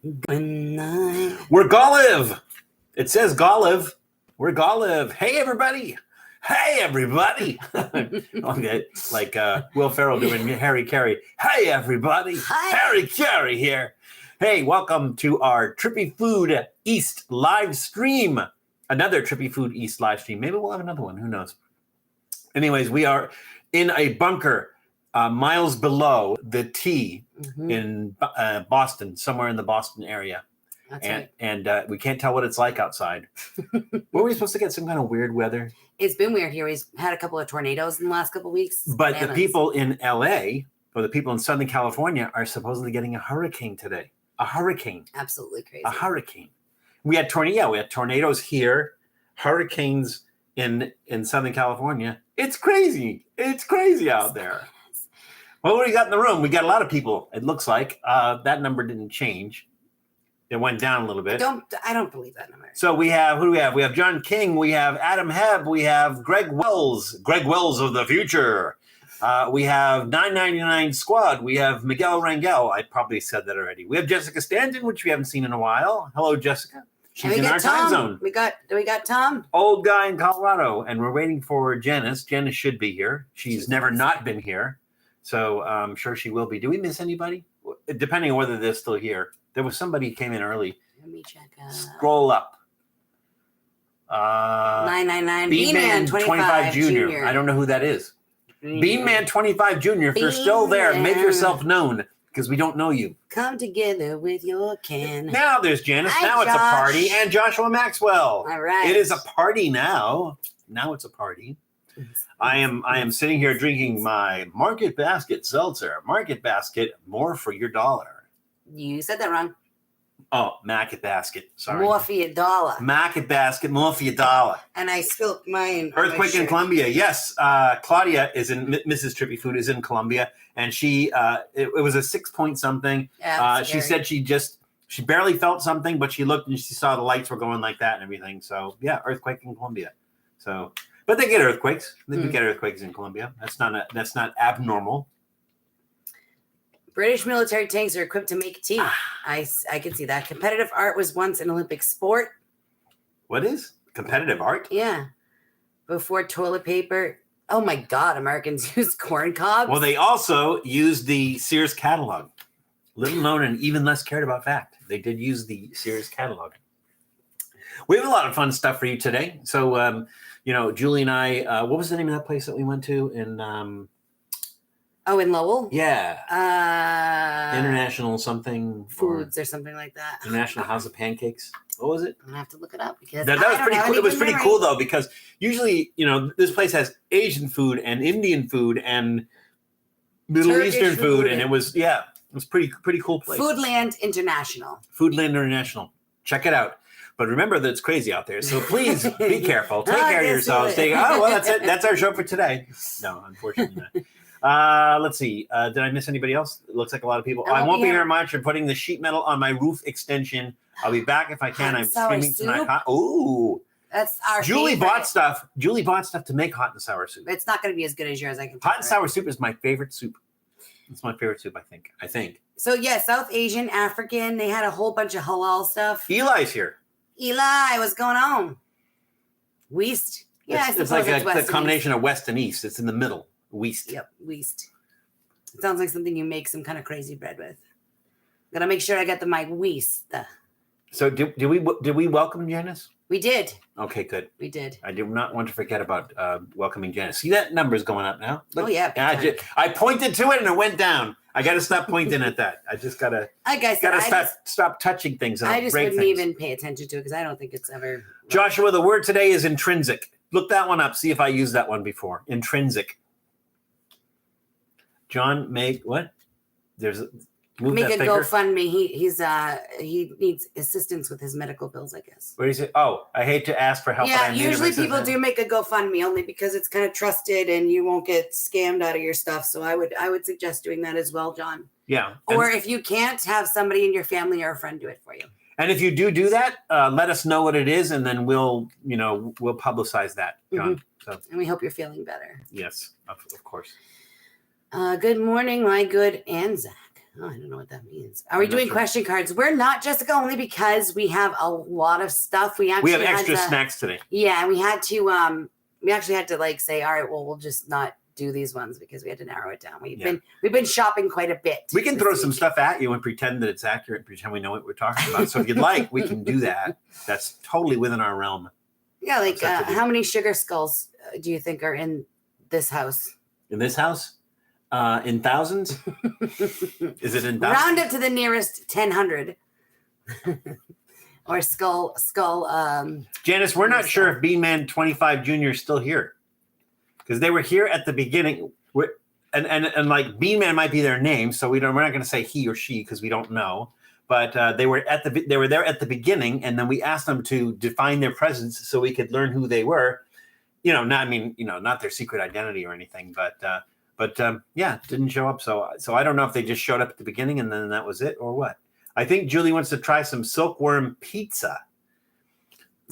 We're Goliv. It says Goliv. We're Goliv. Hey, everybody. Hey, everybody. Okay, like Will Ferrell doing Harry Carey. Hey, everybody. Hi. Harry Carey here. Hey, welcome to our Trippy Food East live stream. Another Trippy Food East live stream. Maybe we'll have another one. Who knows? Anyways, we are in a bunker miles below the T in Boston, somewhere in the Boston area. That's right. And we can't tell what it's like outside. Were we supposed to get some kind of weird weather? It's been weird here. We've had a couple of tornadoes in the last couple of weeks. But the people in LA or the people in Southern California are supposedly getting a hurricane today. A hurricane. Absolutely crazy. A hurricane. We had tornadoes here, hurricanes in Southern California. It's crazy. It's crazy out there. Well, what do we got in the room? We got a lot of people, it looks like. That number didn't change. It went down a little bit. I don't believe that number. So we have, who do we have? We have John King. We have Adam Hebb. We have Greg Wells of the future. We have 999 Squad. We have Miguel Rangel. I probably said that already. We have Jessica Stanton, which we haven't seen in a while. Hello, Jessica. She's in our time zone. We got Tom. Old guy in Colorado. And we're waiting for Janice. Janice should be here. She's never not been here. So I'm sure she will be. Do we miss anybody? Depending on whether they're still here. There was somebody who came in early. Let me check. Scroll up. 999 Beanman 25 Jr. I don't know who that is. Beanman 25 Jr. If you're still there, make yourself known because we don't know you. Come together with your can. Now there's Janice. Hi, now Josh. It's a party. And Joshua Maxwell. All right. It is a party now. Now it's a party. I am sitting here drinking my Market Basket seltzer. Market Basket, more for your dollar. You said that wrong. Oh, Market Basket. Sorry. More for your dollar. Market Basket, more for your dollar. And I spilled mine. Earthquake in Colombia. Yes. Claudia is in, Mrs. Trippy Food is in Colombia. And she, it was a 6 point something. Yeah, she said she barely felt something, but she looked and she saw the lights were going like that and everything. So yeah, earthquake in Colombia. So, but they get earthquakes. They do get earthquakes in Colombia. That's not abnormal. British military tanks are equipped to make tea. I can see that. Competitive art was once an Olympic sport. What is competitive art? Yeah. Before toilet paper. Oh my God, Americans use corn cobs. Well, they also used the Sears catalog. Little known and even less cared about fact. They did use the Sears catalog. We have a lot of fun stuff for you today. So, Julie and I, what was the name of that place that we went to in in Lowell? Yeah. International something. Foods or something like that. International House of Pancakes. What was it? I'm going to have to look it up because that was pretty cool. It was pretty cool though, because usually, this place has Asian food and Indian food and Middle Turkish Eastern food. And it was pretty cool place. Foodland International. Check it out. But remember that it's crazy out there. So please be careful. Take care of yourselves. That's it. That's our show for today. No, unfortunately not. Let's see. Did I miss anybody else? It looks like a lot of people. I won't be here much. I'm putting the sheet metal on my roof extension. I'll be back if I can. I'm streaming tonight. Ooh. That's our Julie bought stuff. Julie bought stuff to make hot and sour soup. It's not going to be as good as yours. I can. Hot and sour soup is my favorite soup. It's my favorite soup, I think. So yeah, South Asian, African. They had a whole bunch of halal stuff. Eli's here. Eli, what's going on? West. Yeah, it's like a combination of West and East. It's in the middle. West. Yep, West. It sounds like something you make some kind of crazy bread with. Gotta make sure I got the mic West. So did we welcome Janice? We did. Okay, good. We did. I do not want to forget about welcoming Janice. See, that number's going up now. Look, oh yeah. I pointed to it and it went down. I got to stop pointing at that. I just got to stop touching things. I just wouldn't even pay attention to it because I don't think it's ever. Joshua, the word today is intrinsic. Look that one up. See if I used that one before. Intrinsic. John, make what? Make a GoFundMe. He needs assistance with his medical bills, I guess. What do you say? Oh, I hate to ask for help. Yeah, usually people do make a GoFundMe only because it's kind of trusted and you won't get scammed out of your stuff. So I would suggest doing that as well, John. Yeah. Or if you can't, have somebody in your family or a friend do it for you. And if you do that, let us know what it is, and then we'll publicize that, John. Mm-hmm. So, and we hope you're feeling better. Yes, of course. Good morning, my good and Zach. Oh, I don't know what that means. Are we I'm not doing sure. question cards? We're not, Jessica, only because we have a lot of stuff. We We have extra snacks today. Yeah, and we had to we actually had to like say, all right, well, we'll just not do these ones because we had to narrow it down. We've been shopping quite a bit. We can throw some stuff at you and pretend that it's accurate, pretend we know what we're talking about. So if you'd like, we can do that. That's totally within our realm. Yeah, like how many sugar skulls do you think are in this house? In this house? In thousands? Is it in thousands? Round up to the nearest 1,000. Or skull. Janice, we're not sure if B-Man 25 Jr. is still here. Because they were here at the beginning. And like B-Man might be their name, so we're not going to say he or she because we don't know. But they were there at the beginning, and then we asked them to define their presence so we could learn who they were. Not their secret identity or anything, but didn't show up. So I don't know if they just showed up at the beginning and then that was it or what. I think Julie wants to try some silkworm pizza.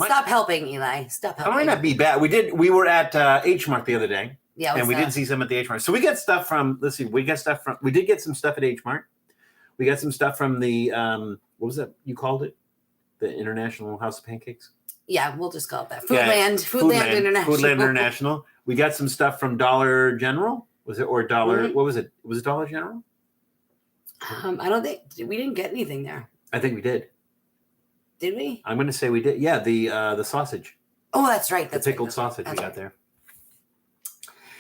Stop helping, Eli. Stop helping. It might not be bad. We were at H Mart the other day. Yeah, and we did see some at the H Mart. So we got stuff from. Let's see. We did get some stuff at H Mart. We got some stuff from the what was that you called it? The International House of Pancakes. Yeah, we'll just call it that. Foodland International. Foodland International. We got some stuff from Dollar General. Was it or Dollar? Mm-hmm. What was it? Was it Dollar General? I don't think we didn't get anything there. I think we did. Did we? I'm going to say we did. Yeah, the sausage. Oh, that's right. That's the pickled right. sausage we got there.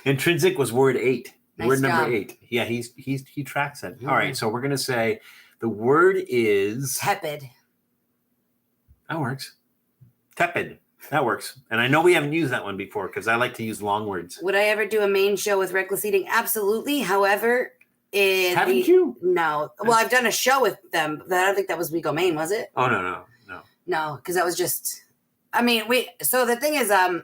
Intrinsic was word 8. Nice word number job. 8. Yeah, he tracks it. All right, so we're going to say the word is tepid. That works. Tepid. That works. And I know we haven't used that one before because I like to use long words. Would I ever do a main show with Reckless Eating? Absolutely. However, haven't you? No. Well, I've done a show with them. I don't think that was We Go Main, was it? Oh no. No, because that was just. I mean, So the thing is, I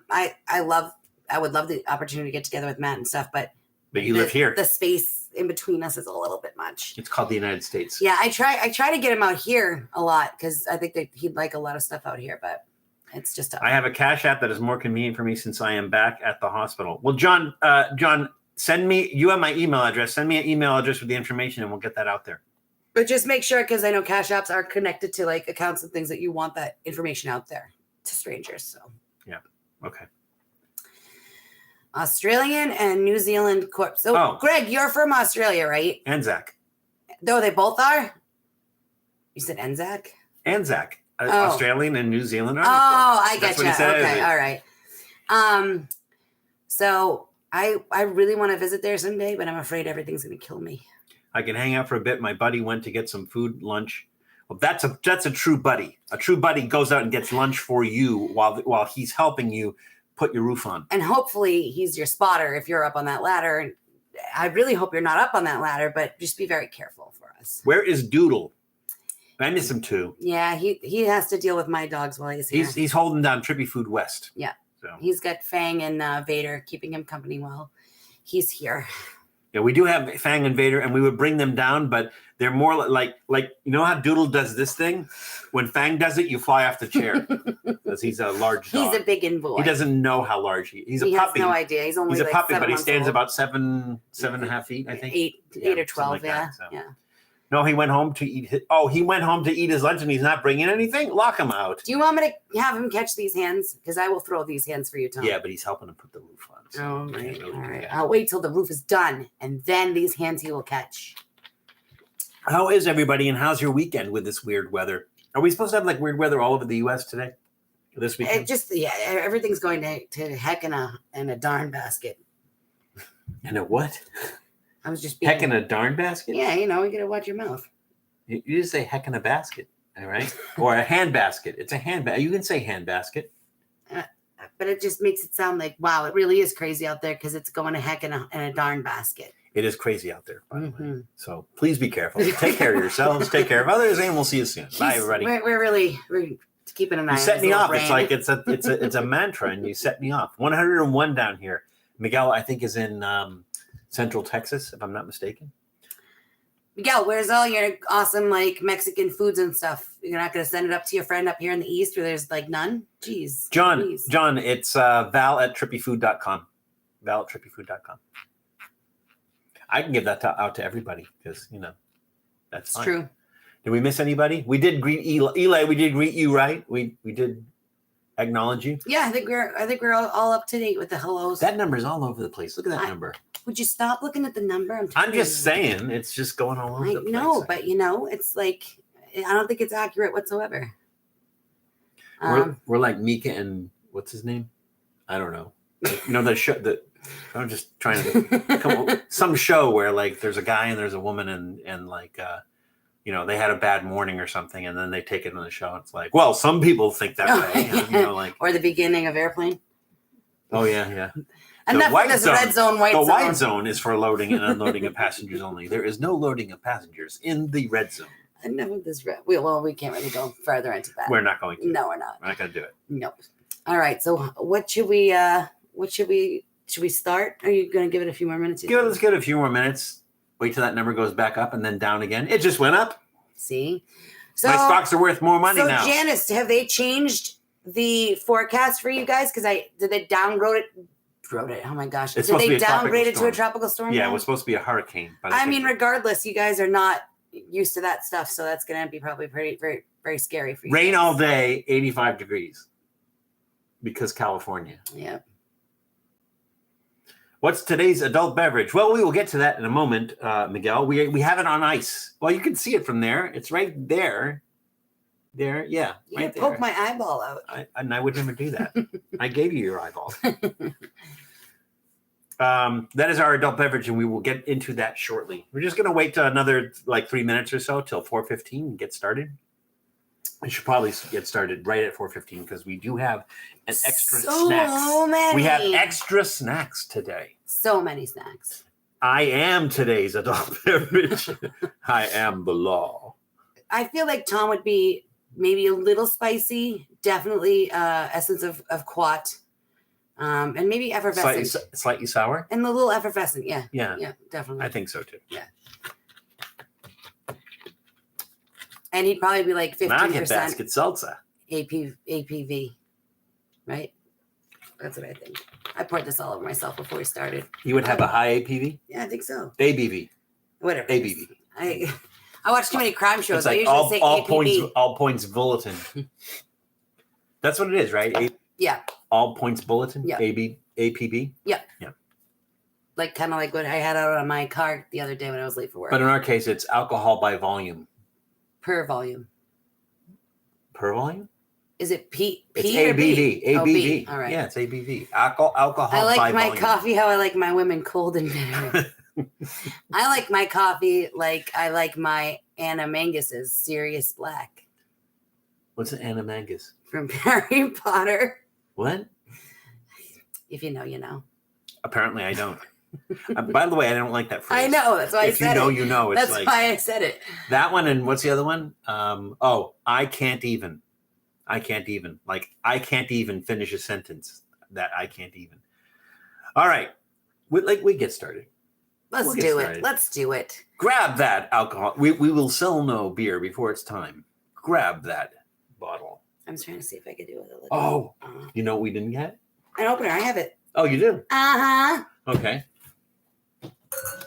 would love the opportunity to get together with Matt and stuff, but you live here. The space in between us is a little bit much. It's called the United States. Yeah, I try to get him out here a lot because I think that he'd like a lot of stuff out here, but it's just tough. I have a Cash App that is more convenient for me since I am back at the hospital. Well, John, send me. You have my email address. Send me an email address with the information, and we'll get that out there. But just make sure, because I know Cash Apps are connected to like accounts and things that you want that information out there to strangers. So yeah, okay. Australian and New Zealand corp. So Greg, you're from Australia, right? Anzac. No, they both are. You said Anzac. Anzac. Australian and New Zealand are. I get you. Okay, all right. So I really want to visit there someday, but I'm afraid everything's going to kill me. I can hang out for a bit. My buddy went to get some food, lunch. Well, that's a true buddy. A true buddy goes out and gets lunch for you while he's helping you put your roof on. And hopefully he's your spotter if you're up on that ladder. And I really hope you're not up on that ladder, but just be very careful for us. Where is Doodle? I miss him too. Yeah, he has to deal with my dogs while he's here. He's holding down Trippy Food West. Yeah. So he's got Fang and Vader keeping him company while he's here. Yeah, we do have Fang and Vader, and we would bring them down, but they're more like you know how Doodle does this thing? When Fang does it, you fly off the chair because he's a large dog. He's a big boy. He doesn't know how large he's a puppy. He has no idea. He's only a puppy, but he stands old. about seven and a half feet, I think. 8 or 12, like yeah. That, so. Yeah. No, he went home to eat he went home to eat his lunch and he's not bringing anything? Lock him out. Do you want me to have him catch these hands? Because I will throw these hands for you, Tom. Yeah, but he's helping him put the roof on. So all right. I'll wait till the roof is done and then these hands he will catch. How is everybody and how's your weekend with this weird weather? Are we supposed to have like weird weather all over the U.S. today? This weekend? Everything's going to heck in a darn basket. In a what? I was just being... Heck in a darn basket? Yeah, you got to watch your mouth. You just say heck in a basket, all right? Or a hand basket. It's a hand basket. You can say hand basket. But it just makes it sound like, wow, it really is crazy out there because it's going to heck in a darn basket. It is crazy out there, by the way. So please be careful. Take care of yourselves. Take care of others, and we'll see you soon. Bye, everybody. We're keeping an eye on you set me off. brain. It's like it's a mantra, and you set me off. 101 down here. Miguel, I think, is in Central Texas, if I'm not mistaken. Miguel, where's all your awesome like Mexican foods and stuff? You're not going to send it up to your friend up here in the East where there's like none? Jeez. John, please. It's Val at trippyfood.com. Val at trippyfood.com. I can give that out to everybody because, That's It's fine. true. Did we miss anybody? We did greet Eli. We did greet you, right? We did acknowledge you. Yeah, I think we're all up to date with the hellos. That number's all over the place. Look at that number. Would you stop looking at the number? I'm just saying, it's just going all over the place. No, but it's like I don't think it's accurate whatsoever. We're like Mika and what's his name? I don't know. The show that I'm just trying to come up some show where like there's a guy and there's a woman and like they had a bad morning or something and then they take it on the show. It's like, well, some people think that way, like or the beginning of Airplane. Oh yeah. And that's the red zone, white zone. The white zone is for loading and unloading of passengers only. There is no loading of passengers in the red zone. I know this. We can't really go further into that. We're not going to. No, we're not. We're not going to do it. Nope. All right. So what should we? Should we start? Are you going to give it a few more minutes? Let's give it a few more minutes. Wait till that number goes back up and then down again. It just went up. See, so my stocks are worth more money now. So Janice, have they changed the forecast for you guys? Because did they downgrade it? Oh my gosh! Did they downgrade it to a tropical storm? Yeah, it was supposed to be a hurricane. But I mean, regardless, you guys are not used to that stuff, so that's going to be probably very, very scary for you. Rain all day, 85 degrees, because California. Yeah. What's today's adult beverage? Well, we will get to that in a moment, Miguel. We have it on ice. Well, you can see it from there. It's right there. There, yeah. You right poke my eyeball out. I would never do that. I gave you your eyeball. That is our adult beverage, and we will get into that shortly. We're just going to wait till another 3 minutes or so till 4:15 and get started. We should probably get started right at 4:15 because we do have an extra snacks. Many. We have extra snacks today. So many snacks. I am today's adult beverage. I am the law. I feel like Tom would be maybe a little spicy. Definitely essence of quat. And maybe effervescent. Slightly sour? And a little effervescent, yeah. Yeah. Yeah, definitely. I think so too. Yeah. And he'd probably be like 15% Market basket salsa. APV, right? That's what I think. I poured this all over myself before we started. You would have a high APV? Yeah, I think so. ABV. Whatever. ABV. I watch too many crime shows. It's like I usually say APV. All points bulletin. That's what it is, right? Yeah. All points bulletin? Yeah. APB? Yeah. Yeah. Like kind of like what I had out on my car the other day when I was late for work. But in our case, it's alcohol by volume. Per volume. Per volume? Is it P? It's or ABV. B? ABV. Oh, B. All right. Yeah, it's ABV. Alcohol I like by my volume. coffee how I like my women cold and bitter. I like my coffee like I like my Anna Mangus's Sirius Black. What's an Anna Mangus? From Harry Potter. What? If you know, you know. Apparently I don't. By the way, I don't like that phrase. I know. That's why I said it. If you know, you know. It's that's why I said it. That one and what's the other one? I can't even. I can't even. Like, I can't even finish a sentence that I can't even. All right. We get started. Let's do it. Let's do it. Grab that alcohol. We will sell no beer before it's time. Grab that bottle. I'm trying to see if I could do it. Oh, you know what we didn't get? An opener. I have it. Oh, you do? Uh-huh. Okay.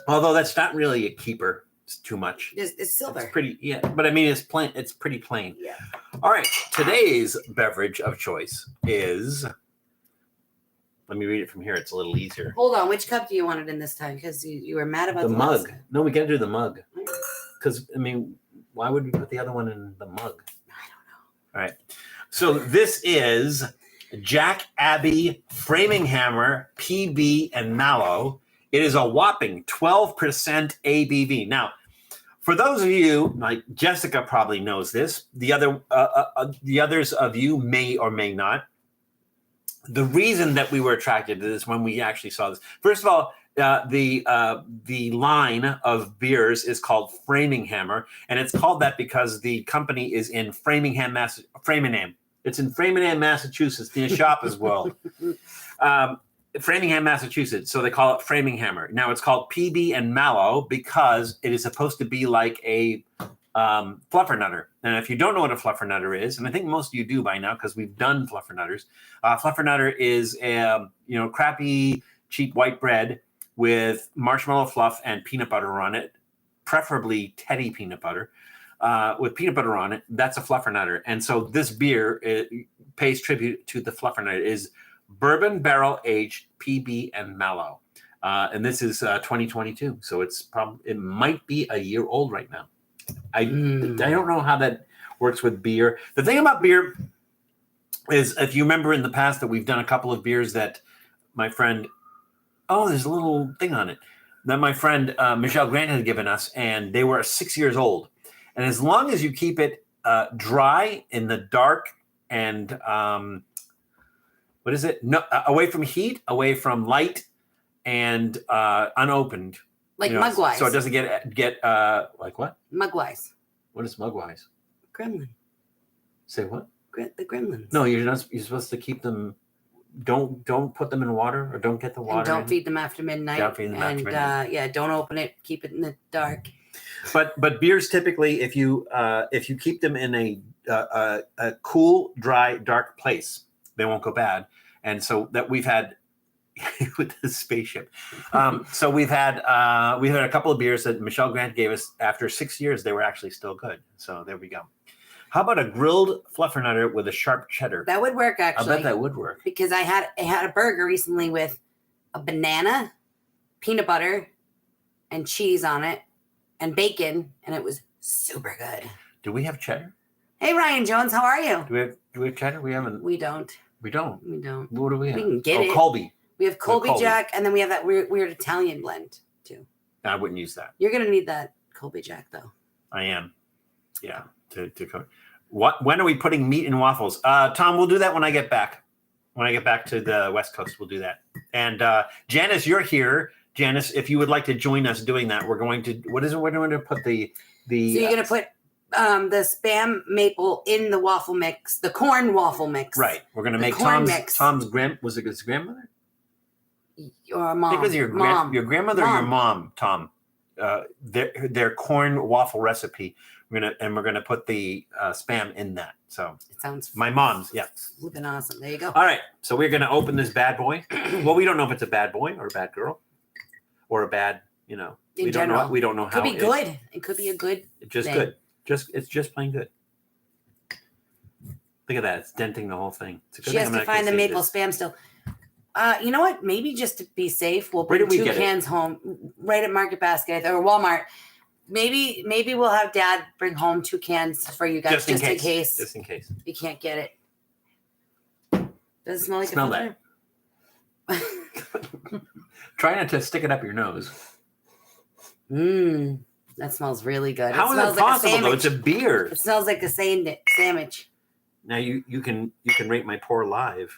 Although that's not really a keeper. It's too much. It's silver. It's pretty, yeah. But I mean, it's plain. It's pretty plain. Yeah. All right. Today's beverage of choice is. Let me read it from here. It's a little easier. Hold on. Which cup do you want it in this time? Because you were mad about the mug. Last. No, we got to do the mug. Because I mean, why would we put the other one in the mug? I don't know. All right. So this is Jack Abbey Framinghammer PB and Mallow. It is a whopping 12% ABV. Now, for those of you, like Jessica probably knows this, the others of you may or may not. The reason that we were attracted to this when we actually saw this, first of all, the line of beers is called Framinghammer, and it's called that because the company is in Framingham. It's in Framingham, Massachusetts, near Shoppers World. Framingham, Massachusetts. So they call it Framinghammer. Now it's called PB and Mallow because it is supposed to be like a fluffernutter. And if you don't know what a fluffernutter is, and I think most of you do by now because we've done fluffernutters. Fluffernutter is crappy, cheap white bread with marshmallow fluff and peanut butter on it, preferably Teddy peanut butter, with peanut butter on it. That's a fluffernutter. And so this beer pays tribute to the fluffernutter. It is bourbon barrel aged PB and Mallow. And this is 2022. So it might be a year old right now. I don't know how that works with beer. The thing about beer is, if you remember in the past that we've done a couple of beers that my friend, there's a little thing on it, that my friend Michelle Grant had given us, and they were 6 years old. And as long as you keep it dry in the dark and away from heat, away from light, and unopened, like mugwise. So it doesn't get like what? Mugwise. What is mugwise? Gremlin. Say what? The gremlins. No, you're supposed to keep them. Don't put them in water, or don't get the water. And don't feed them after midnight. Don't feed them after midnight. Don't open it. Keep it in the dark. But beers typically, if you keep them in a cool, dry, dark place, they won't go bad. And so that we've had with the spaceship. So we've had a couple of beers that Michelle Grant gave us. After 6 years, they were actually still good. So there we go. How about a grilled fluffernutter with a sharp cheddar? That would work, actually. I bet that would work. Because I had a burger recently with a banana, peanut butter, and cheese on it, and bacon, and it was super good. Do we have cheddar? Hey, Ryan Jones, how are you? Do we have cheddar? We haven't. We don't. We don't. We don't. What do we have? We can get it. Colby. We have Colby Jack, and then we have that weird Italian blend, too. I wouldn't use that. You're going to need that Colby Jack, though. I am. Yeah. To cook. When are we putting meat in waffles? Tom, we'll do that when I get back. When I get back to the West Coast, we'll do that. And Janice, you're here. Janice, if you would like to join us doing that, we're going to. What is it? We're going to put the. So you're going to put the Spam maple in the waffle mix, the corn waffle mix. Right. We're going to make Tom's was it his grandmother? Your mom. I think it was your grandmother or your mom, Tom. Their corn waffle recipe. We're gonna put the Spam in that. So it sounds my mom's, yeah. Flipping awesome. There you go. All right. So we're gonna open this bad boy. Well, we don't know if it's a bad boy or a bad girl or a bad, we don't know. We don't know how. Could be good. It could be a good. Just thing. good. It's just plain good. Look at that. It's denting the whole thing. It's a good she has to find the maple Spam still. You know what? Maybe just to be safe, we'll bring 2 cans home right at Market Basket or Walmart. Maybe we'll have Dad bring home 2 cans for you guys just in case. Just in case. You can't get it. Does it smell like a that. Try not to stick it up your nose. That smells really good. How is it possible though? It's a beer. It smells like a sandwich. Now you can rate my pour live.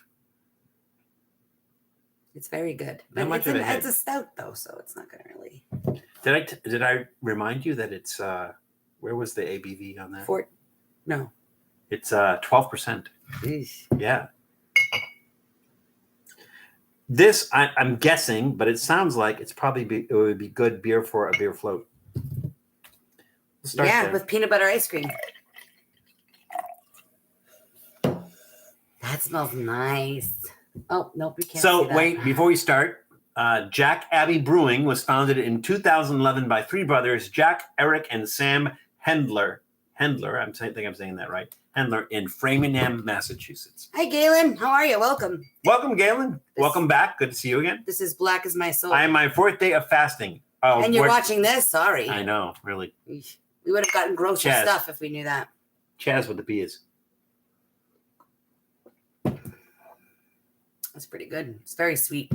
It's very good. But it's a stout though, so it's not going to really. Did I remind you that it's where was the ABV on that? No. It's 12%. Yeah. This I'm guessing, but it sounds like it would be good beer for a beer float. With peanut butter ice cream. That smells nice. Oh, nope, we can't. So wait, before we start, Jack Abbey Brewing was founded in 2011 by 3 brothers, Jack, Eric, and Sam Hendler. I think I'm saying that right. Hendler in Framingham, Massachusetts. Hi, Galen. How are you? Welcome. Welcome, Galen. Welcome back. Good to see you again. This is Black as My Soul. I am my 4th day of fasting. Oh, and you're watching this? Sorry. I know, really. We would have gotten grosser stuff if we knew that. Chaz with the B's. That's pretty good. It's very sweet.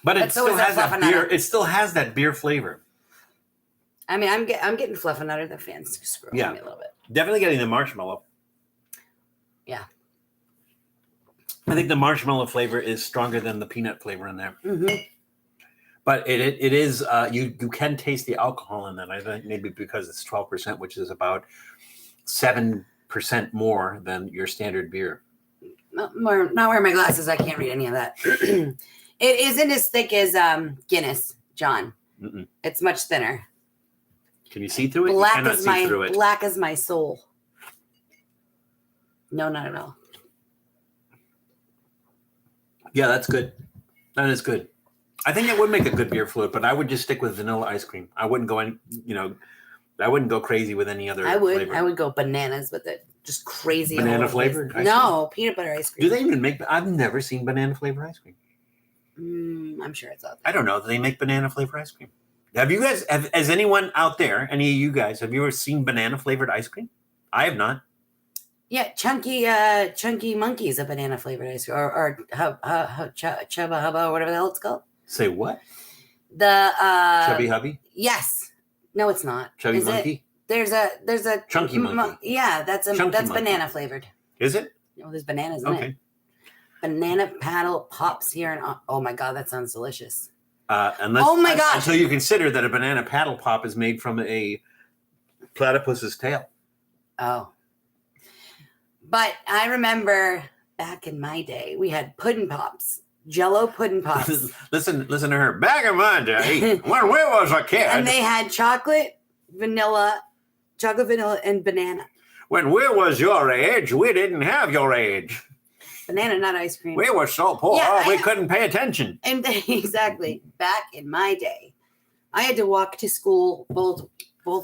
But it still has that beer. It still has that beer flavor. I mean, I'm getting Fluffernutter. The fans screw me a little bit. Definitely getting the marshmallow. Yeah. I think the marshmallow flavor is stronger than the peanut flavor in there. Mm-hmm. But it is you can taste the alcohol in that. I think maybe because it's 12%, which is about 7% more than your standard beer. Not wearing my glasses. I can't read any of that. It isn't as thick as Guinness, John. Mm-mm. It's much thinner. Can you see through it? Black as my soul. No, not at all. Yeah, that's good. That is good. I think it would make a good beer float, but I would just stick with vanilla ice cream. I wouldn't go I wouldn't go crazy with any other flavor. I would go bananas with it. Just crazy. Banana flavored ice cream? No, peanut butter ice cream. Do they even make? I've never seen banana flavored ice cream. I'm sure it's out there. I don't know. Do they make banana flavored ice cream? Have you guys? Has anyone out there? Any of you guys? Have you ever seen banana flavored ice cream? I have not. Yeah, chunky monkeys, a banana flavored ice cream, or chubba hubba, or whatever the hell it's called. Say what? The Chubby hubby? Yes. No, it's not. Chubby monkey? There's a chunky monkey. Yeah, that's banana flavored. Is it? No, there's bananas in it. Banana paddle pops here, and oh my god, that sounds delicious. Until you consider that a banana paddle pop is made from a platypus's tail. Oh. But I remember back in my day, we had pudding pops. Jello pudding pops. listen to her. Back in my day, when we was a kid. And they had chocolate, vanilla, and banana. When we was your age, we didn't have your age. Banana nut ice cream. We were so poor, we couldn't pay attention. And exactly. Back in my day, I had to walk to school both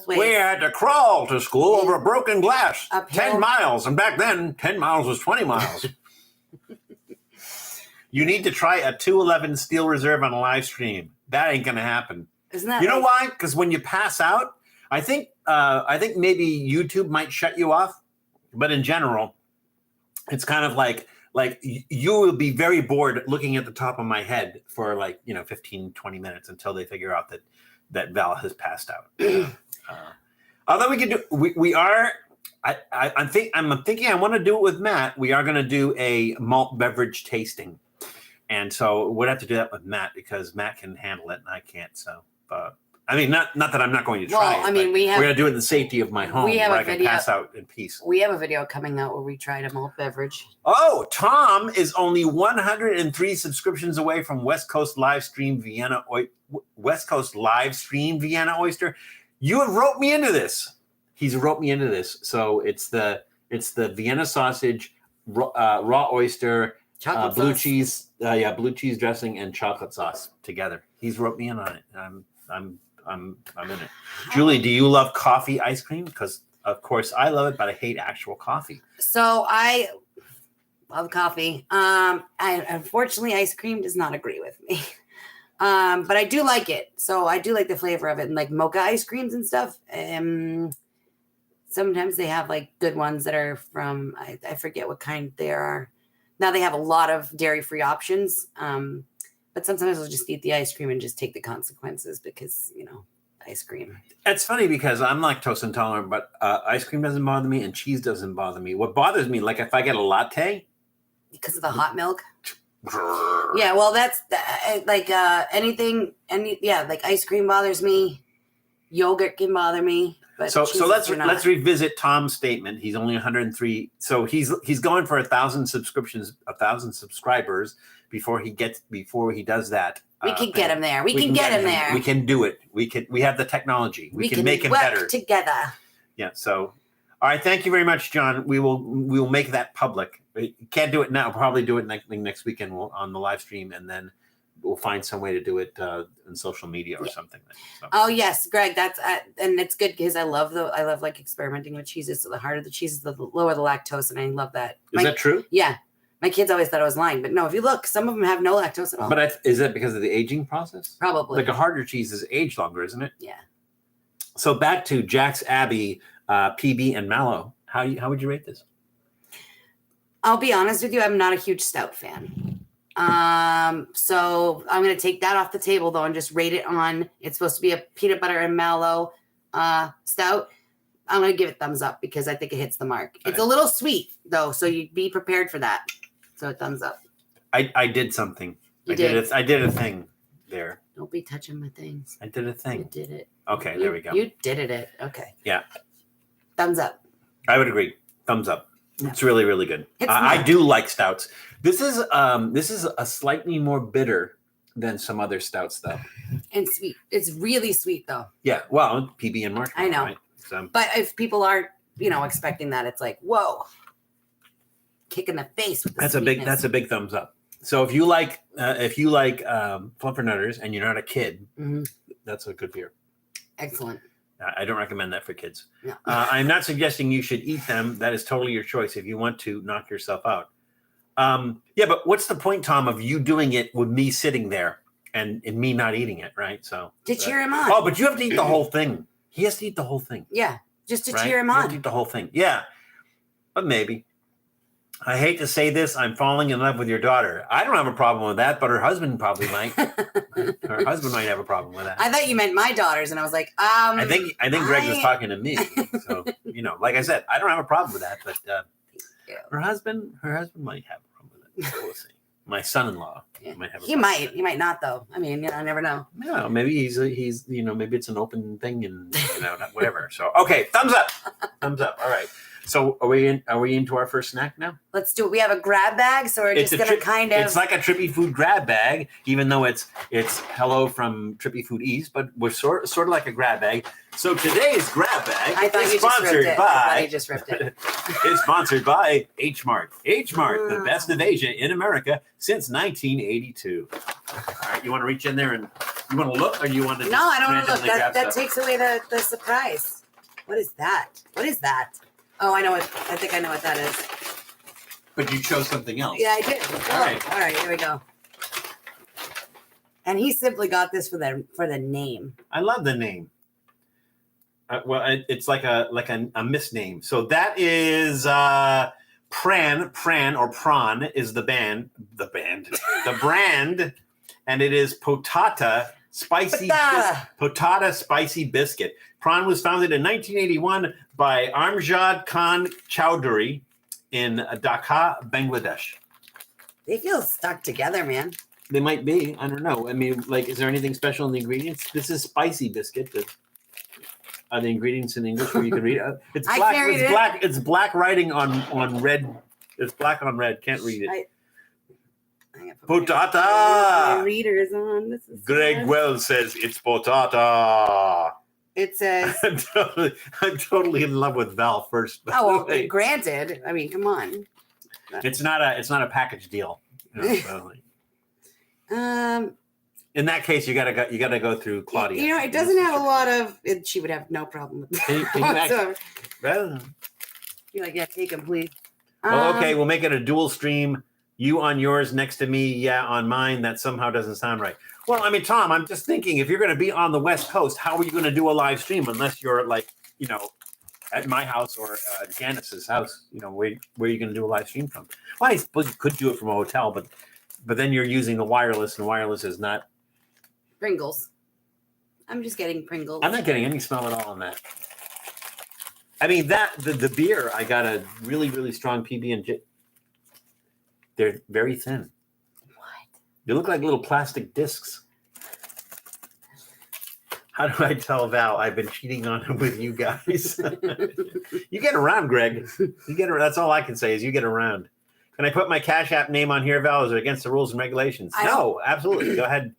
ways. We had to crawl to school over broken glass. Uphill. 10 miles. And back then, 10 miles was 20 miles. You need to try a 211 Steel Reserve on a live stream. That ain't going to happen. Isn't that? You know why? Because when you pass out, I think maybe YouTube might shut you off. But in general, it's kind of like you will be very bored looking at the top of my head for 15, 20 minutes until they figure out that Val has passed out. Although we can do, I'm thinking I want to do it with Matt. We are going to do a malt beverage tasting. And so we'd have to do that with Matt because Matt can handle it and I can't. So, not that I'm not going to try it. we're going to do it in the safety of my home where I can pass out in peace. We have a video coming out where we tried a malt beverage. Oh, Tom is only 103 subscriptions away from West Coast live stream Vienna Oyster. You have roped me into this. He's roped me into this. So it's the Vienna sausage, raw oyster, blue cheese, blue cheese dressing, and chocolate sauce together. He's roped me in on it. I'm in it. Julie, do you love coffee ice cream? Because of course I love it, but I hate actual coffee. So I love coffee. Unfortunately, ice cream does not agree with me. But I do like it. So I do like the flavor of it, and like mocha ice creams and stuff. Sometimes they have like good ones that are from, I forget what kind they are. Now they have a lot of dairy-free options. But sometimes I'll just eat the ice cream and just take the consequences because, ice cream. It's funny because I'm lactose intolerant, but ice cream doesn't bother me and cheese doesn't bother me. What bothers me, like if I get a latte. Because of the hot milk? Yeah, well, that's like like ice cream bothers me. Yogurt can bother me. But so let's revisit Tom's statement. He's only 103. So he's going for 1,000 subscribers before he does that. We can get him there. We can get him there. We can do it. We have the technology. We can make him work better together. Yeah. So, all right. Thank you very much, John. We will make that public. We can't do it now. We'll probably do it next weekend on the live stream, and then we'll find some way to do it in social media or something. So. Oh yes, Greg. That's and it's good because I love like experimenting with cheeses. So the harder the cheese, the lower the lactose, and I love that. Is that true? Yeah. My kids always thought I was lying, but no. If you look, some of them have no lactose at all. But is that because of the aging process? Probably. Like a harder cheese is aged longer, isn't it? Yeah. So back to Jack's Abbey, PB, and Mallow. How would you rate this? I'll be honest with you. I'm not a huge stout fan. So I'm going to take that off the table though and just rate it on. It's supposed to be a peanut butter and mallow stout. I'm going to give it thumbs up because I think it hits the mark. It's a little sweet though, so you be prepared for that. So thumbs up. I did something. I did a thing there. Don't be touching my things. I did a thing. You did it. Okay, there we go. You did it. Okay. Yeah. Thumbs up. I would agree. Thumbs up. Yeah. It's really, really good. I do like stouts. This is a slightly more bitter than some other stouts, though. And sweet. It's really sweet, though. Yeah. Well, PB and marshmallow. I know. Right? So. But if people are, expecting that, it's like, whoa, kick in the face. With the sweetness. That's a big thumbs up. So if you like fluffernutters and you're not a kid, that's a good beer. Excellent. I don't recommend that for kids. No. I'm not suggesting you should eat them. That is totally your choice if you want to knock yourself out. Yeah, but what's the point, Tom, of you doing it with me sitting there and me not eating it, right? So to cheer him on. Oh, but you have to eat the whole thing. He has to eat the whole thing. Yeah, just to right? cheer him You on. have to eat the whole thing. Yeah, but maybe. I hate to say this, I'm falling in love with your daughter. I don't have a problem with that, but her husband probably might. Her husband might have a problem with that. I thought you meant my daughters, and I was like, I think Greg was talking to me. So, like I said, I don't have a problem with that, but her husband might have a problem with it. So we'll see. My son-in-law might have a problem. He might not though. I mean, I never know. No, maybe he's maybe it's an open thing and whatever. So okay, thumbs up. All right. So are we into our first snack now? Let's do it. We have a grab bag, so we're just gonna It's like a Trippy Food grab bag, even though it's hello from Trippy Food East, but we're sort of like a grab bag. So today's grab bag is sponsored by. Just ripped it. It's sponsored by H Mart. H Mart, the best of Asia in America since 1982. All right, you want to reach in there and you want to look, or you want to? No, I don't want to look. That takes away the surprise. What is that? Oh, I know it. I think I know what that is. But you chose something else. Yeah, I did. All right. Here we go. And he simply got this for the name. I love the name. It's like a misname. So that is Pran or Prawn is the brand, and it is Potata spicy biscuit. Pran was founded in 1981 by Amjad Khan Chowdhury in Dhaka, Bangladesh. They feel stuck together, man. They might be. I don't know. I mean, is there anything special in the ingredients? This is spicy biscuit. Are the ingredients in English where you can read it? It's black. It's black. It's black writing on red. It's black on red. Can't read it. Potata. My readers on. This is Greg Wells says it's potata. It says. I'm totally in love with Val first. Oh, well, granted. I mean, come on. It's not a package deal. In that case, you gotta go through Claudia. It doesn't have a lot of. She would have no problem with that. You're like, yeah, take them, please. Well, okay, we'll make it a dual stream. You on yours, next to me, yeah, on mine. That somehow doesn't sound right. Well, I mean, Tom, I'm just thinking, if you're going to be on the West Coast, how are you going to do a live stream unless you're at my house or Janice's house? Where are you going to do a live stream from? Well, I suppose you could do it from a hotel, but then you're using the wireless, and wireless is not. Pringles. I'm just getting Pringles. I'm not getting any smell at all on that. I mean, the beer, I got a really, really strong PB&J. They're very thin. What? They look like little plastic discs. How do I tell Val I've been cheating on him with you guys? You get around, Greg. That's all I can say is you get around. Can I put my Cash App name on here, Val? Is it against the rules and regulations? No, absolutely. Go ahead.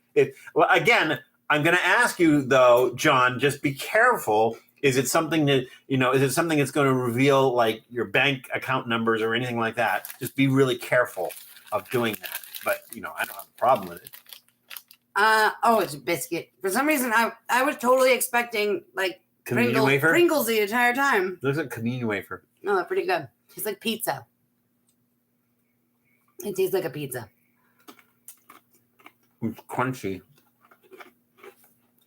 Again, I'm going to ask you, though, John, just be careful. Is it something that, is it something that's going to reveal like your bank account numbers or anything like that? Just be really careful of doing that. But, I don't have a problem with it. It's a biscuit. For some reason, I was totally expecting like Pringles the entire time. Looks like communion wafer. No, they're pretty good. It's like pizza. It tastes like a pizza. It's crunchy.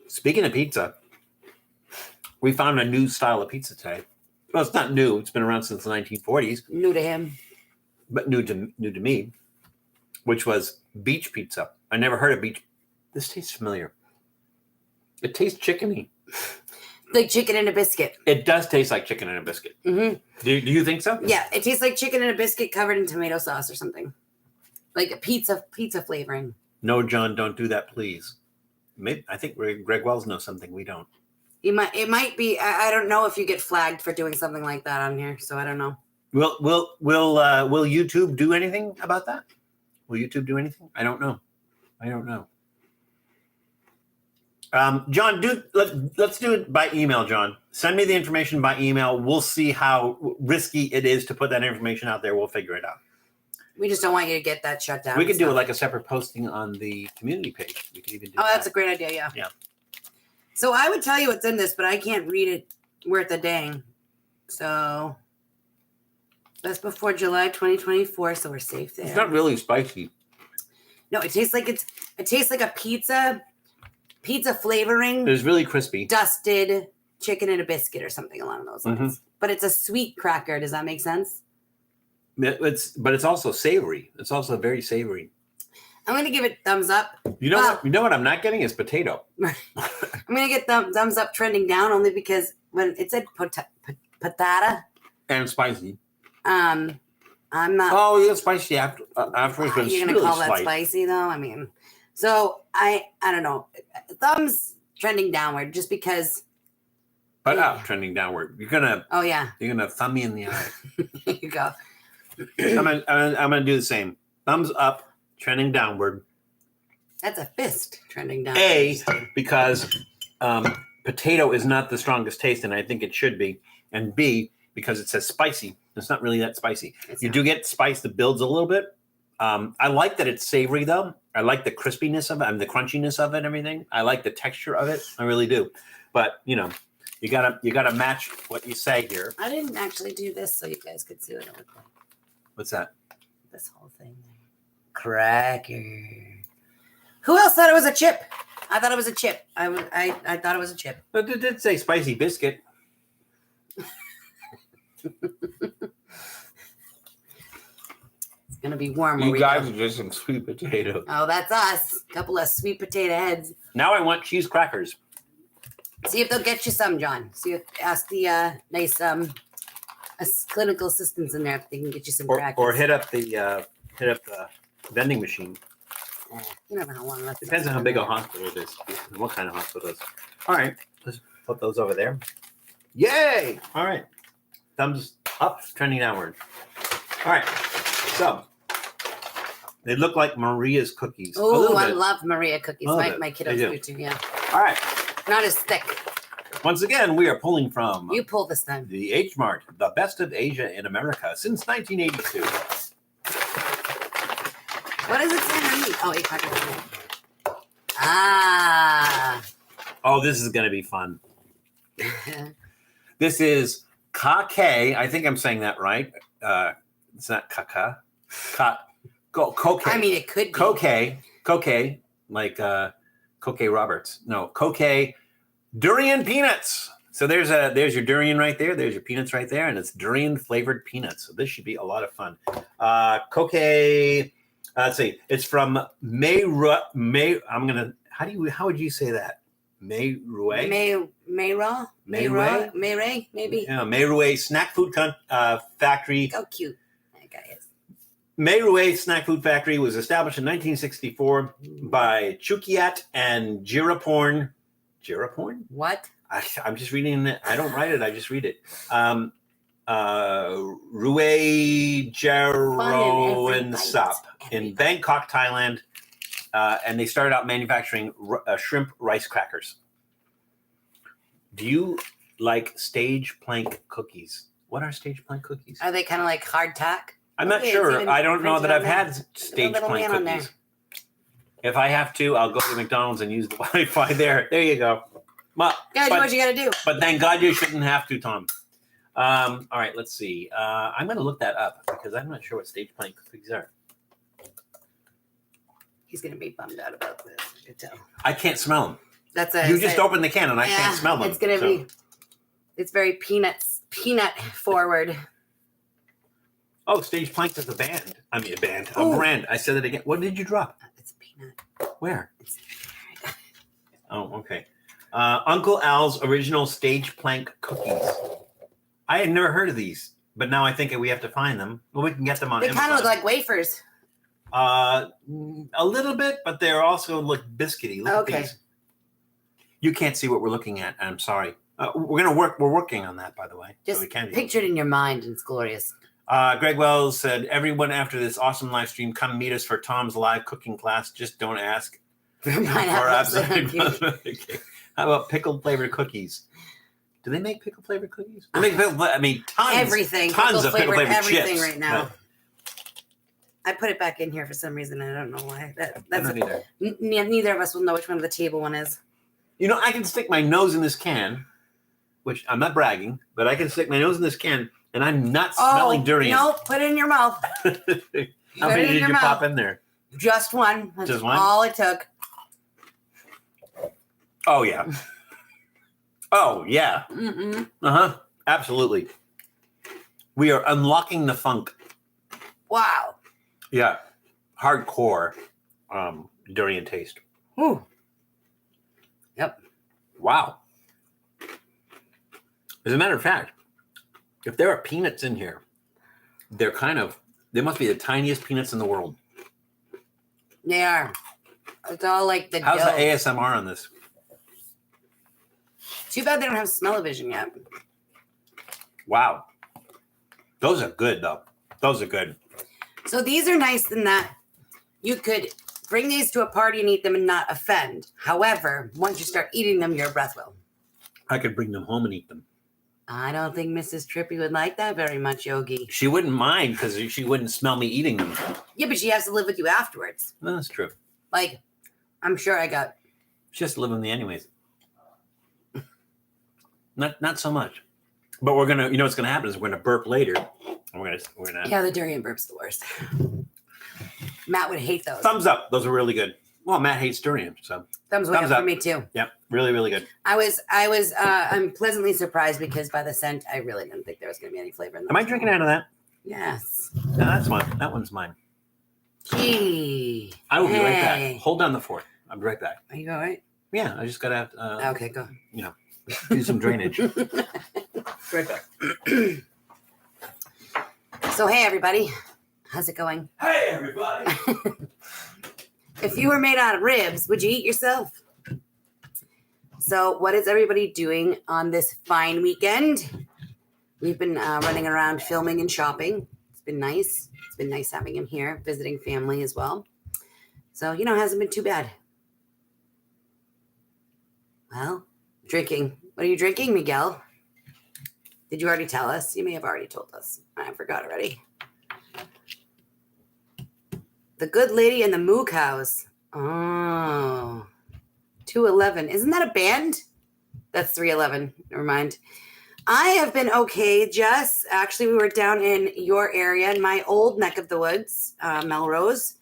Speaking of pizza, we found a new style of pizza today. Well, it's not new. It's been around since the 1940s. New to him. But new to me, which was beach pizza. I never heard of beach. This tastes familiar. It tastes chickeny. Like chicken and a biscuit. It does taste like chicken and a biscuit. Mm-hmm. Do you think so? Yeah, it tastes like chicken and a biscuit covered in tomato sauce or something. Like a pizza flavoring. No, John, don't do that, please. I think Greg Wells knows something we don't. It might be. I don't know if you get flagged for doing something like that on here, so I don't know. Will YouTube do anything about that? Will YouTube do anything? I don't know. John, let's do it by email, John. Send me the information by email. We'll see how risky it is to put that information out there. We'll figure it out. We just don't want you to get that shut down. We could do it like a separate posting on the community page. We could even do that. That's a great idea. Yeah. Yeah. So I would tell you what's in this, but I can't read it worth a dang. So that's before July 2024. So we're safe there. It's not really spicy. No, it tastes like a pizza flavoring. It's really crispy. Dusted chicken and a biscuit or something along those lines. But it's a sweet cracker. Does that make sense? But it's also savory. It's also very savory. I'm gonna give it thumbs up. You know what I'm not getting is potato. I'm gonna get thumbs up trending down only because when it said patata and spicy. I'm not. Oh, yeah, spicy afterwards. But you're gonna really call that spicy though? I mean, so I don't know. Thumbs trending downward just because. But up trending downward. You're gonna. Oh yeah. You're gonna thumb me in the eye. There you go. I'm gonna do the same. Thumbs up, trending downward. That's a fist trending downward. Because potato is not the strongest taste, and I think it should be. And B, because it says spicy. It's not really that spicy. You do get spice that builds a little bit. I like that it's savory though. I like the crispiness of it and the crunchiness of it and everything. I like the texture of it. I really do. But you gotta match what you say here. I didn't actually do this so you guys could see what it looked like. What's that? This whole thing there. Cracker. Who else thought it was a chip? I thought it was a chip. I thought it was a chip. But it did say spicy biscuit. It's gonna be warm. You guys are just some sweet potatoes. Oh, that's us. A couple of sweet potato heads. Now I want cheese crackers. See if they'll get you some, John. Ask the nice clinical assistants in there if they can get you some crackers. Or hit up the vending machine. You never know how long left. Depends on how big a hospital it is and what kind of hospital it is. All right, let's put those over there. Yay! All right, thumbs up, trending downward. All right, so they look like Maria's cookies. Oh, I love Maria cookies. My kiddos do too. Yeah. All right. Not as thick. Once again, we are pulling from. You pull this time. The H Mart, the best of Asia in America since 1982. What does it say underneath? Oh, 800. Ah. Oh, this is going to be fun. This is Koh-Kae. I think I'm saying that right. It's not Koh-Kae. Koh-Kae. I mean, it could be. Koh-Kae, like Koh-Kae Roberts. No, Koh-Kae durian peanuts. So there's your durian right there. There's your peanuts right there, and it's durian flavored peanuts. So this should be a lot of fun. Koh-Kae. Let's see. It's from how would you say that? Mayroué, maybe. Yeah, Mayroué Snack Food Factory. How cute that guy is. Mayroué Snack Food Factory was established in 1964 by KitKat and Jiraporn. Jiraporn? What? I'm just reading it. I don't write it. I just read it. Ruay Jaro and Sap in Bangkok, Thailand. And they started out manufacturing shrimp rice crackers. Do you like stage plank cookies? What are stage plank cookies? Are they kind of like hardtack? I'm not sure. I don't know that I've had stage plank cookies. If I have to, I'll go to McDonald's and use the Wi-Fi there. There you go. Gotta do what you gotta do. But thank God you shouldn't have to, Tom. All right, let's see. I'm going to look that up because I'm not sure what stage plank cookies are. He's going to be bummed out about this. I can tell. I can't smell them. You just opened the can and I can't smell them. It's going to be. It's very peanut forward. Oh, Stage Plank is a band. I mean, a brand. I said it again. What did you drop? It's peanut. Where? Oh, okay. Uncle Al's original Stage Plank cookies. I had never heard of these, but now I think we have to find them. Well, we can get them on Amazon. They kind of look like wafers. A little bit, but they're also look biscuity. Look at these. You can't see what we're looking at. I'm sorry. We're working on that, by the way. Just picture it in your mind, and it's glorious. Greg Wells said, "Everyone after this awesome live stream, come meet us for Tom's live cooking class. Just don't ask for okay. How about pickled flavored cookies? Do they make pickled flavored cookies? They make tons. Everything. Tons of pickled flavored everything chips right now. I put it back in here for some reason. I don't know why. That's neither. Neither of us will know which one of the table one is. You know, I can stick my nose in this can, which I'm not bragging, but I can stick my nose in this can, and I'm not smelling durian. No, put it in your mouth. How many did you pop in there? Just one. That's just one? All it took. Oh, yeah. Oh, yeah. Uh-huh. Absolutely. We are unlocking the funk. Wow. Yeah. Hardcore durian taste. Ooh. Yep. Wow. As a matter of fact, if there are peanuts in here, they must be the tiniest peanuts in the world. They are. It's all like the How's dough. the ASMR on this? Too bad they don't have smell-o-vision yet. Wow. Those are good, though. Those are good. So these are nice in that you could bring these to a party and eat them and not offend. However, once you start eating them, your breath will. I could bring them home and eat them. I don't think Mrs. Trippy would like that very much, Yogi. She wouldn't mind because she wouldn't smell me eating them. Yeah, but she has to live with you afterwards. No, that's true. Like, I'm sure She has to live with me anyways. Not so much. But we're gonna, what's gonna happen is we're gonna burp later. And we're gonna. Yeah, the durian burp's the worst. Matt would hate those. Thumbs up. Those are really good. Well, Matt hates durian, so thumbs up for me too. Yep, really, really good. I'm pleasantly surprised because by the scent, I really didn't think there was going to be any flavor in them. Am I drinking out of that? Yes. No, that's mine. That one's mine. Gee. I will be right back. Hold down the fort. I'll be right back. Are you all right? Yeah, I just gotta have. Okay, go. Do some drainage. Right back. So, hey, everybody. How's it going? Hey, everybody. If you were made out of ribs, would you eat yourself? So, what is everybody doing on this fine weekend? We've been running around filming and shopping. It's been nice. It's been nice having him here, visiting family as well. So, it hasn't been too bad. Well, drinking. What are you drinking, Miguel? Did you already tell us? You may have already told us. I forgot already. The Good Lady and the Moo Cows. Oh. 211. Isn't that a band? That's 311. Never mind. I have been okay, Jess. Actually, we were down in your area, in my old neck of the woods, Melrose,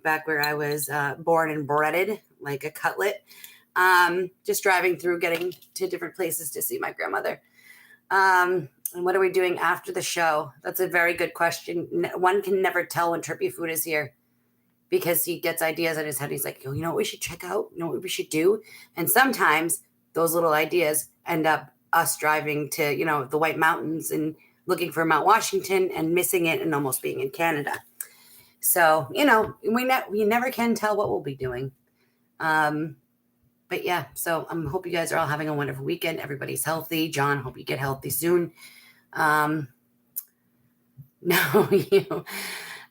back where I was born and bred like a cutlet. Just driving through, getting to different places to see my grandmother. And what are we doing after the show? That's a very good question. One can never tell when Trippy Food is here because he gets ideas in his head. He's like, you know what we should check out? You know what we should do? And sometimes those little ideas end up us driving to, the White Mountains and looking for Mount Washington and missing it and almost being in Canada. So, we never can tell what we'll be doing. But yeah, so I hope you guys are all having a wonderful weekend. Everybody's healthy. John, hope you get healthy soon. No,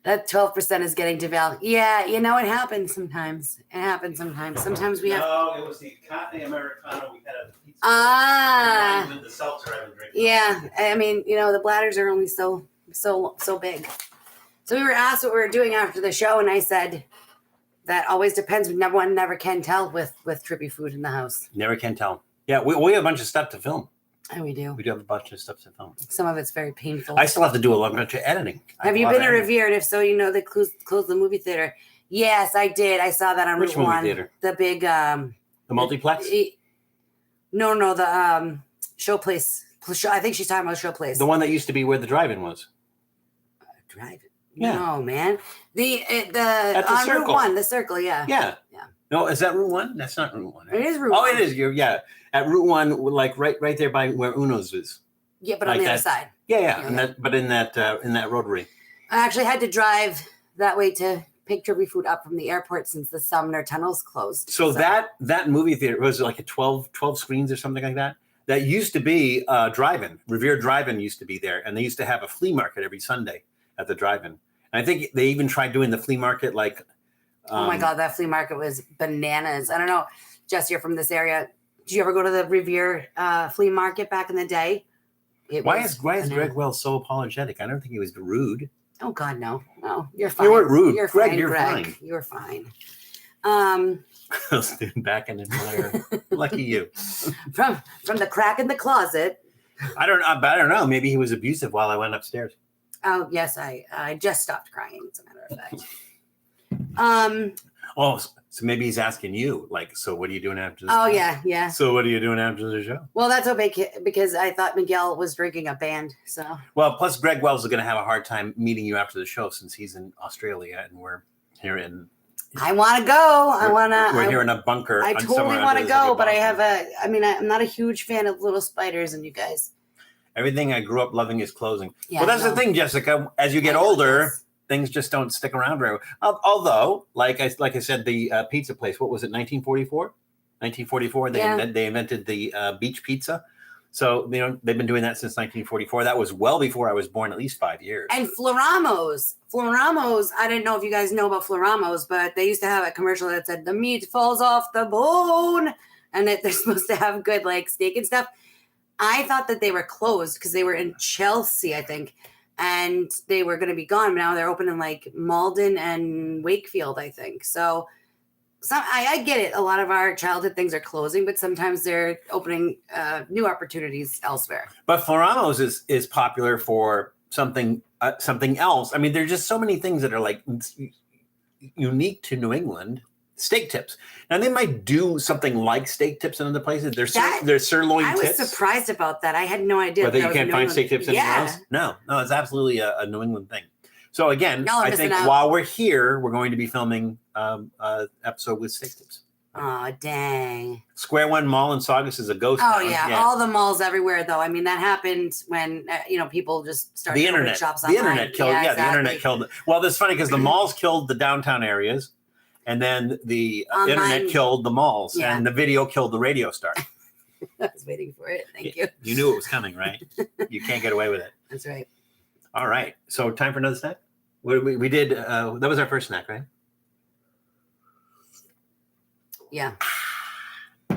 that 12% is getting to Val. Yeah, it happens sometimes. Sometimes we have. No, it was the Koh-Kae Americano we had at the pizza. With the seltzer I've been drinking. Yeah, I mean, the bladders are only so big. So we were asked what we were doing after the show, and I said that always depends. One never can tell with Trippy Food in the house. Never can tell. Yeah, we have a bunch of stuff to film. Oh, we do. We do have a bunch of stuff to film. Some of it's very painful. I still have to do a bunch of editing. Have you been to Revere? And if so, they closed the movie theater. Yes, I did. I saw that on Which Route 1. Movie theater? The big the multiplex? No, the show place. I think she's talking about show place. The one that used to be where the drive-in was. Drive-in? Yeah. No, man. The At the on circle. Route 1, the circle, yeah. Yeah. Yeah. No, is that Route 1? That's not Route 1. Right? It is Route 1. Oh, it is. Yeah. At Route 1, like right there by where Uno's is. Yeah, but like on the that. other side. Yeah. In that rotary. I actually had to drive that way to pick Trippy Food up from the airport since the Sumner tunnel's closed. So that movie theater was like a 12 screens or something like that. That used to be drive-in. Revere Drive-In used to be there, and they used to have a flea market every Sunday at the drive-in. And I think they even tried doing the flea market like. Oh my God, that flea market was bananas. I don't know, Jess, you're from this area. Did you ever go to the Revere flea market back in the day? Why is Greg Wells so apologetic? I don't think he was rude. Oh God, no. You're fine. You weren't rude. You're Greg, fine, you're Greg. fine. You're fine. Back in the lair. Lucky you. From the crack in the closet. I don't know. Maybe he was abusive while I went upstairs. Oh yes, I just stopped crying. As a matter of fact. Oh, so maybe he's asking you, like, so what are you doing after this? Oh yeah. So what are you doing after the show? Well, that's okay because I thought Miguel was drinking a band. So. Well, plus Greg Wells is going to have a hard time meeting you after the show since he's in Australia and we're here in. I want to go. We're here in a bunker. I totally want to go, but I'm not a huge fan of little spiders and you guys. Everything I grew up loving is closing. Yeah, well, that's the thing, Jessica. As you get older, things just don't stick around very well. Although, like I said, the pizza place, what was it, 1944? 1944, they invented the beach pizza. So, they've been doing that since 1944. That was well before I was born, at least 5 years. And Floramos, I didn't know if you guys know about Floramos, but they used to have a commercial that said, the meat falls off the bone. And they're supposed to have good, like, steak and stuff. I thought that they were closed because they were in Chelsea, I think. And they were going to be gone. Now they're open in, like, Malden and Wakefield, I think. So I get it. A lot of our childhood things are closing, but sometimes they're opening new opportunities elsewhere. But Floramos is popular for something else. I mean, there's just so many things that are like unique to New England. Steak tips. Now they might do something like steak tips in other places. There's sirloin tips. I was surprised about that. I had no idea. Whether you can't find steak tips anywhere else? No, it's absolutely a New England thing. So again, I think while we're here, we're going to be filming an episode with steak tips. Oh, dang. Square One Mall in Saugus is a ghost town. Yeah, all the malls everywhere, though. I mean, that happened when, people just started opening shops online. The internet killed, the internet killed it. Well, that's funny because the malls killed the downtown areas. And then the internet killed the malls, and the video killed the radio star. I was waiting for it. Thank you. You knew it was coming, right? You can't get away with it. That's right. All right. So time for another snack? We did, that was our first snack, right? Yeah. I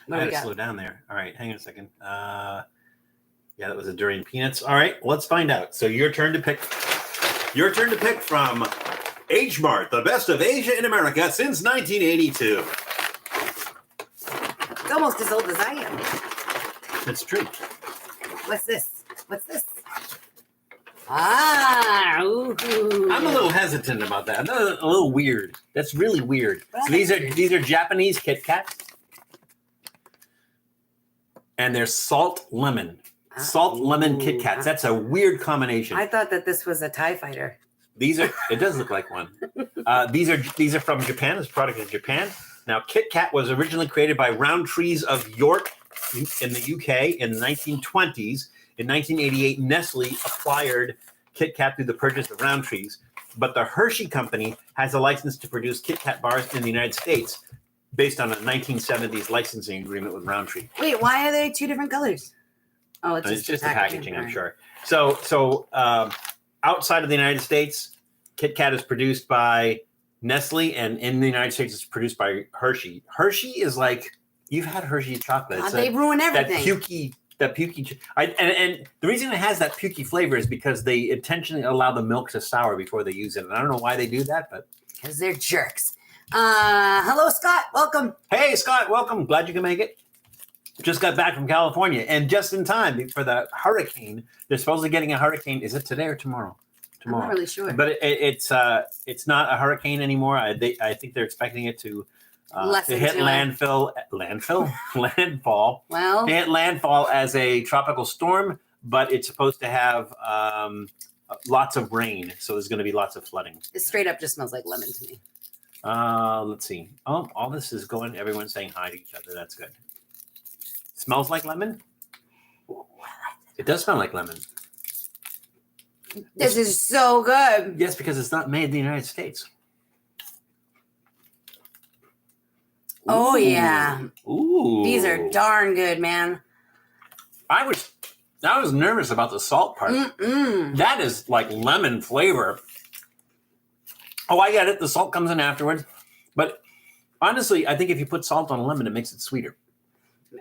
had to slow down there. All right. Hang on a second. Yeah, that was a durian peanuts. All right. Let's find out. So your turn to pick from H Mart, the best of Asia in America since 1982. It's almost as old as I am. That's true. What's this? Ah, ooh. I'm a little hesitant about that. I'm a little weird. That's really weird. So these are Japanese KitKat, and they're salt lemon KitKats. That's a weird combination. I thought that this was a TIE fighter. It does look like one. These are from Japan. This product is Japan. Now, KitKat was originally created by Rowntree's of York in the UK in the 1920s. In 1988, Nestle acquired KitKat through the purchase of Rowntree's, but the Hershey Company has a license to produce KitKat bars in the United States based on a 1970s licensing agreement with Rowntree. Wait, why are they two different colors? Oh, it's just the packaging, I'm sure. So outside of the United States, KitKat is produced by Nestle, and in the United States, it's produced by Hershey. Hershey is like, you've had Hershey chocolate. They ruin everything. That pukey. And the reason it has that pukey flavor is because they intentionally allow the milk to sour before they use it. And I don't know why they do that, but because they're jerks. Hello, Scott. Welcome. Hey, Scott. Welcome. Glad you can make it. Just got back from California, and just in time for the hurricane. They're supposedly getting a hurricane. Is it today or tomorrow? Tomorrow. I'm not really sure. But it's not a hurricane anymore. I think they're expecting it to hit landfall. Well, hit landfall as a tropical storm, but it's supposed to have lots of rain, so there's going to be lots of flooding. It straight up just smells like lemon to me. Let's see. Oh, all this is going. Everyone's saying hi to each other. That's good. Smells like lemon. It does smell like lemon. This is so good. Yes, because it's not made in the United States. Oh, yeah. Ooh. These are darn good, man. I was nervous about the salt part. That is like lemon flavor. Oh, I get it. The salt comes in afterwards. But honestly, I think if you put salt on a lemon, it makes it sweeter.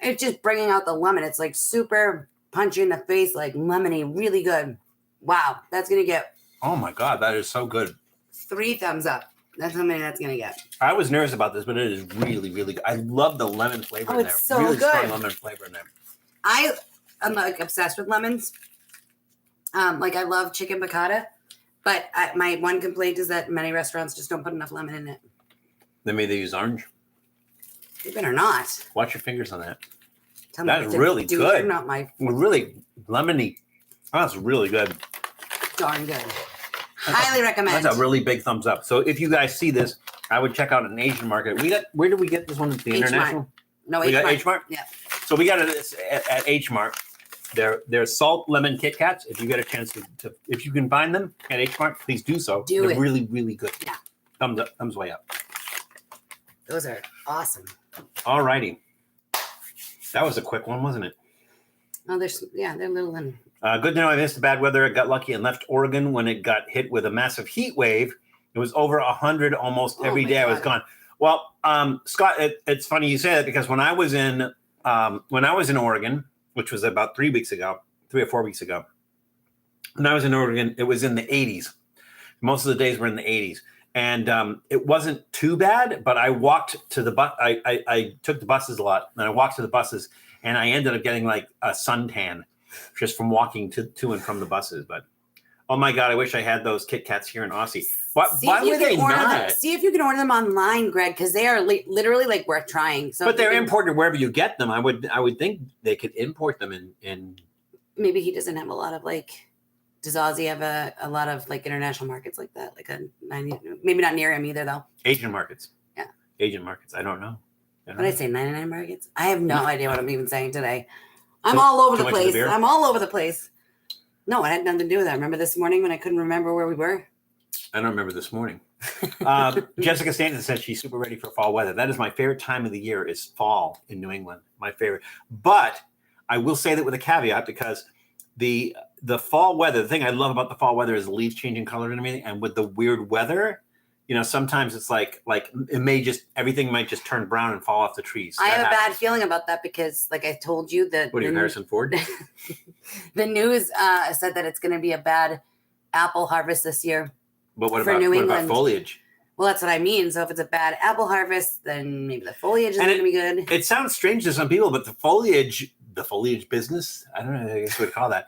It's just bringing out the lemon. It's like super punchy in the face, like lemony, really good. Wow. That's going to get Oh my God, that is so good. 3 thumbs up. That's how many that's gonna get. I was nervous about this, but it is really, really good. I love the lemon flavor in there. It's so really good. Strong lemon flavor in there. I'm like obsessed with lemons. Like I love chicken piccata, but my one complaint is that many restaurants just don't put enough lemon in it. Then maybe they use orange. You better not. Watch your fingers on that. Tell That is really good. Not my really lemony. Oh, that's really good. Darn good. Highly recommend. That's a really big thumbs up. So if you guys see this, I would check out an Asian market. Where did we get this one? The international? No, we got H Mart. Yeah. So we got it at H Mart. They're salt lemon KitKats. If you get a chance to if you can find them at H Mart, please do so. They're really, really good. Yeah. Thumbs up, thumbs way up. Those are awesome. All righty. That was a quick one, wasn't it? Oh, they're little and good to know I missed the bad weather. I got lucky and left Oregon when it got hit with a massive heat wave. It was over 100 almost every day. I was gone. Well, Scott, it's funny you say that because when I was in Oregon, which was about 3 or 4 weeks ago, when I was in Oregon, it was in the 80s. Most of the days were in the 80s. And it wasn't too bad, but I walked to the bus. I took the buses a lot, and I walked to the buses, and I ended up getting like a suntan just from walking to and from the buses. But oh my God, I wish I had those KitKats here in Aussie. Why were they not? See if you can order them online, Greg, because they are literally like worth trying. So but they're imported wherever you get them. I would think they could import them in. Maybe he doesn't have a lot of like. Does Aussie have a lot of like international markets like that? Like maybe not near him either though. Asian markets. Yeah. Asian markets. I don't know. What did I say? 99 markets? I have no idea what I'm even saying today. I'm all over the place. I'm all over the place. No, it had nothing to do with that. Remember this morning when I couldn't remember where we were? I don't remember this morning. Jessica Stanton says she's super ready for fall weather. That is my favorite time of the year is fall in New England. My favorite. But I will say that with a caveat because the fall weather, the thing I love about the fall weather is the leaves changing color and everything. And with the weird weather, sometimes it's like everything might just turn brown and fall off the trees. I have a bad feeling about that because, like I told you, what are you, Harrison Ford? The news said that it's going to be a bad apple harvest this year. But what about foliage? Well, that's what I mean. So if it's a bad apple harvest, then maybe the foliage isn't going to be good. It sounds strange to some people, but the foliage business, I don't know, I guess we'd call that.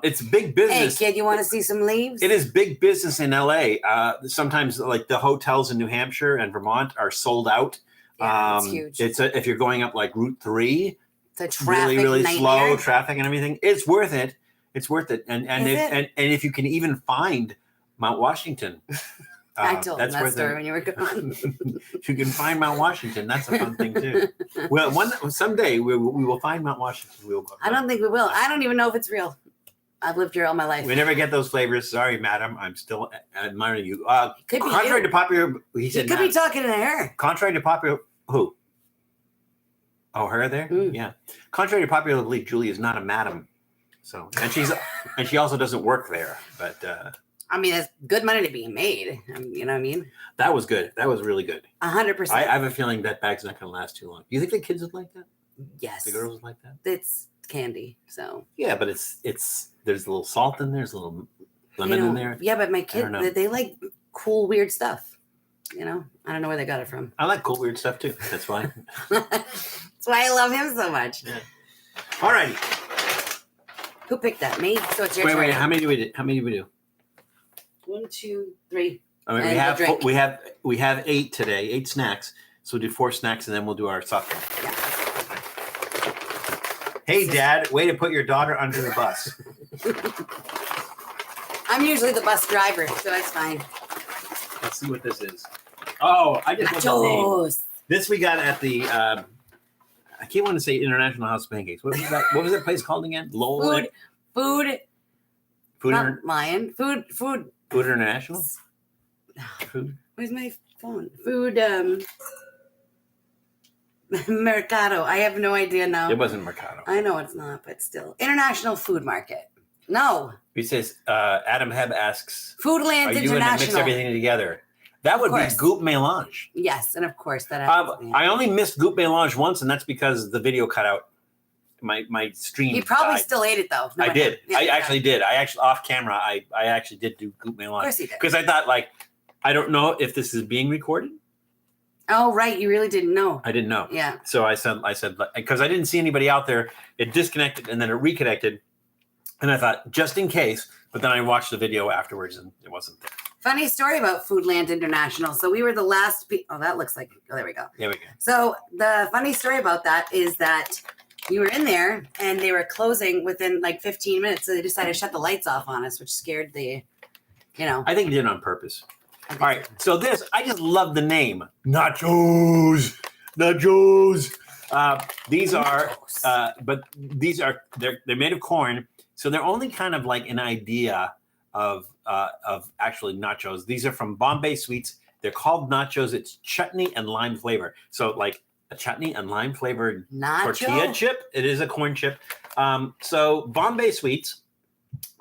It's big business. Hey, kid, you want to see some leaves? It is big business in LA. Sometimes, like the hotels in New Hampshire and Vermont are sold out. Yeah, it's huge. If you're going up like Route 3, it's a really, really nightmare. slow traffic and everything. It's worth it. It's worth it. And if you can even find Mount Washington. I told them that story when you were gone. If you can find Mount Washington, that's a fun thing too. Well, someday we will find Mount Washington. We will go. I don't think we will. I don't even know if it's real. I've lived here all my life. We never get those flavors. Sorry, madam. I'm still admiring you. Could be contrary you. to popular, he said. You could be talking to her. Contrary to popular, who? Oh, her there? Mm. Yeah. Contrary to popular belief, Julie is not a madam. So, and she also doesn't work there. But I mean, it's good money to be made. You know what I mean? That was good. That was really good. 100%. I have a feeling that bag's not going to last too long. You think the kids would like that? Yes. The girls would like that? It's candy, so. Yeah, but it's there's a little salt in there. There's a little lemon in there. Yeah, but my kids, they like cool, weird stuff. I don't know where they got it from. I like cool, weird stuff too. That's why. That's why I love him so much. Yeah. All righty. Who picked that? Me? So it's your turn. Wait. How many do we do? 1, 2, 3. I mean, we have 8 today, 8 snacks. So we'll do 4 snacks and then we'll do our soft drink. Yeah. Hey, Dad, way to put your daughter under the bus. I'm usually the bus driver, so that's fine. Let's see what this is. Oh, I just got the name. This we got at the I can't want to say International House of Pancakes. What was that? What was that place called again? Food International? Food. Where's my phone? Food Mercado. I have no idea now. It wasn't Mercado. I know it's not, but still. International Food Market. No. He says, Adam Heb asks, Foodland International. Are you going to mix everything together? That would be Goop Mélange. Yes, and of course that happens. I only missed Goop Mélange once, and that's because the video cut out. my stream. You probably died. still ate it though. I did. Yeah, I actually did. I actually off camera. I actually did do goop my lunch. Of course you did. Because I thought like I don't know if this is being recorded. Oh right, you really didn't know. I didn't know. Yeah. So I said because I didn't see anybody out there. It disconnected and then it reconnected, and I thought just in case. But then I watched the video afterwards and it wasn't there. Funny story about Foodland International. So we were the last. That looks like. Oh, there we go. There we go. So the funny story about that is that we were in there and they were closing within like 15 minutes. So they decided to shut the lights off on us, which scared the. I think they did it on purpose. All right. So I just love the name. Nachoz. These are, but these are, they're made of corn. So they're only kind of like an idea of actually nachos. These are from Bombay Sweets. They're called nachos. It's chutney and lime flavor. So like a chutney and lime flavored tortilla chip. It is a corn chip. So Bombay Sweets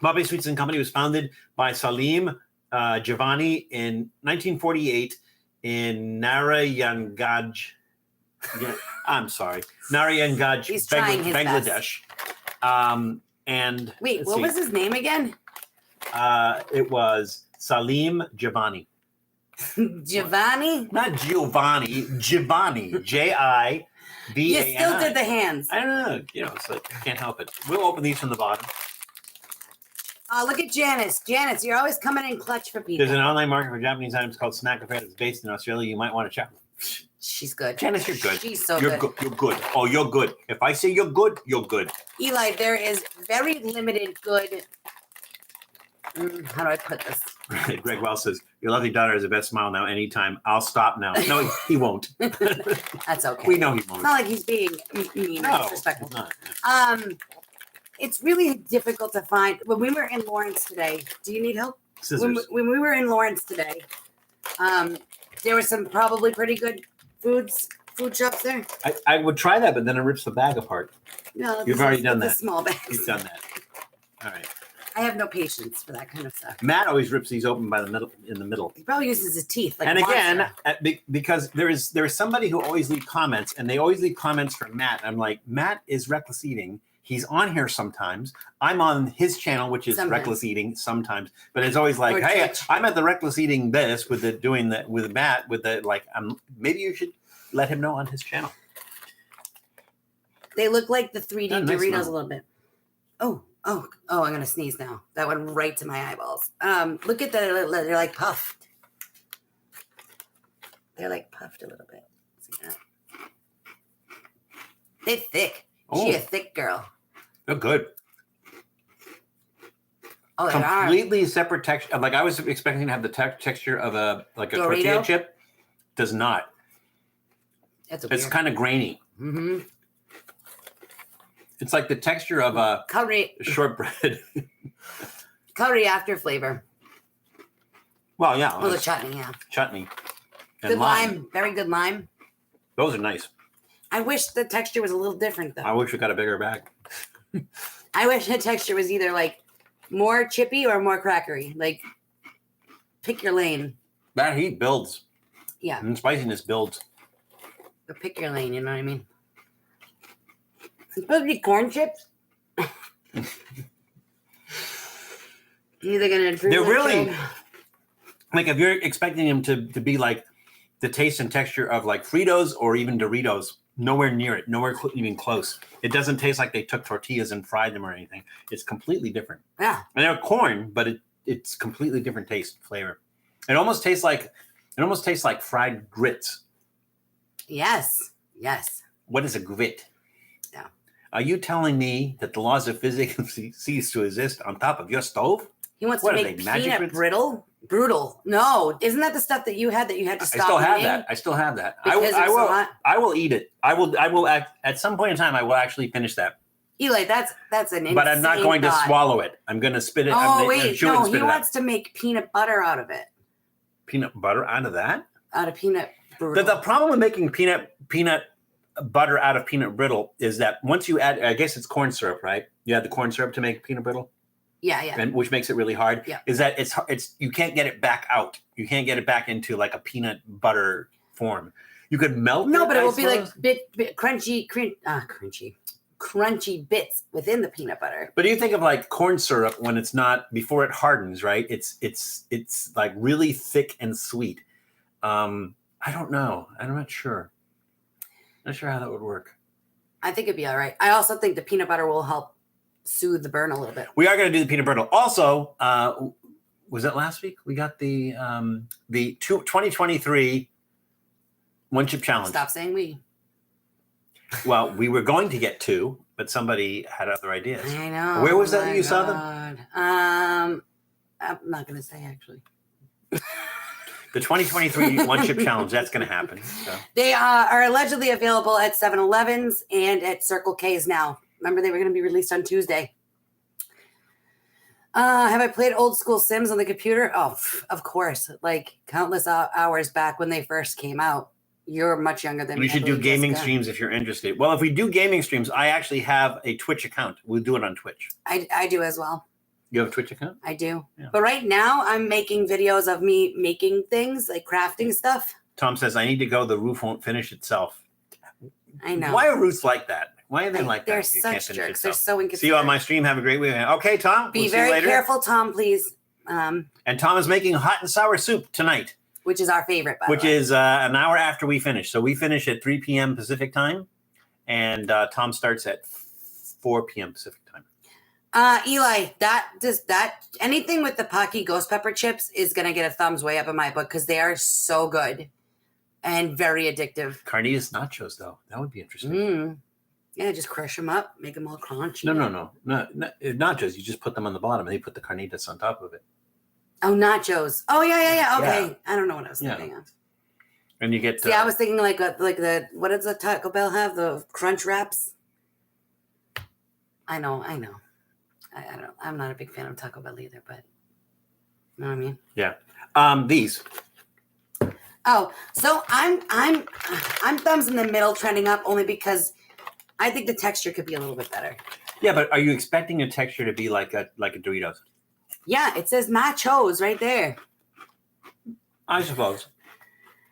and Company was founded by Salim Giovanni in 1948 in Narayanganj. Narayanganj, Bangladesh. And wait, what was his name again? It was Salim Giovanni. Giovanni? Not Giovanni. Giovanni. J-I-V-A-N-I. You still did the hands. I don't know. So I can't help it. We'll open these from the bottom. Look at Janice. Janice, you're always coming in clutch for people. There's an online market for Japanese items called Snack Affair that's based in Australia. You might want to check. She's good. Janice, you're good. She's so good. You're good. Oh, you're good. If I say you're good, you're good. Eli, there is very limited good. How do I put this? Greg Wells says, your lovely daughter has the best smile now anytime. I'll stop now. No, he won't. That's okay. We know he won't. It's not like he's being mean or disrespectful. Not. It's really difficult to find. When we were in Lawrence today, do you need help? Scissors. When we were in Lawrence today, there were some probably pretty good food shops there. I would try that, but then it rips the bag apart. No, you've already done that. Small bags. You've done that. All right. I have no patience for that kind of stuff. Matt always rips these open in the middle. He probably uses his teeth. Like and again, because there is somebody who always leave comments, and they always leave comments for Matt. I'm like, Matt is reckless eating. He's on here sometimes. I'm on his channel, which is reckless eating sometimes. But it's always like, hey, Twitch. I'm at the reckless eating this with Matt with the like. Maybe you should let him know on his channel. They look like the 3D Doritos a little bit. Oh, I'm gonna sneeze now. That went right to my eyeballs. Look at that. They're like puffed. They're like puffed a little bit. See that? They're thick. Oh. She a thick girl. They're good. Oh, they completely separate texture. Like I was expecting to have the texture of a tortilla chip. Does not. It's kind of grainy. Mm-hmm. It's like the texture of a curry shortbread. Curry after flavor. Well, yeah. Oh, the chutney, yeah. Chutney. And good lime. Very good lime. Those are nice. I wish the texture was a little different, though. I wish we got a bigger bag. I wish the texture was either like more chippy or more crackery. Like, pick your lane. That heat builds. Yeah. And spiciness builds. But pick your lane, you know what I mean? It's supposed to be corn chips. Either gonna. They're really like if you're expecting them to be like the taste and texture of like Fritos or even Doritos. Nowhere near it. Nowhere even close. It doesn't taste like they took tortillas and fried them or anything. It's completely different. Yeah. And they're corn, but it's completely different taste, flavor. It almost tastes like fried grits. Yes. Yes. What is a grit? Yeah. Are you telling me that the laws of physics cease to exist on top of your stove? He wants to make peanut brittle. Brutal. No, isn't that the stuff that you had to stop? I still have that. I will eat it. I will at some point in time I will actually finish that. Eli, that's an insane but I'm not going to swallow it. I'm going to spit it. Oh wait, no, he wants to make peanut butter out of it. Peanut butter out of that? Out of peanut brittle. The problem with making peanut butter out of peanut brittle is that once you add, I guess it's corn syrup, right? You add the corn syrup to make peanut brittle. Yeah. And which makes it really hard. Yeah. Is that it's you can't get it back out. You can't get it back into like a peanut butter form. You could melt it. No, but it will be like bit crunchy. Crunchy. crunchy bits within the peanut butter. But do you think of like corn syrup when it's not before it hardens, right? It's like really thick and sweet. I don't know. I'm not sure. Not sure how that would work. I think it'd be all right. I also think the peanut butter will help soothe the burn a little bit. We are going to do the peanut butter. Also, was it last week? We got the 2023 One Chip Challenge. Stop saying we. Well, we were going to get 2, but somebody had other ideas. I know. Where was that you saw them? I'm not going to say, actually. The 2023 One Chip Challenge, that's going to happen. So. They are allegedly available at 7-Elevens and at Circle K's now. Remember, they were going to be released on Tuesday. Have I played old school Sims on the computer? Oh, of course. Like countless hours back when they first came out. You're much younger than me. We should do gaming streams if you're interested. Well, if we do gaming streams, I actually have a Twitch account. We'll do it on Twitch. I do as well. You have a Twitch account? I do. Yeah. But right now, I'm making videos of me making things, like crafting stuff. Tom says, I need to go. The roof won't finish itself. I know. Why are roofs like that? Why are they like they're that? They're such jerks. They're so inconsiderate. See you on my stream. Have a great weekend. Okay, Tom. Be very careful, Tom, please. And Tom is making hot and sour soup tonight. Which is our favorite, by the way. Which is an hour after we finish. So we finish at 3 p.m. Pacific time. And Tom starts at 4 p.m. Pacific time. Eli, anything with the Pocky ghost pepper chips is going to get a thumbs way up in my book because they are so good and very addictive. Carnitas nachos, though. That would be interesting. Yeah, just crush them up, make them all crunchy. No. Nachos, you just put them on the bottom and they put the carnitas on top of it. Oh, nachos. Oh, yeah. Okay. Yeah. I don't know what I was thinking of. And you get... See, I was thinking like the, what does the Taco Bell have? The crunch wraps? I know. I don't. I'm not a big fan of Taco Bell either, but you know what I mean? Yeah. These. Oh, so I'm thumbs in the middle trending up only because I think the texture could be a little bit better. Yeah, but are you expecting a texture to be like a Doritos? Yeah, it says Nachoz right there. I suppose.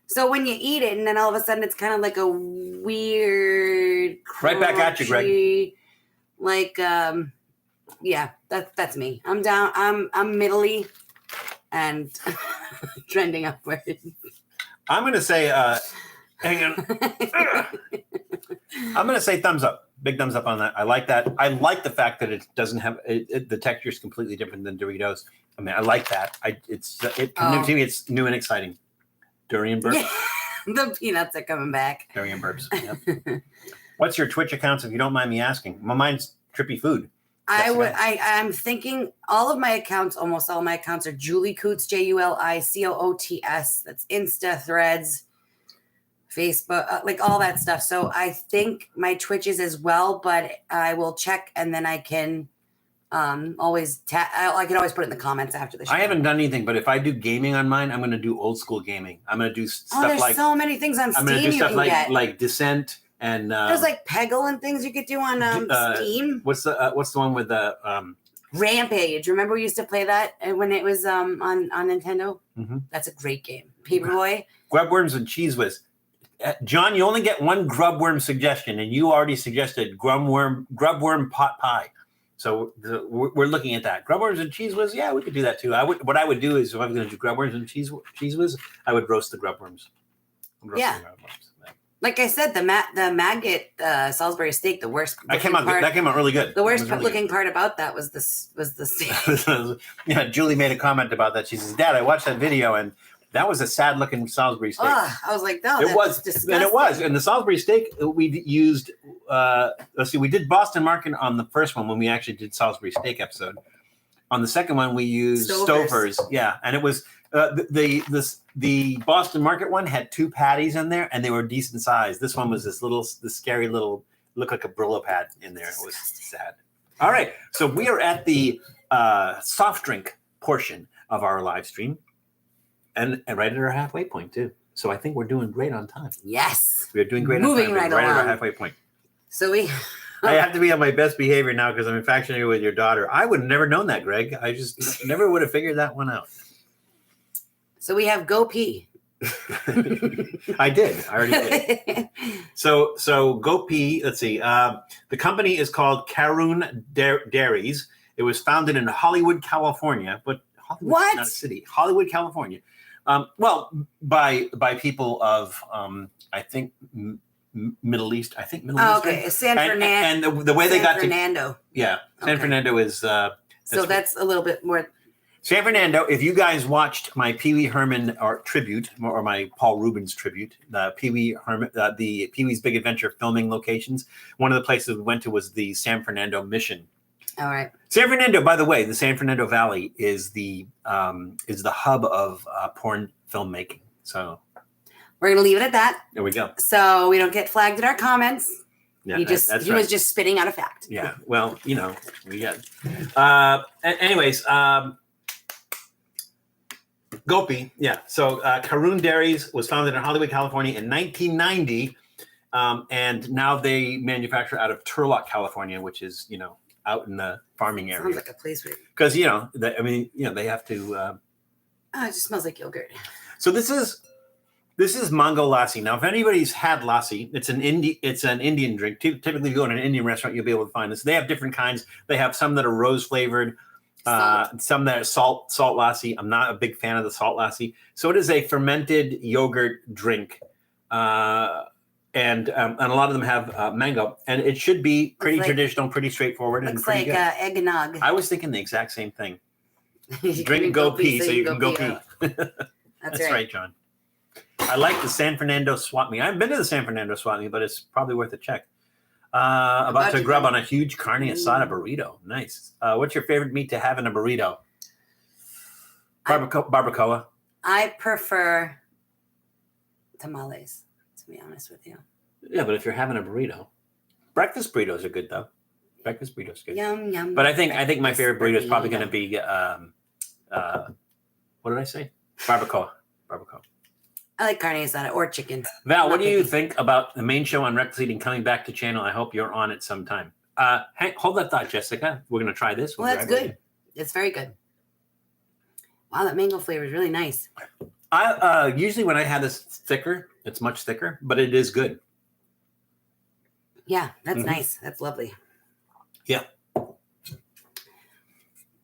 So when you eat it, and then all of a sudden it's kind of like a weird, crunchy, right back at you, Greg. Like, yeah, that's me. I'm down. I'm middly and trending upward. I'm gonna say, hang on. I'm gonna say thumbs up. Big thumbs up on that. I like that. I like the fact that it doesn't have the texture is completely different than Doritos. I mean, I like that. To me, it's new and exciting. Durian burps. Yeah, the peanuts are coming back. Durian burps. Yep. What's your Twitch accounts, if you don't mind me asking? Well, mine's Trippy Food. I'm thinking almost all my accounts are Juli Coots, JuliCoots. That's Insta, Threads, Facebook, like all that stuff. So I think my Twitch is as well, but I will check and then I can always I can always put it in the comments after the show. I haven't done anything, but if I do gaming on mine, I'm going to do old school gaming. I'm going to do stuff there's like so many things on Steam. I'm going to do stuff get. like Descent and there's like Peggle and things you could do on Steam. What's the one with the Rampage? Remember we used to play that when it was on Nintendo? Mm-hmm. That's a great game. Paperboy. Grubworms and Cheese Whiz. John, you only get one grubworm suggestion, and you already suggested grubworm pot pie. So we're looking at that. Grubworms and Cheese Whiz, yeah, we could do that too. What I would do is if I'm going to do grubworms and cheese whiz, I would roast the grubworms. Yeah. Like I said, the maggot Salisbury steak, the worst. That came out really good. The worst looking part about that was the steak. Yeah, Julie made a comment about that. She says, "Dad, I watched that video and that was a sad looking Salisbury steak." I was like, "No, it was disgusting." And it was. And the Salisbury steak we used. Let's see, we did Boston Market on the first one when we actually did Salisbury steak episode. On the second one, we used Stovers. Yeah, and it was the Boston Market one had 2 patties in there, and they were decent size. This one was this scary little, looked like a Brillo pad in there. It was sad. All right, so we are at the soft drink portion of our live stream, and right at our halfway point too. So I think we're doing great on time. Yes, we're doing great. Moving on time. right at along. Our halfway point. So we. I have to be on my best behavior now because I'm infatuated with your daughter. I would have never known that, Greg. I just never would have figured that one out. So we have Gopi. I did. I already did. So Gopi, let's see. The company is called Karun Dairies. It was founded in Hollywood, California, but Hollywood's not a city. Hollywood, California. Well, by people of I think Middle East. I think Middle East. Okay, San Fernando. And the way they got Fernando. to San Fernando is. So that's a little bit more. San Fernando, if you guys watched my Pee Wee Herman tribute, or my Paul Rubens tribute, the Pee Wee's Big Adventure filming locations, one of the places we went to was the San Fernando Mission. All right. San Fernando, by the way, the San Fernando Valley is the hub of porn filmmaking. So we're going to leave it at that. There we go. So we don't get flagged in our comments. Yeah, he was just spitting out a fact. Yeah. Well, we got. Anyways. Gopi, yeah. So Karun Dairies was founded in Hollywood, California in 1990, and now they manufacture out of Turlock, California, which is out in the farming area. Sounds like a place where. Because they have to. It just smells like yogurt. So this is mango lassi. Now, if anybody's had lassi, it's an Indian drink. Typically, if you go in an Indian restaurant, you'll be able to find this. They have different kinds. They have some that are rose flavored. Some that are salt lassi. I'm not a big fan of the salt lassi. So it is a fermented yogurt drink, and a lot of them have mango, and it should be pretty traditional, pretty straightforward, and pretty good. Looks like eggnog. I was thinking the exact same thing. Drink Gopi so you can go pee. That's right, John. I like the San Fernando swap meet. I haven't been to the San Fernando swap meet, but it's probably worth a check. About to grub on a huge carne asada burrito. Nice. What's your favorite meat to have in a burrito? Barbacoa. I prefer tamales, to be honest with you. Yeah, but if you're having a burrito, breakfast burritos are good though. Breakfast burritos good. Yum yum. But I think my favorite burrito is probably going to be what did I say? Barbacoa. I like carne asada or chicken. Val, what do you think about the main show on Reckless Eating coming back to channel? I hope you're on it sometime. Hold that thought, Jessica. We're going to try this. Well, that's good. It's very good. Wow, that mango flavor is really nice. I usually when I have this thicker, it's much thicker, but it is good. Yeah, that's nice. That's lovely. Yeah.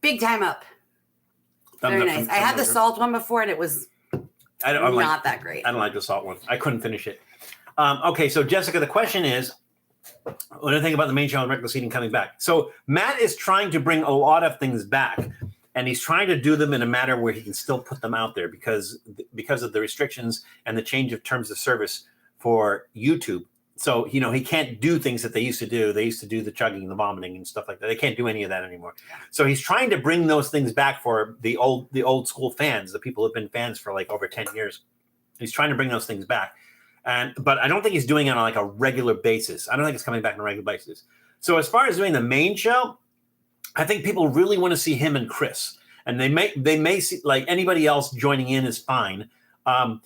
Big time up. Very nice. I had the salt one before, and it was not that great. I don't like the salt one. I couldn't finish it. Okay, so Jessica, the question is, what do you think about the main show on Reckless Eating coming back? So Matt is trying to bring a lot of things back, and he's trying to do them in a manner where he can still put them out there because of the restrictions and the change of terms of service for YouTube. So, he can't do things that they used to do. They used to do the chugging, the vomiting and stuff like that. They can't do any of that anymore. So he's trying to bring those things back for the old school fans, the people who have been fans for like over 10 years. He's trying to bring those things back. But I don't think he's doing it on like a regular basis. I don't think it's coming back on a regular basis. So as far as doing the main show, I think people really want to see him and Chris. And they may see, like, anybody else joining in is fine. The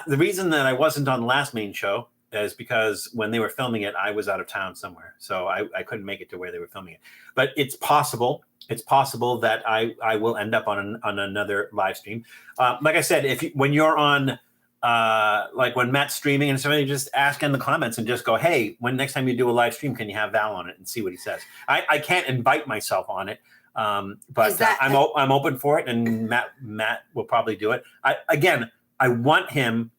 reason that I wasn't on the last main show is because when they were filming it, I was out of town somewhere. So I couldn't make it to where they were filming it. But it's possible. It's possible that I will end up on another live stream. Like I said, when you're on, like when Matt's streaming and somebody just ask in the comments and just go, hey, when next time you do a live stream, can you have Val on it and see what he says? I can't invite myself on it. But I'm open for it, and Matt will probably do it. I want him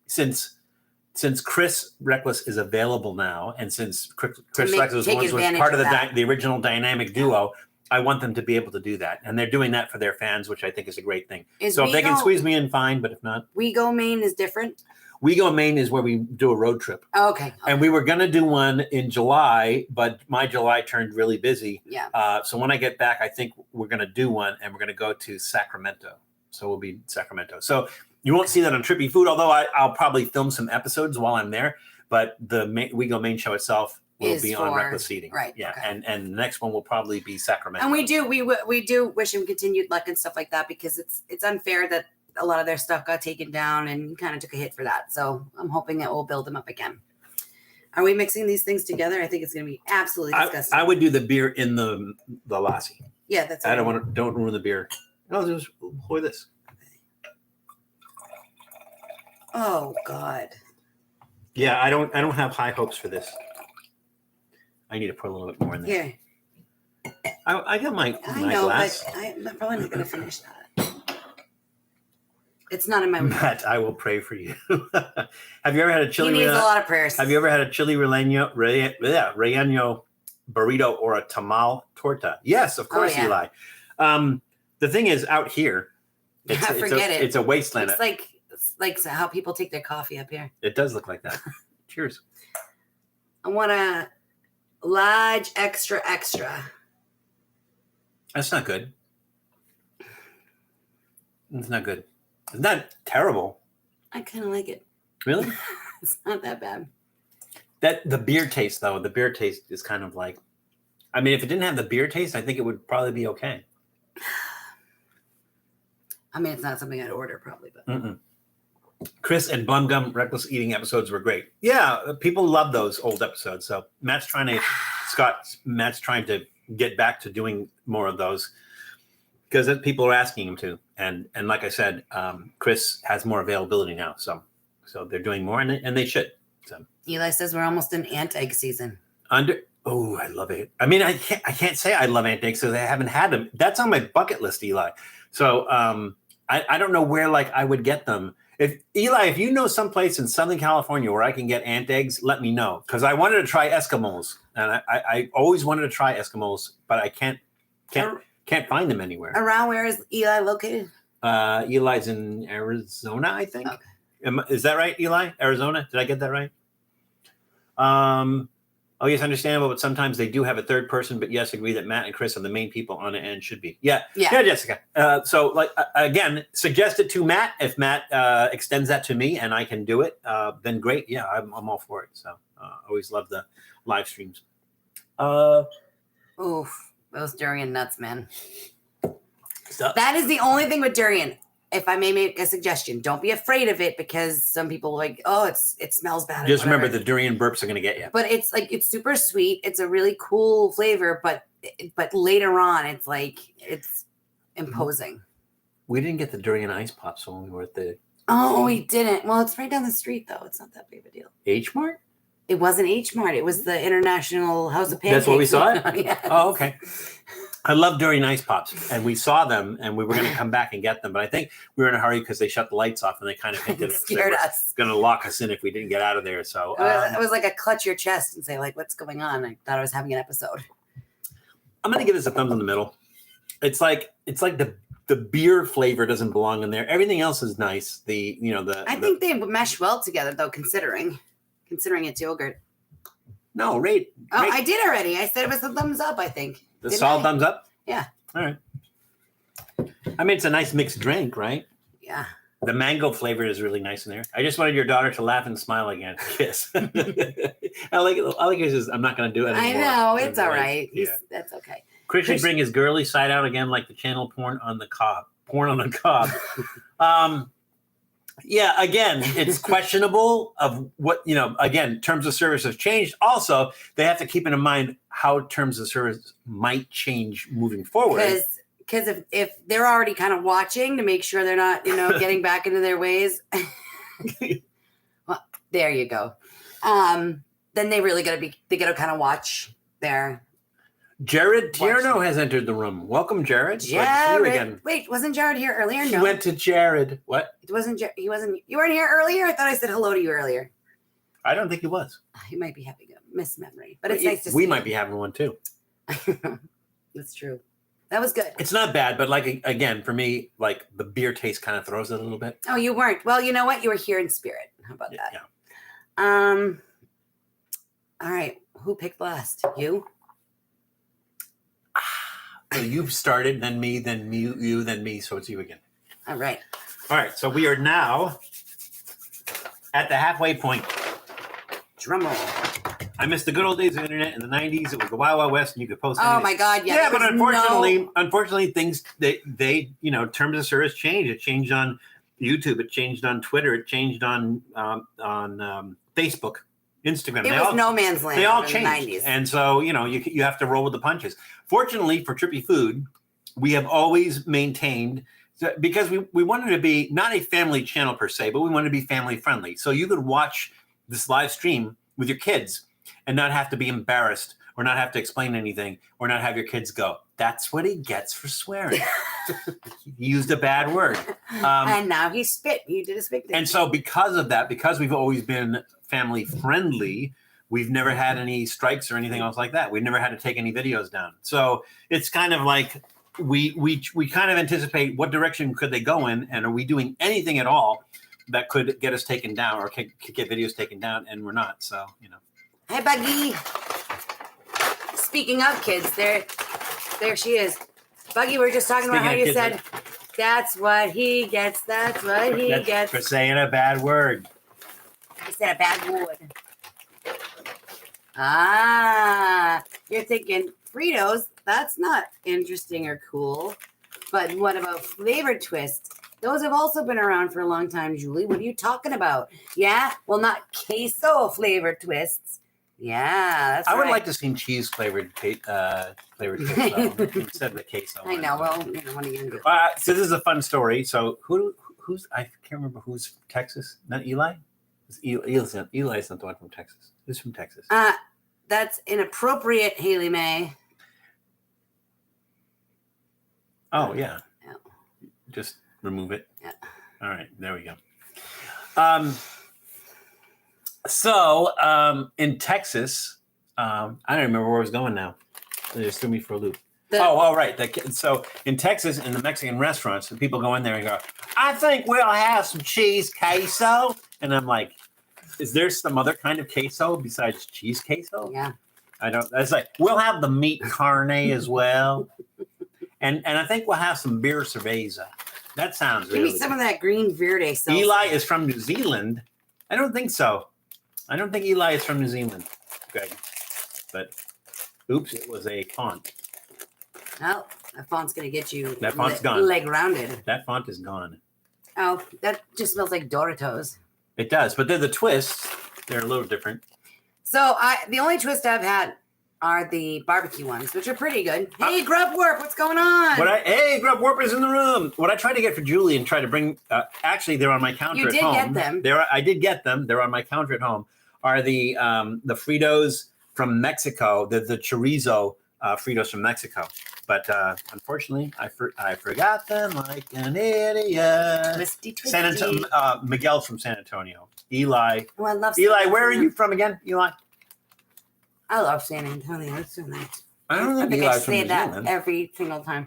since Chris Reckless is available now, and since Chris Reckless was part of the original dynamic duo, I want them to be able to do that, and they're doing that for their fans, which I think is a great thing. So if they can squeeze me in, fine. But if not, We Go Maine is different. We Go Maine is where we do a road trip. Okay. And we were going to do one in July, but my July turned really busy. Yeah. So when I get back, I think we're going to do one, and we're going to go to Sacramento. So we'll be in Sacramento. So you won't see that on Trippy Food, although I'll probably film some episodes while I'm there. But the We Go Maine show itself will be on Reckless Eating. Right. Yeah. Okay. And the next one will probably be Sacramento. And we do wish him continued luck and stuff like that, because it's unfair that a lot of their stuff got taken down and he kind of took a hit for that. So I'm hoping it will build them up again. Are we mixing these things together? I think it's going to be absolutely disgusting. I would do the beer in the lassi. Yeah, that's. I don't ruin the beer. I'll just pour this. Oh God. Yeah, I don't have high hopes for this. I need to put a little bit more in there. Here. I got my glass. But I'm probably not going to finish that. It's not in my. Matt, I will pray for you. Have you ever had a chili? He needs a lot of prayers. Have you ever had a chili relleno burrito or a tamal torta? Yes, of course, Eli. The thing is, out here, it's a wasteland. It's like how people take their coffee up here. It does look like that. Cheers. I want a large extra. That's not good. It's not good. It's not terrible. I kind of like it. Really? It's not that bad. The beer taste, though, is kind of like, I mean, if it didn't have the beer taste, I think it would probably be okay. I mean, it's not something I'd order probably, but. Mm-mm. Chris and Blumgum Reckless Eating episodes were great. Yeah, people love those old episodes. So Matt's trying to get back to doing more of those because people are asking him to. And like I said, Chris has more availability now. So they're doing more and they should. So Eli says we're almost in ant egg season. I love it. I mean, I can't say I love ant eggs because I haven't had them. That's on my bucket list, Eli. So I don't know where I would get them. If you know someplace in Southern California where I can get ant eggs, let me know. Because I wanted to try Eskimos. And I always wanted to try Eskimos, but I can't find them anywhere. Around where is Eli located? Eli's in Arizona, I think. Okay. Is that right, Eli? Arizona? Did I get that right? Oh, yes, understandable, but sometimes they do have a third person. But yes, agree that Matt and Chris are the main people on it and should be. Yeah, Jessica. So, again, suggest it to Matt. If Matt extends that to me and I can do it, then great. Yeah, I'm all for it. So, always love the live streams. Oof, those durian nuts, man. That is the only thing with durian. If I may make a suggestion, don't be afraid of it because some people are like, oh, it smells bad. Just remember the durian burps are going to get you. But it's super sweet. It's a really cool flavor, but later on, it's imposing. We didn't get the durian ice pops when we were at the. Oh, we didn't. Well, it's right down the street though. It's not that big of a deal. H Mart? It wasn't H Mart. It was the International House of Pancakes. That's what we saw it? Yes. Oh, okay. I love durian ice pops, and we saw them, and we were going to come back and get them, but I think we were in a hurry because they shut the lights off, and they kind of hinted scared us. Going to lock us in if we didn't get out of there. So it was like a clutch your chest and say, what's going on? I thought I was having an episode. I'm going to give this a thumbs in the middle. It's like the beer flavor doesn't belong in there. Everything else is nice. I think they mesh well together, though, considering it's yogurt. No, rate. I did already. I said it was a thumbs up, I think. The solid thumbs up? Yeah. All right. I mean, it's a nice mixed drink, right? Yeah. The mango flavor is really nice in there. I just wanted your daughter to laugh and smile again. Kiss. I like it. I'm not going to do it anymore. I know. It's all right. Yeah. That's okay. Chris should bring his girly side out again like the channel Porn on the Cob. Yeah, again, it's questionable of what, again, terms of service have changed. Also, they have to keep in mind how terms of service might change moving forward. Because if they're already kind of watching to make sure they're not, getting back into their ways. Well, there you go. Then they really got to kind of watch their. Jared Tierno has entered the room. Welcome, Jared. Jared. Wait, wasn't Jared here earlier? No. He went to Jared. What? It wasn't. He wasn't. You weren't here earlier. I thought I said hello to you earlier. I don't think he was. He might be having a mismemory, but it's nice to see. We might be having one too. That's true. That was good. It's not bad, but again, for me, the beer taste kind of throws it a little bit. Oh, you weren't. Well, you know what? You were here in spirit. How about that? Yeah. All right. Who picked last? You. So you've started, then me, then you, then me. So it's you again. All right. So we are now at the halfway point. Drum roll. I missed the good old days of the internet in the 90s. It was the Wild Wild West, and you could post. Oh my God! Yeah. Yeah, but unfortunately, things they terms of service changed. It changed on YouTube. It changed on Twitter. It changed on Facebook. Instagram. It was no man's land. They all changed. The 90s. And so, you have to roll with the punches. Fortunately for Trippy Food, we have always maintained because we wanted to be not a family channel per se, but we wanted to be family friendly. So you could watch this live stream with your kids and not have to be embarrassed or not have to explain anything or not have your kids go, that's what he gets for swearing. He used a bad word. And now he spit. He did a spit thing. And so because of that, because we've always been family friendly, we've never had any strikes or anything else like that. We've never had to take any videos down. So it's kind of like we kind of anticipate what direction could they go in, and are we doing anything at all that could get us taken down or could get videos taken down, and we're not. So, Hey, Buggy. Speaking of kids, there she is. Buggy, we were just talking about how you said, that's what he gets. That's what he gets. For saying a bad word. I said a bad word. Ah, you're thinking Fritos, that's not interesting or cool. But what about flavor twists? Those have also been around for a long time, Julie. What are you talking about? Yeah? Well, not queso flavor twists. Yeah, that's I would like to see cheese flavored queso instead of the queso. I know. Well, what are you going to do? So this is a fun story. So who's I can't remember who's from Texas. Not Eli? Eli's not the one from Texas. Who's from Texas? That's inappropriate, Haley May. Oh, yeah. Just remove it. Yeah. All right. There we go. So in Texas, I don't remember where I was going now. They just threw me for a loop. Right. So in Texas, in the Mexican restaurants, the people go in there and go, I think we'll have some cheese queso. And I'm like, is there some other kind of queso besides cheese queso? Yeah. It's like, we'll have the meat carne as well. And I think we'll have some beer cerveza. That sounds really good. Give me some of that green verde sauce. Eli is from New Zealand. I don't think so. I don't think Eli is from New Zealand, Greg. But, oops, it was a font. Oh, that font's going to get you that font's gone. Leg rounded. That font is gone. Oh, that just smells like Doritos. It does, but they're the twists. They're a little different. So the only twist I've had are the barbecue ones, which are pretty good. Hey, Grub Warp, what's going on? Hey, Grub Warp is in the room. What I tried to get for Julie and try to bring, actually, they're on my counter at home. You did get them. I did get them. They're on my counter at home. Are the Fritos from Mexico, the chorizo Fritos from Mexico. But unfortunately, I forgot them like an idiot. Twisty. Miguel's from San Antonio. Eli. Oh, I love Eli, where are you from again, Eli? I love San Antonio. It's so nice. I don't think Eli's from New Zealand. Every single time.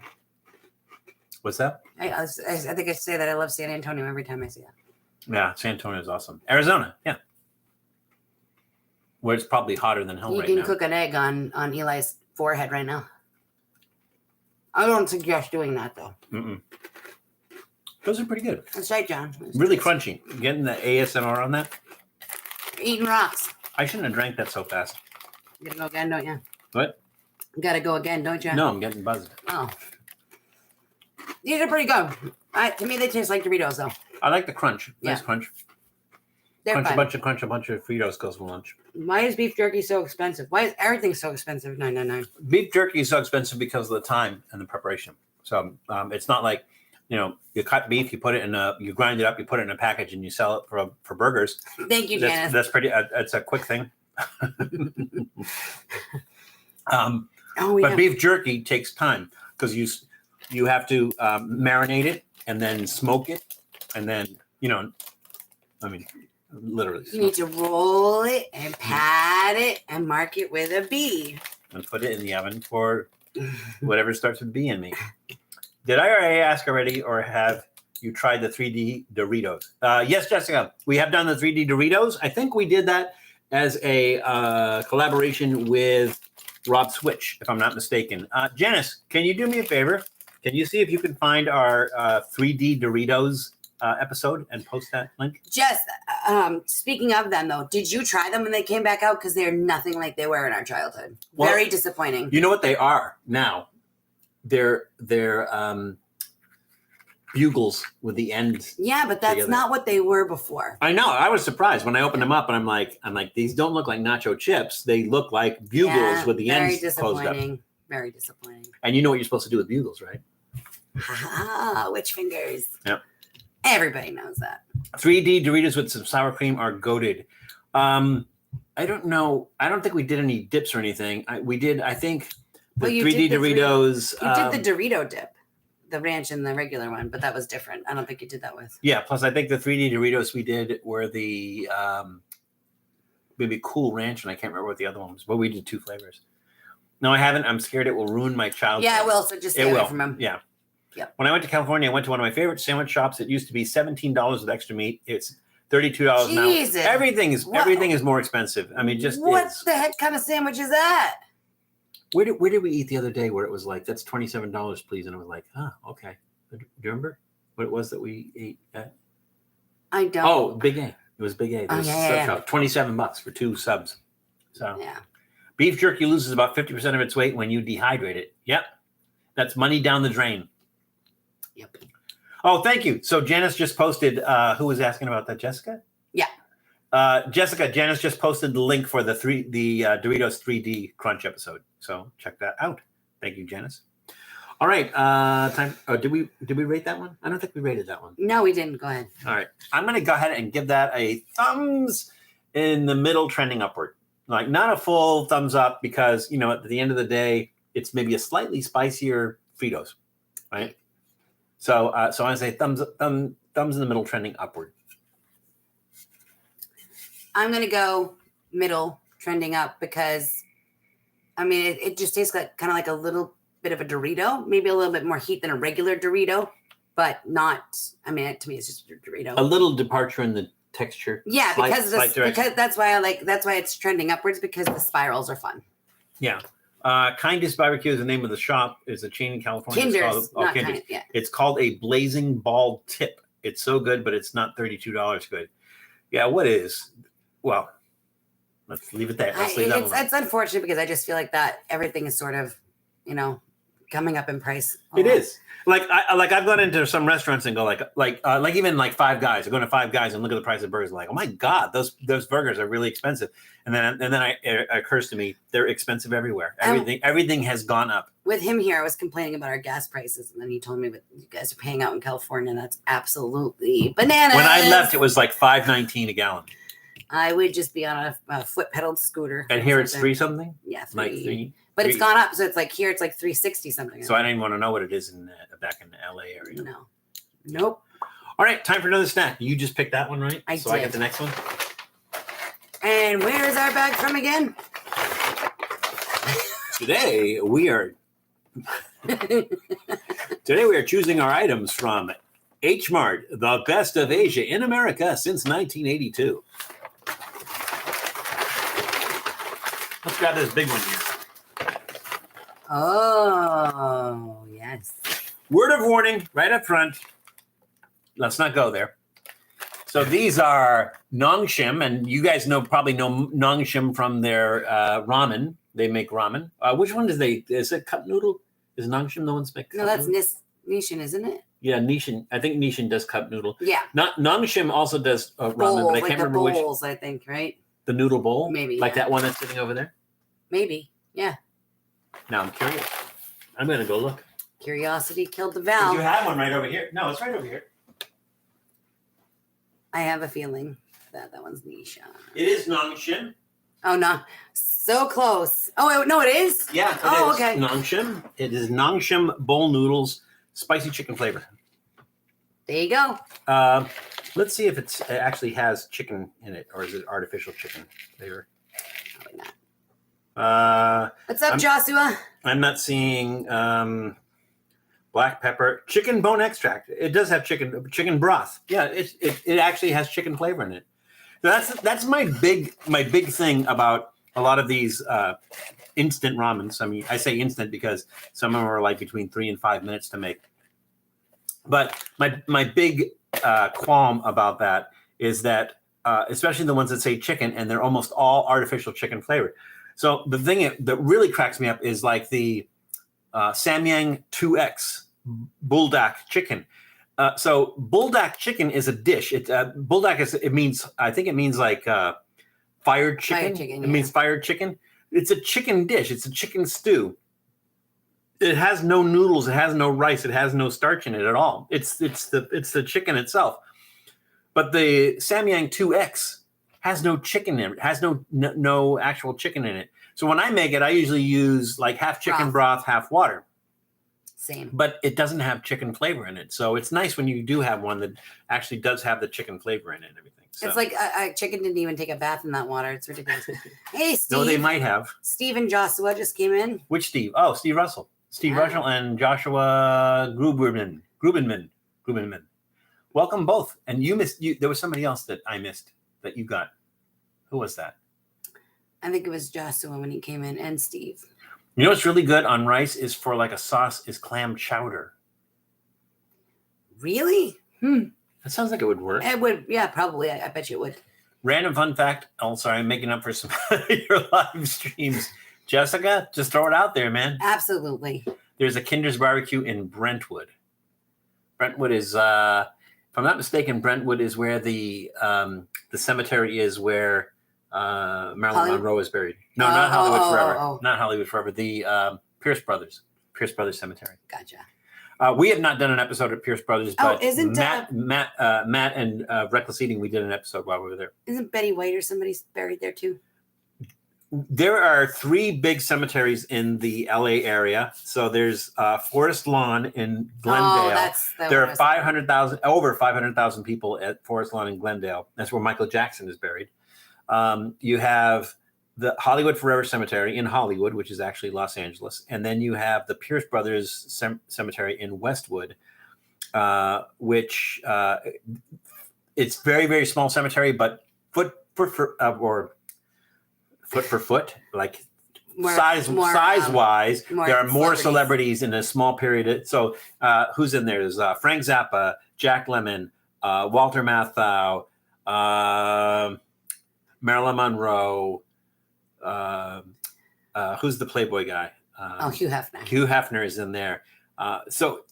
What's that? I think I say that I love San Antonio every time I see that. Yeah, San Antonio is awesome. Arizona, yeah. Where it's probably hotter than hell right now. You can cook an egg on Eli's forehead right now. I don't suggest doing that, though. Mm-mm. Those are pretty good. That's right, John. Really crunchy. Getting the ASMR on that. Eating rocks. I shouldn't have drank that so fast. You gotta go again, don't you? What? You gotta go again, don't you? No, I'm getting buzzed. Oh. These are pretty good. To me, they taste like Doritos, though. I like the crunch. Nice crunch. They're crunch a bunch of Fritos goes for lunch. Why is beef jerky so expensive? Why is everything so expensive? $9.99. Beef jerky is so expensive because of the time and the preparation. So it's not like, you cut beef, you put it you grind it up, you put it in a package, and you sell it for burgers. Thank you, Janice. That's pretty. It's a quick thing. But beef jerky takes time because you have to marinate it and then smoke it, and then literally. You need to roll it and pat it and mark it with a B. And put it in the oven for whatever starts with B in me. Did I already ask already, or have you tried the 3D Doritos? Yes, Jessica, we have done the 3D Doritos. I think we did that as a collaboration with Rob Switch, if I'm not mistaken. Janice, can you do me a favor? Can you see if you can find our 3D Doritos episode and post that link? Just speaking of them, though, did you try them when they came back out? Because they're nothing like they were in our childhood. Well, very disappointing. You know what they are now? They're bugles with the end. Yeah, but that's together. Not what they were before. I know. I was surprised when I opened them up, and I'm like, these don't look like nacho chips. They look like bugles with the ends closed up. Very disappointing. And you know what you're supposed to do with bugles, right? Witch fingers. Yep. Everybody knows that. 3D Doritos with some sour cream are goated. I don't know. I don't think we did any dips or anything. We did, I think, the 3D Doritos. You did the Dorito dip, the ranch and the regular one, but that was different. I don't think you did that with. Yeah, plus I think the 3D Doritos we did were the maybe Cool Ranch, and I can't remember what the other one was, but we did 2 flavors. No, I haven't. I'm scared it will ruin my childhood. Yeah, it will. So just stay away from them. Yeah. Yep. When I went to California, I went to one of my favorite sandwich shops. It used to be $17 with extra meat. It's $32 now. Everything is more expensive. I mean, just what the heck kind of sandwich is that? Where did we eat the other day where it was like, that's $27, please? And I was like, okay. Do you remember what it was that we ate at? I don't. Oh, Big A. It was Big A. $27 for 2 subs. So yeah. Beef jerky loses about 50% of its weight when you dehydrate it. Yep. That's money down the drain. Yep. Oh, thank you. So Janice just posted, who was asking about that, Jessica? Yeah. Janice just posted the link for the Doritos 3D Crunch episode. So check that out. Thank you, Janice. All right. Time. Did we rate that one? I don't think we rated that one. No, we didn't. Go ahead. All right. I'm going to go ahead and give that a thumbs in the middle, trending upward. Like not a full thumbs up because, at the end of the day, it's maybe a slightly spicier Fritos, right? So I want to say thumbs in the middle, trending upward. I'm going to go middle, trending up because, it just tastes like kind of like a little bit of a Dorito, maybe a little bit more heat than a regular Dorito, but not, to me, it's just a Dorito. A little departure in the texture. Yeah, because that's why it's trending upwards because the spirals are fun. Yeah. Kindest Barbecue is the name of the shop. It's a chain in California. Kinder's, It's called a Blazing Ball Tip. It's so good, but it's not $32 good. Yeah, what is? Well, let's leave it there. It's unfortunate because I just feel like that everything is sort of, coming up in price. It is. Like I've gone into some restaurants and go like even like Five Guys. I go to Five Guys and look at the price of burgers. Like, oh my God, those burgers are really expensive. And then it occurs to me they're expensive everywhere. Everything has gone up. With him here, I was complaining about our gas prices, and then he told me what you guys are paying out in California. And that's absolutely bananas. When I left, it was like $5.19 a gallon. I would just be on a foot pedaled scooter. And here it's 3 something. Yeah, 3. Like 3. But it's gone up, so it's like here it's like 360 something. So I don't even want to know what it is back in the LA area. No. Nope. All right, time for another snack. You just picked that one, right? I get the next one. And where is our bag from again? Today we are choosing our items from H Mart, the best of Asia in America since 1982. Let's grab this big one here. Oh, yes. Word of warning right up front. Let's not go there. So these are Nongshim, and you guys probably know Nongshim from their ramen. They make ramen. Which one is it cup noodle? Is Nongshim the one that makes? No, that's Nishin, isn't it? Yeah, Nishin. I think Nishin does cup noodle. Yeah. Nongshim also does ramen, bowls, but I can't remember which. Bowls, I think, right? The noodle bowl? Maybe. Like that one that's sitting over there? Maybe, yeah. Now I'm curious. I'm going to go look. Curiosity killed the Val. You have one right over here. No, it's right over here. I have a feeling that one's Nisha. It is Nongshim. Oh, no. So close. Oh, no, it is? Yeah, it is. Okay. Nongshim. It is Nongshim bowl noodles, spicy chicken flavor. There you go. Let's see if it actually has chicken in it, or is it artificial chicken flavor? Probably not. What's up, Joshua? I'm not seeing black pepper, chicken bone extract. It does have chicken broth. Yeah, it actually has chicken flavor in it. That's my big thing about a lot of these instant ramens. I mean, I say instant because some of them are like between 3 and 5 minutes to make. But my big qualm about that is that, especially the ones that say chicken, and they're almost all artificial chicken flavor. So the thing that really cracks me up is like the Samyang 2X Buldak chicken. So Buldak chicken is a dish. Buldak means like fired chicken. It means fired chicken. It's a chicken dish. It's a chicken stew. It has no noodles. It has no rice. It has no starch in it at all. It's the chicken itself. But the Samyang 2X has no chicken in it. It has no actual chicken in it. So when I make it, I usually use like half chicken broth, half water. Same. But it doesn't have chicken flavor in it. So it's nice when you do have one that actually does have the chicken flavor in it and everything. So. It's like a chicken didn't even take a bath in that water. It's ridiculous. Hey, Steve. No, they might have. Steve and Joshua just came in. Which Steve? Oh, Steve Russell. Steve Russell and Joshua Gruberman. Welcome both. And you missed. There was somebody else that I missed that you got. Who was that? I think it was Joshua when he came in, and Steve. You know what's really good on rice is for like a sauce is clam chowder. Really? That sounds like it would work. It would. Yeah, probably. I bet you it would. Random fun fact. Oh, sorry, I'm making up for some of your live streams. Jessica, just throw it out there, man. Absolutely. There's a Kinder's Barbecue in Brentwood. Brentwood is, if I'm not mistaken, Brentwood is where the cemetery is where Marilyn Monroe is buried. No, not Hollywood Forever. Not Hollywood Forever. The Pierce Brothers Cemetery. Gotcha. We have not done an episode of Pierce Brothers, but isn't Matt and Reckless Eating, we did an episode while we were there. Isn't Betty White or somebody buried there too? There are 3 big cemeteries in the LA area. So there's Forest Lawn in Glendale. There are over 500,000 people at Forest Lawn in Glendale. That's where Michael Jackson is buried. You have the Hollywood Forever Cemetery in Hollywood, which is actually Los Angeles. And then you have the Pierce Brothers Cemetery in Westwood, which it's very, very small cemetery, but foot for foot, like size wise, there are more celebrities in a small period. So who's in there? There's Frank Zappa, Jack Lemmon, Walter Matthau, Marilyn Monroe. Who's the Playboy guy? Hugh Hefner. Hugh Hefner is in there. So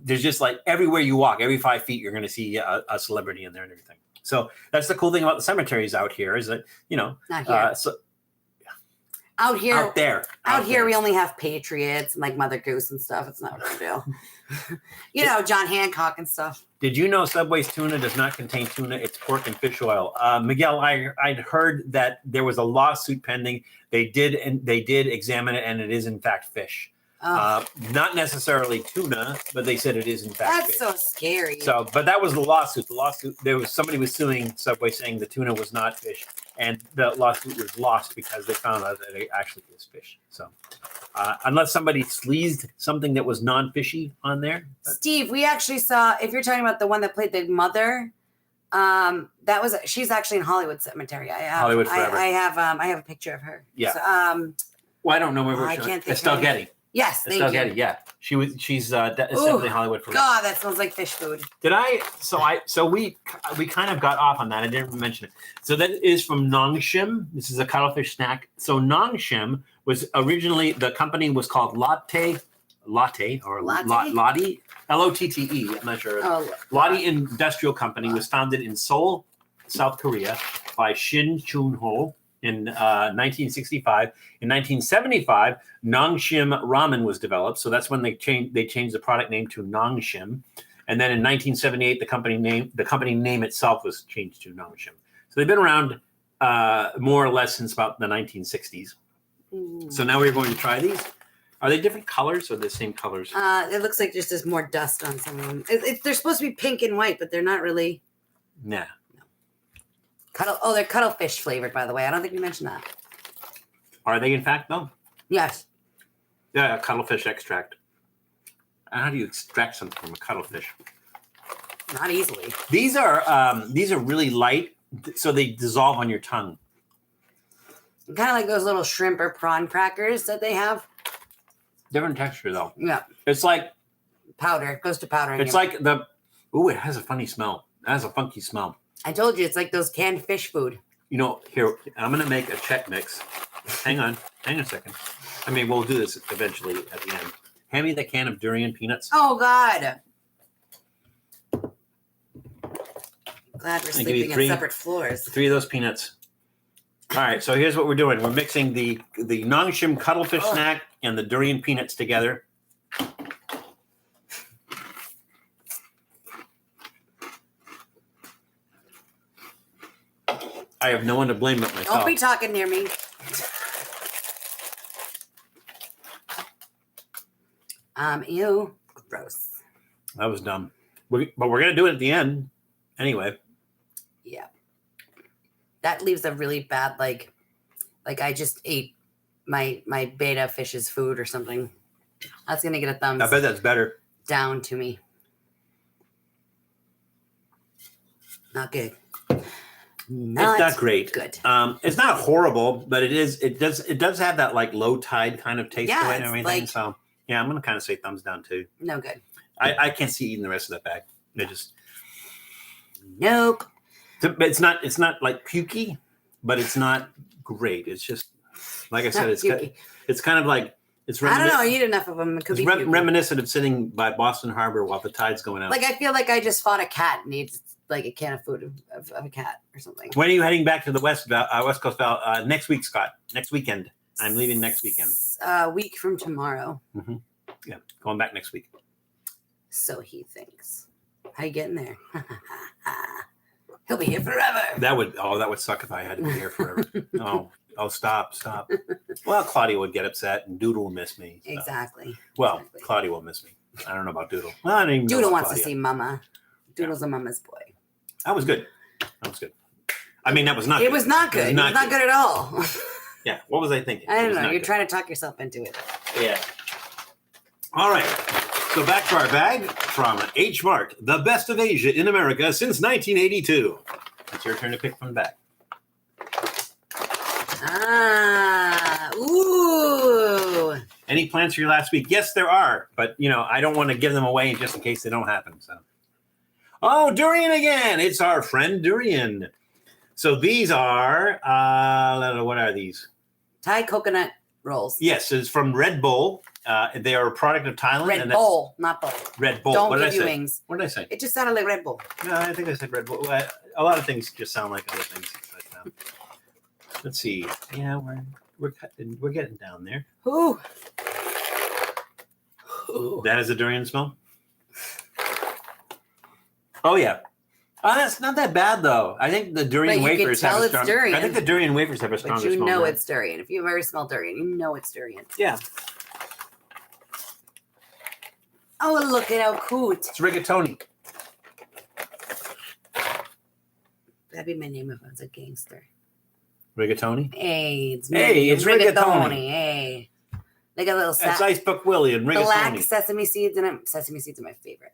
there's just like everywhere you walk, every 5 feet, you're going to see a celebrity in there and everything. So that's the cool thing about the cemeteries out here is that, not here. Out here, we only have patriots and like Mother Goose and stuff. It's not a big deal. John Hancock and stuff. Did you know Subway's tuna does not contain tuna? It's pork and fish oil. Miguel, I'd heard that there was a lawsuit pending. They did examine it, and it is in fact fish. Not necessarily tuna, but they said it is in fact fish. That's so scary. But that was the lawsuit. Somebody was suing Subway saying the tuna was not fish, and the lawsuit was lost because they found out that it actually is fish. So unless somebody sleazed something that was non-fishy on there. Steve, we actually saw, if you're talking about the one that played the mother, she's actually in Hollywood Cemetery. Hollywood Forever. I have a picture of her. Yeah. So, well, I don't know where I can't think. Estelle Getty. Yes, thank Estelle you. Getty. Yeah, she's definitely Hollywood Forever. God, that smells like fish food. Did I? So we kind of got off on that. I didn't mention it. So that is from Nongshim. This is a cuttlefish snack. So Nongshim was originally, the company was called Lotte, Lotte. Lotte, L-O-T-T-E. I'm not sure. Lotte Industrial Company was founded in Seoul, South Korea, by Shin Chun-ho in 1965. In 1975, Nongshim Ramen was developed. So that's when they changed the product name to Nongshim. And then in 1978, the company name itself was changed to Nongshim. So they've been around more or less since about the 1960s. So now we're going to try these. Are they different colors or the same colors? It looks like there's just more dust on some of them. They're supposed to be pink and white, but they're not really. Nah. They're cuttlefish flavored, by the way. I don't think we mentioned that. Are they in fact though? Yes. Yeah, cuttlefish extract. How do you extract something from a cuttlefish? Not easily. These are really light, so they dissolve on your tongue. Kind of like those little shrimp or prawn crackers that they have. Different texture though. Yeah. It's like powder. It goes to powder. It's like it has a funny smell. It has a funky smell. I told you, it's like those canned fish food. Here, I'm going to make a Czech mix. Hang on a second. I mean, we'll do this eventually at the end. Hand me that can of durian peanuts. Oh, God. Glad we're sleeping on separate floors. 3 of those peanuts. All right, so here's what we're doing. We're mixing the Nongshim cuttlefish snack and the durian peanuts together. I have no one to blame but myself. Don't be talking near me. Ew. Gross. That was dumb. But we're going to do it at the end. Anyway. Yeah. That leaves a really bad, like I just ate my betta fish's food or something. That's going to get a thumbs. I bet that's better. Down to me. Not good. It's not great. Good. It's not horrible, but it does have that like low tide kind of taste to it and everything. Like, so yeah, I'm gonna kind of say thumbs down too. No good. I can't see eating the rest of that bag. It just nope. It's not like pukey, but it's not great. It's just like I said, it's kind of like it's. I don't know. I eat enough of them. It could be reminiscent of sitting by Boston Harbor while the tide's going out. Like I feel like I just fought a cat and needs like a can of food of a cat or something. When are you heading back to the West Coast, Val? Next week, Scott. Next weekend. I'm leaving next weekend. A week from tomorrow. Mm-hmm. Yeah, going back next week. So he thinks. How you getting there? He'll be here forever. That would suck if I had to be here forever. Oh, stop. Well, Claudia would get upset and Doodle will miss me. So. Exactly. Well, Claudia will miss me. I don't know about Doodle. Well, I don't even Doodle know wants Claudia. to see Mama. Doodle's a mama's boy. That was good. I mean, that was not. It was not good. It was not good at all. Yeah. What was I thinking? I don't know. You're trying to talk yourself into it. Yeah. All right. So back to our bag from H Mart, the best of Asia in America since 1982. It's your turn to pick from the bag. Ooh. Any plans for your last week? Yes, there are, but I don't want to give them away just in case they don't happen. So, durian again! It's our friend Durian. So these are what are these? Thai coconut rolls. Yes, it's from Red Bull. They are a product of Thailand. Red Bull, not Bull. Red Bull. Don't what give did you I say? wings. What did I say? It just sounded like Red Bull. No, I think I said Red Bull. A lot of things just sound like other things. But, let's see. Yeah, we're getting down there. Ooh. That is a durian smell. Oh yeah. That's not that bad though. I think the durian wafers have a strong. Durian. I think the durian wafers have a stronger smell. But you know it's durian. If you've ever smelled durian, you know it's durian. Yeah. Oh, look at how cool it's rigatoni. That'd be my name if I was a gangster. Rigatoni? Hey, it's rigatoni. Hey. They got a little That's Ice Book Willie and rigatoni. Black sesame seeds in it. Sesame seeds are my favorite.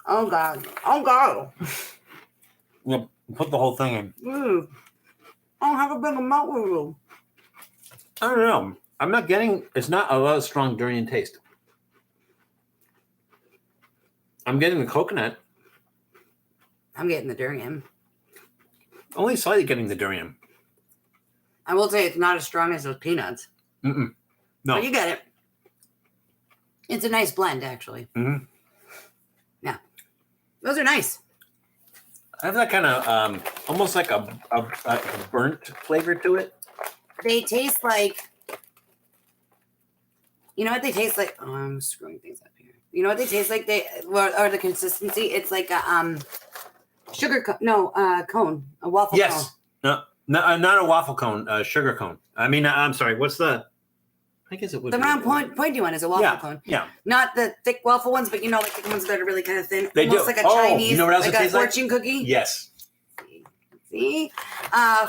Oh, God. Yep. Put the whole thing in. I don't have a big amount with you. I don't know. I'm not getting, it's not a lot of strong durian taste. I'm getting the coconut. I'm getting the durian. Only slightly getting the durian. I will say it's not as strong as those peanuts. No. But you get it. It's a nice blend, actually. Mm-hmm. Yeah. Those are nice. I have that kind of almost like a burnt flavor to it. They taste like, you know what they taste like? Oh, I'm screwing things up here. You know what they taste like? Or the consistency? It's like a sugar cone. No, cone. A waffle cone. Yes. No, not a waffle cone. A sugar cone. I mean, I'm sorry. What's the? I guess it would. The round pointy one is a waffle cone. Yeah. Not the thick waffle ones, but like the ones that are really kind of thin. They almost do. Like a Chinese, you know what else like it a tastes fortune cookie. Yes. See?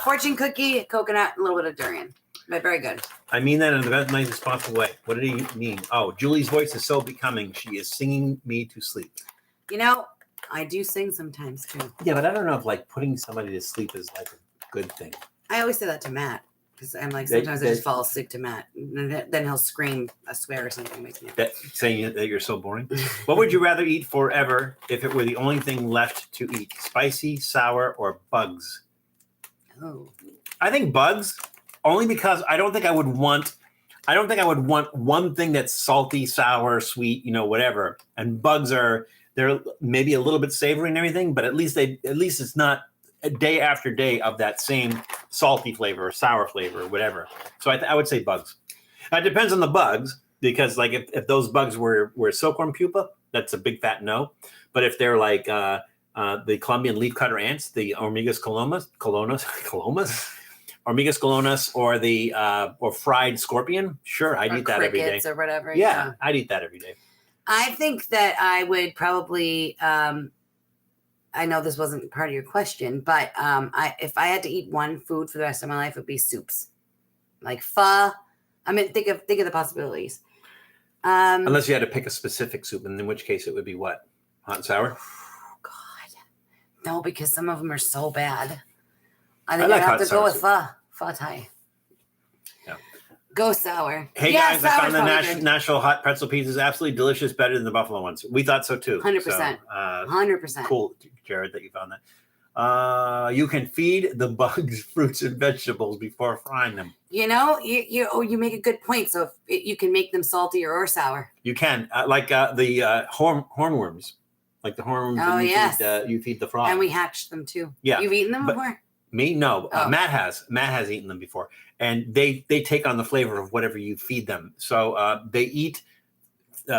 Fortune cookie, coconut, a little bit of durian. But very good. I mean that in the best, nicest possible way. What did he mean? Oh, Julie's voice is so becoming. She is singing me to sleep. I do sing sometimes too. Yeah, but I don't know if putting somebody to sleep is like a good thing. I always say that to Matt. Because I'm like, sometimes I just fall asleep to Matt. And then he'll scream a swear or something. Makes me saying that you're so boring. What would you rather eat forever if it were the only thing left to eat? Spicy, sour, or bugs? Oh. I think bugs, only because I don't think I would want one thing that's salty, sour, sweet, whatever. And bugs they're maybe a little bit savory and everything, but at least it's not a day after day of that same salty flavor or sour flavor or whatever. So I would say bugs. It depends on the bugs, because if those bugs were silkworm pupa, that's a big fat no. But if they're like the Colombian leafcutter ants, the Hormigas colomas, Hormigas colonas, or the or fried scorpion. Sure, I'd eat that every day. Or whatever. Yeah, I'd eat that every day. I think that I would probably. I know this wasn't part of your question, but if I had to eat one food for the rest of my life, it would be soups, like pho. I mean, think of the possibilities. Unless you had to pick a specific soup, and in which case it would be what? Hot and sour? No, because some of them are so bad. I think I'd have to go with pho Thai. Yeah. Go sour. Hey guys, I found the Nashville hot pretzel pizza is absolutely delicious, better than the Buffalo ones. We thought so too. 100%. 100%. Cool, Jared, that you found that. You can feed the bugs fruits and vegetables before frying them. You know, you make a good point. So you can make them salty or sour. You can, like the hornworms. Like the hornworms, you feed the frog. And we hatched them too. Yeah. You've eaten them before? Me? No. Matt has. Matt has eaten them before. And they take on the flavor of whatever you feed them. So they eat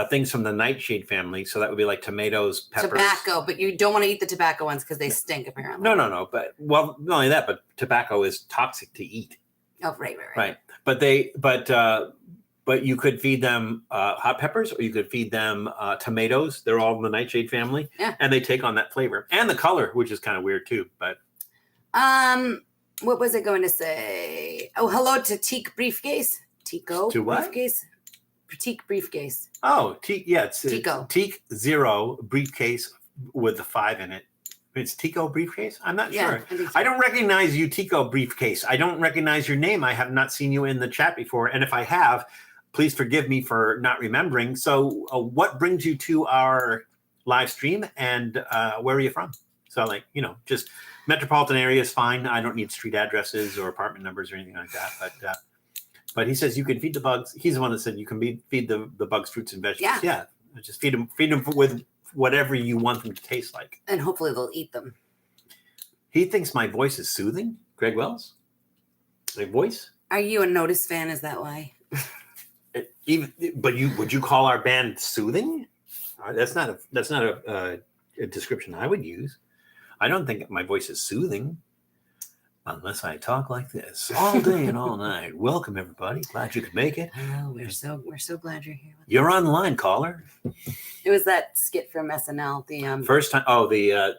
things from the nightshade family. So that would be like tomatoes, peppers. Tobacco, but you don't want to eat the tobacco ones because they stink, apparently. No. But, well, not only that, but tobacco is toxic to eat. Oh, right. But you could feed them hot peppers, or you could feed them tomatoes. They're all in the nightshade family, and they take on that flavor and the color, which is kind of weird too. But what was I going to say? Oh, hello to Teak Briefcase. Tico. To what? Briefcase. Teak Briefcase. Oh, it's Tico. Teak 0 briefcase with the 5 in it. It's Tico briefcase? I'm not sure. I don't recognize you, Tico briefcase. I don't recognize your name. I have not seen you in the chat before. And if I have, please forgive me for not remembering. So what brings you to our live stream, and where are you from? So just metropolitan area is fine. I don't need street addresses or apartment numbers or anything like that. But he says you can feed the bugs. He's the one that said you can feed the bugs fruits and vegetables. Yeah. Just feed them with whatever you want them to taste like. And hopefully they'll eat them. He thinks my voice is soothing. Greg Wells? My voice? Are you a Notice fan? Is that why? Would you call our band soothing? That's not a description I would use. I don't think my voice is soothing unless I talk like this all day and all night. Welcome everybody. Glad you could make it. Oh, we're so glad you're here. You're online, caller. It was that skit from SNL. The first time. Oh, the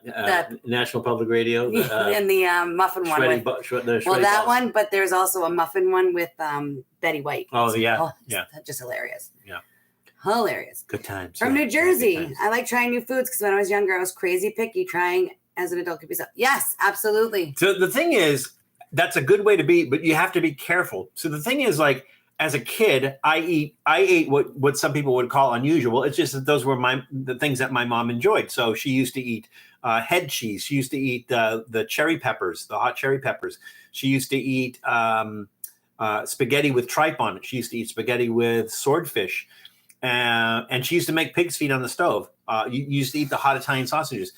National Public Radio. And the muffin one. That one. But there's also a muffin one with Betty White. Oh yeah. Just hilarious. Yeah. Hilarious. Good times. From New Jersey. I like trying new foods because when I was younger, I was crazy picky. Trying as an adult could be so. Yes, absolutely. So the thing is, that's a good way to be, but you have to be careful. So the thing is, like, as a kid, I ate what some people would call unusual. It's just that those were the things that my mom enjoyed. So she used to eat head cheese. She used to eat the cherry peppers, the hot cherry peppers. She used to eat spaghetti with tripe on it. She used to eat spaghetti with swordfish. And she used to make pig's feet on the stove. You used to eat the hot Italian sausages.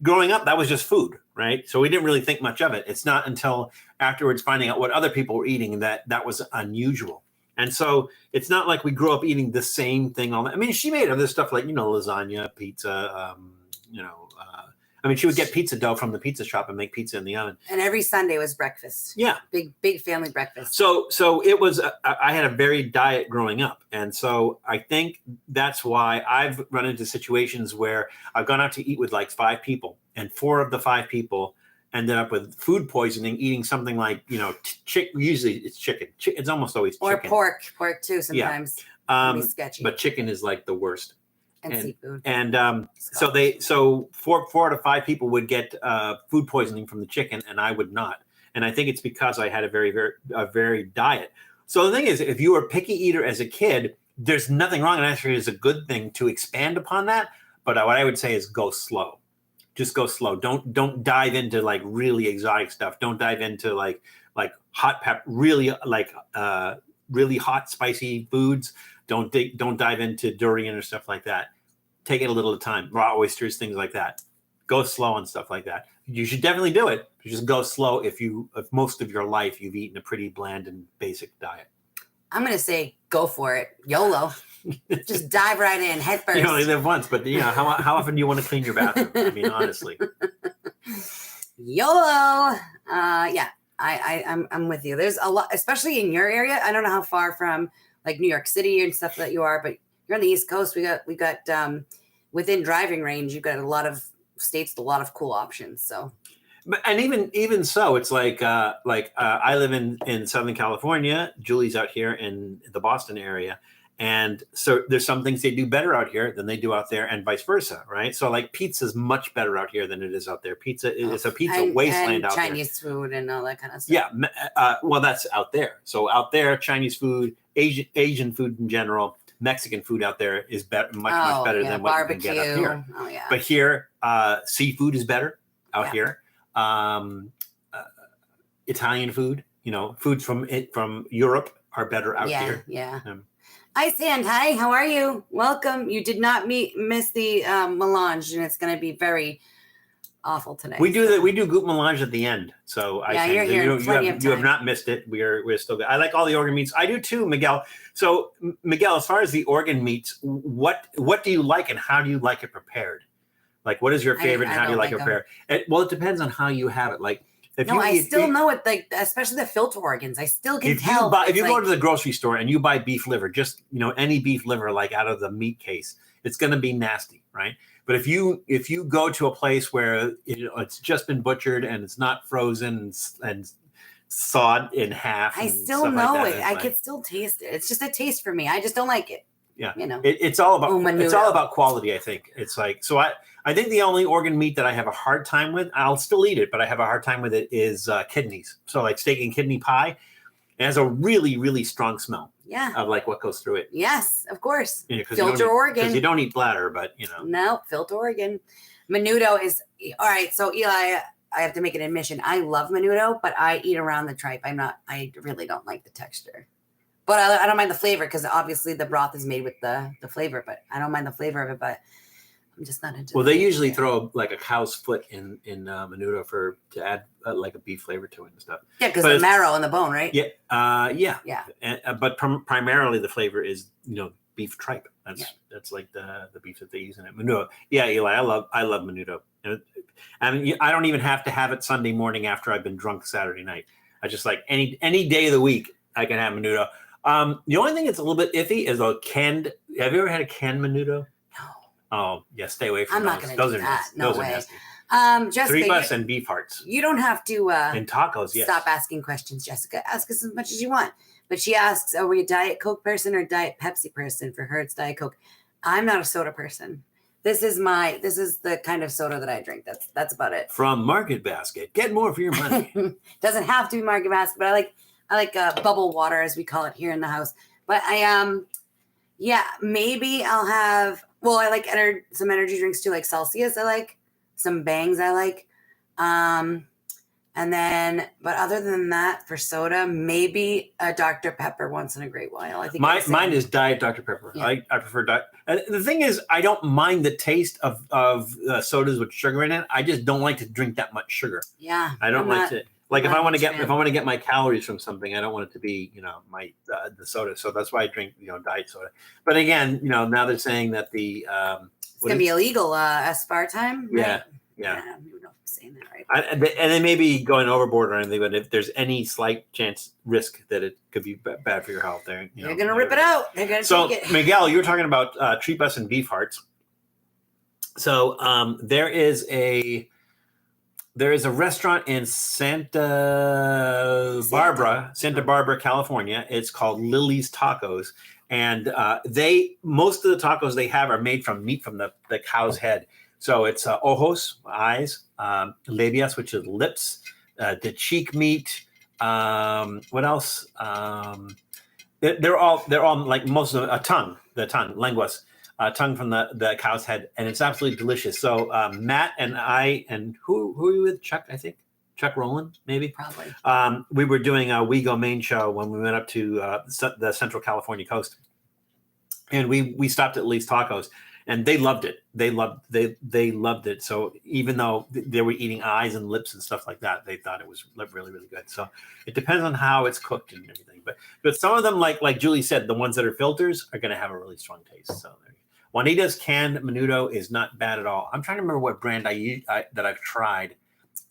Growing up, that was just food, right? So we didn't really think much of it. It's not until afterwards finding out what other people were eating that was unusual. And so it's not like we grew up eating the same thing all the time. I mean, she made other stuff like, lasagna, pizza, she would get pizza dough from the pizza shop and make pizza in the oven. And every Sunday was breakfast. Yeah. Big family breakfast. So it was, I had a varied diet growing up. And so I think that's why I've run into situations where I've gone out to eat with like 5 people, and 4 of the 5 people ended up with food poisoning, eating something like, usually it's chicken. It's almost always chicken. Or pork too sometimes. Yeah. Sketchy. But chicken is like the worst. And seafood. And so 4 out of 5 people would get food poisoning from the chicken, and I would not. And I think it's because I had a very varied diet. So the thing is, if you were a picky eater as a kid, there's nothing wrong, and actually it's a good thing to expand upon that. But what I would say is go slow. Just go slow. Don't dive into like really exotic stuff. Don't dive into like hot pepper, really hot spicy foods. Don't dive into durian or stuff like that. Take it a little at a time. Raw oysters, things like that. Go slow on stuff like that. You should definitely do it. You just go slow if most of your life you've eaten a pretty bland and basic diet. I'm going to say go for it. YOLO. Just dive right in, head first. You only live once, but how often do you want to clean your bathroom? I mean, honestly. YOLO. Yeah, I'm with you. There's a lot, especially in your area. I don't know how far from like New York City and stuff that you are, but you're on the East Coast. We got within driving range. You've got a lot of states, a lot of cool options. So. And even so, it's like I live in Southern California. Julie's out here in the Boston area. And so there's some things they do better out here than they do out there, and vice versa, right? So like pizza is much better out here than it is out there. Pizza is a pizza wasteland out there. Chinese food and all that kind of stuff. Yeah, well, that's out there. So out there, Chinese food, Asian food in general, Mexican food out there is much better than what barbecue. You can get up here. Oh yeah. But here, seafood is better out here. Italian food, foods from Europe are better out here. Yeah. Hi, Sand. Hi, how are you? Welcome. You did not miss the melange, and it's going to be very awful today. We do gout melange at the end, so you're here. You have not missed it. We're still good. I like all the organ meats. I do too, Miguel. So Miguel, as far as the organ meats, what do you like, and how do you like it prepared? Like, what is your favorite, and how do you like it prepared? It depends on how you have it. Like. I still know it, like especially the filter organs. I still can tell. If you go to the grocery store and you buy beef liver, just any beef liver, like out of the meat case, it's going to be nasty, right? But if you go to a place where it's just been butchered and it's not frozen and sawed in half, I still know it. I can still taste it. It's just a taste for me. I just don't like it. Yeah, it's all about quality. I think it's like so. I think the only organ meat that I have a hard time with, I'll still eat it, but I have a hard time with it is kidneys. So like steak and kidney pie, it has a really, really strong smell. Yeah. Of like what goes through it. Yes, of course. Filter organ. Because you don't eat bladder, but No, filter organ. Menudo is all right. So Eli, I have to make an admission. I love menudo, but I eat around the tripe. I really don't like the texture. But I don't mind the flavor because obviously the broth is made with the flavor, but I don't mind the flavor of it, but I'm just not into. Well, they usually throw like a cow's foot in menudo to add like a beef flavor to it and stuff. Yeah, because the marrow and the bone, right? Yeah, yeah. But primarily the flavor is beef tripe. That's like the beef that they use in it. Menudo. Yeah, Eli, I love menudo. I mean, I don't even have to have it Sunday morning after I've been drunk Saturday night. I just like any day of the week I can have menudo. The only thing that's a little bit iffy is a canned. Have you ever had a canned menudo? Oh, yeah, stay away from those. I'm not going to do that. No way. Jessica, $3 and beef hearts. You don't have to and tacos, yes. Stop asking questions, Jessica. Ask us as much as you want. But she asks, are we a Diet Coke person or Diet Pepsi person? For her, it's Diet Coke. I'm not a soda person. This is the kind of soda that I drink. That's about it. From Market Basket. Get more for your money. Doesn't have to be Market Basket, but I like bubble water, as we call it here in the house. But maybe I'll have. Well, I like some energy drinks too, like Celsius. I like some Bangs. I like, and then, but other than that, for soda, maybe a Dr. Pepper once in a great while. I think mine is Diet Dr. Pepper. Yeah. I prefer Diet. The thing is, I don't mind the taste of sodas with sugar in it. I just don't like to drink that much sugar. Yeah, I don't like to. Like if I want to get my calories from something, I don't want it to be my the soda. So that's why I drink diet soda. But again, now they're saying that the it's gonna be illegal aspartame. Right? Yeah. I don't even know if I'm saying that right. And they may be going overboard or anything, but if there's any slight risk that it could be bad for your health, they're gonna rip it out. They're gonna take it. Miguel, you were talking about tripas and beef hearts. So there is a restaurant in Santa Barbara, California. It's called Lily's Tacos. And most of the tacos they have are made from meat from the cow's head. So it's ojos, eyes, labias, which is lips, the cheek meat. What else? They're all like most of the tongue, lenguas. Tongue from the cow's head, and it's absolutely delicious. So Matt and I, and who are you with? Chuck, I think. Chuck Rowland, maybe? Probably. We were doing a We Go Maine show when we went up to the Central California coast. And we stopped at Lee's Tacos. and they loved it. They loved it. So even though they were eating eyes and lips and stuff like that, they thought it was really, really good. So it depends on how it's cooked and everything. But some of them, like Julie said, the ones that are filters are going to have a really strong taste. So Juanita's canned menudo is not bad at all. I'm trying to remember what brand that I've tried.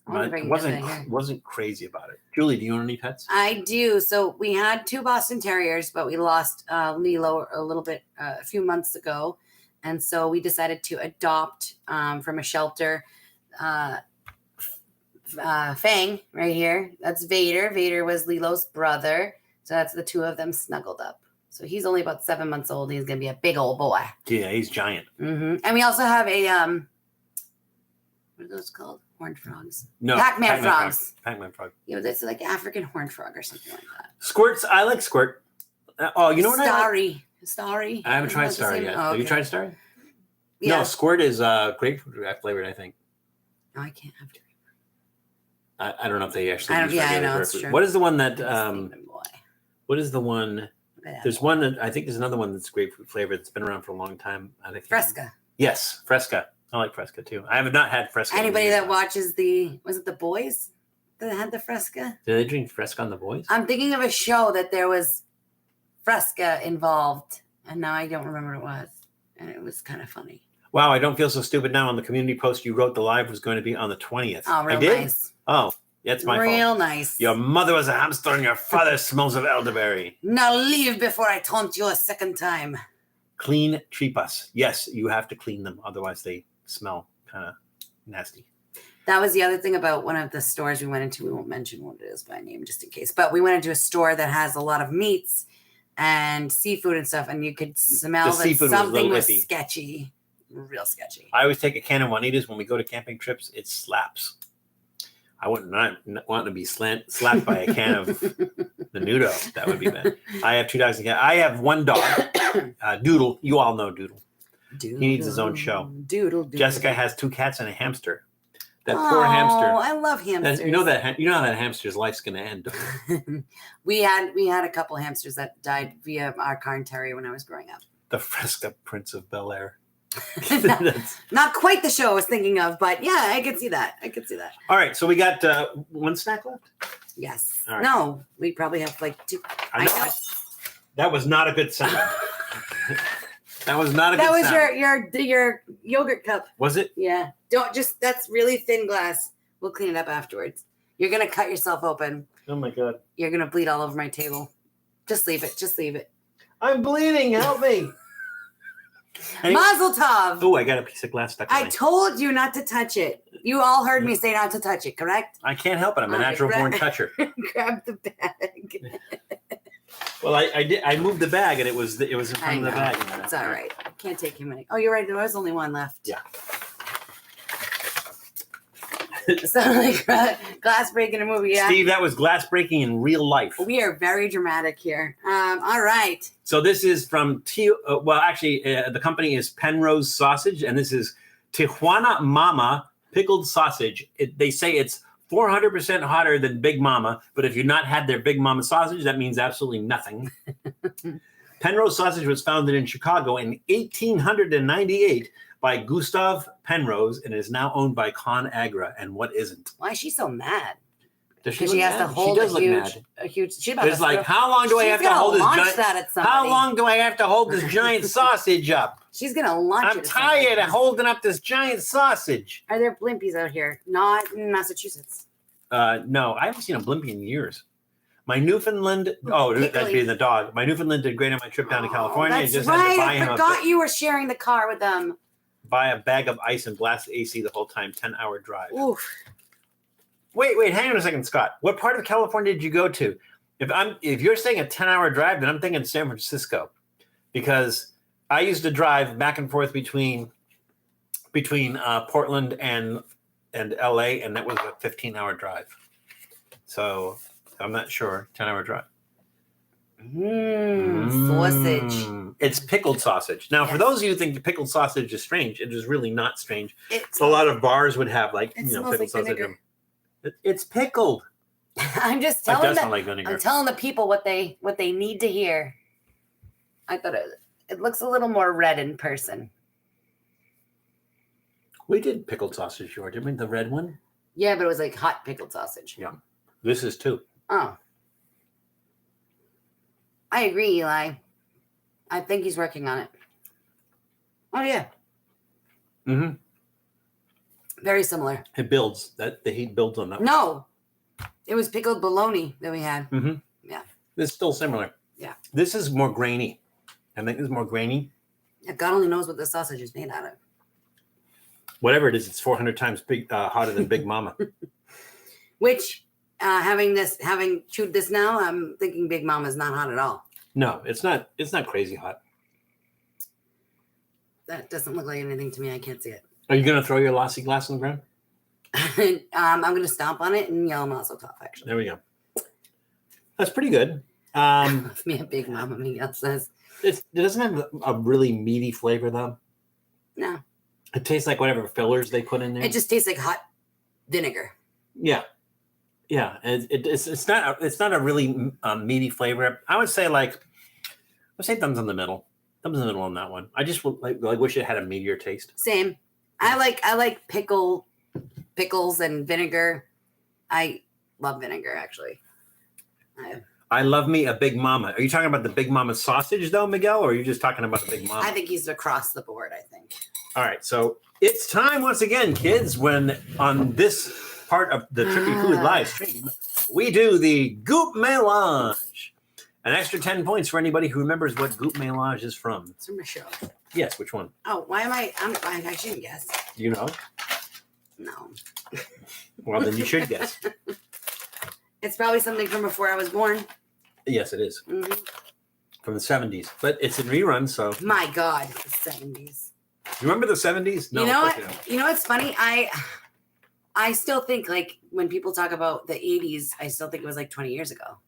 It wasn't crazy about it. Julie, do you own any pets? I do. So we had 2 Boston Terriers, but we lost Lilo a few months ago. And so we decided to adopt from a shelter Fang right here. That's Vader. Vader was Lilo's brother. So that's the 2 of them snuggled up. So he's only about 7 months old. He's going to be a big old boy. Yeah, he's giant. Mm-hmm. And we also have a, what are those called? Horned frogs. No. Pac-Man frogs. Pac-Man frog. Yeah, that's like African horned frog or something like that. Squirts. I like squirt. Oh, you know what Starry. I haven't tried Starry yet. Have you tried Starry? Yeah. No, squirt is grapefruit flavored, I think. No, I can't have grapefruit. I don't know if they actually use I know, grapefruit. it's true. What is the one that what is the one? There's one that I think there's another one that's grapefruit flavored that's been around for a long time. I think Fresca. Yes, Fresca. I like Fresca too. I have not had Fresca. Anybody that watches was it The Boys that had the Fresca? Did they drink Fresca on The Boys? I'm thinking of a show that there was Fresca involved, and now I don't remember what it was, and it was kind of funny. Wow, I don't feel so stupid now. On the community post you wrote, the live was going to be on the 20th. Oh, real I did? Nice. Oh, that's my fault. Real nice. Your mother was a hamster and your father smells of elderberry. Now leave before I taunt you a second time. Clean tripas. Yes, you have to clean them. Otherwise, they smell kind of nasty. That was the other thing about one of the stores we went into. We won't mention what it is by name just in case. But we went into a store that has a lot of meats and seafood and stuff. And you could smell that something was sketchy. Real sketchy. I always take a can of Juanita's when we go to camping trips. It slaps. I wouldn't want to be slapped by a can of the Nudo. That would be bad. I have 2 dogs and cat. I have 1 dog, Doodle. You all know Doodle. He needs his own show. Doodle. Jessica has 2 cats and a hamster. That poor hamster. Oh, I love hamsters. You know how that hamster's life's going to end. We had a couple hamsters that died via our Cairn Terrier when I was growing up. The Fresca Prince of Bel-Air. Not quite the show I was thinking of, but yeah, I could see that. All right, so we got 1 snack left? Yes. All right. No, we probably have like 2. I know. That was not a good sound. That was not a good sound. That was your yogurt cup. Was it? Yeah. That's really thin glass. We'll clean it up afterwards. You're going to cut yourself open. Oh my God. You're going to bleed all over my table. Just leave it. I'm bleeding. Help me. Mazel tov. Oh, I got a piece of glass stuck in I told you not to touch it. You all heard me say not to touch it, correct? I can't help it. I'm a natural born toucher. Grab the bag. Well, I did. I moved the bag, and it was in front of the bag. It's all right. I can't take him any. Oh, you're right. There was only 1 left. Yeah. Sound like glass breaking a movie. Yeah. Steve, that was glass breaking in real life. We are very dramatic here. All right. So this is from the company is Penrose Sausage, and this is Tijuana Mama pickled sausage. They say it's 400% hotter than Big Mama, but if you've not had their Big Mama sausage, that means absolutely nothing. Penrose Sausage was founded in Chicago in 1898 by Gustav Penrose and is now owned by ConAgra. And what isn't? Why is she so mad? Because she has to hold a huge. It's like, how long do I have to hold this giant? How long do I have to hold this giant sausage up? She's gonna launch it. I'm tired of holding up this giant sausage. Are there blimpies out here? Not in Massachusetts. No, I haven't seen a blimpie in years. My Newfoundland. That'd be the dog. My Newfoundland did great on my trip down to California. That's right. I forgot you were sharing the car with them. Buy a bag of ice and blast the AC the whole time. 10-hour drive. Oof. Wait, hang on a second, Scott. What part of California did you go to? If you're saying a 10-hour drive, then I'm thinking San Francisco, because I used to drive back and forth between Portland and LA, and that was a 15-hour drive. So I'm not sure. 10-hour drive. Sausage. It's pickled sausage. Now, for those of you who think the pickled sausage is strange, it is really not strange. A lot of bars would have pickled sausage. It's pickled. I'm just telling them. I'm telling the people what they need to hear. I thought it looks a little more red in person. We did pickled sausage, George. I mean, the red one. Yeah, but it was like hot pickled sausage. Yeah. This is too. Oh. I agree, Eli. I think he's working on it. Oh, yeah. Mm-hmm. Very similar. It builds. The heat builds on that one. No. It was pickled bologna that we had. Mm-hmm. Yeah. It's still similar. Yeah. This is more grainy. I think it's more grainy. Yeah, God only knows what the sausage is made out of. Whatever it is, it's 400 times hotter than Big Mama. Which, having chewed this now, I'm thinking Big Mama is not hot at all. No, it's not. It's not crazy hot. That doesn't look like anything to me. I can't see it. Are you going to throw your lassi glass on the ground? I'm going to stomp on it and yell Mazel Tov, actually. There we go. That's pretty good. Me, a Big Mama, Miguel says. It doesn't have a really meaty flavor, though. No. It tastes like whatever fillers they put in there. It just tastes like hot vinegar. Yeah. Yeah. It's not a really meaty flavor. I would say thumbs in the middle. Thumbs in the middle on that one. I just wish it had a meatier taste. Same. I like pickles and vinegar. I love vinegar, actually. I love me a Big Mama. Are you talking about the Big Mama sausage, though, Miguel, or are you just talking about the Big Mama? I think he's across the board, I think. All right. So it's time once again, kids, when on this part of the Trippy Food live stream, we do the Goop Mélange. An extra 10 points for anybody who remembers what Goop Mélange is from. It's from a show. Yes, which one? Oh, why am I shouldn't guess. Do you know? No. Well, then you should guess. It's probably something from before I was born. Yes, it is. Mm-hmm. From the 70s. But it's in rerun, so. My God, the 70s. You remember the 70s? No. You know what? You know what's funny? I still think, like, when people talk about the 80s, I still think it was like 20 years ago.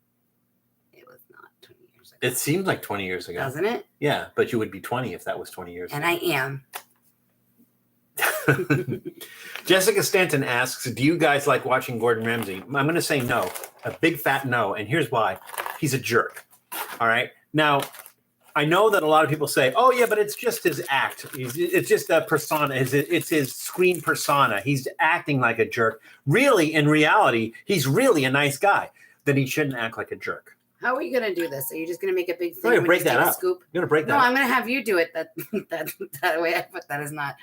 It was not 20 years ago. It seemed like 20 years ago. Doesn't it? Yeah, but you would be 20 if that was 20 years and ago. I am. Jessica Stanton asks, do you guys like watching Gordon Ramsay? I'm going to say no. A big fat no. And here's why. He's a jerk. All right. Now, I know that a lot of people say, oh, yeah, but it's just his act. It's just a persona. It's his screen persona. He's acting like a jerk. Really, in reality, he's really a nice guy. Then he shouldn't act like a jerk. How are you going to do this? Are you just going to make a big thing? I'm going to break that up. Scoop? You're going to break that up. No, I'm going to have you do it. That way I put that is not.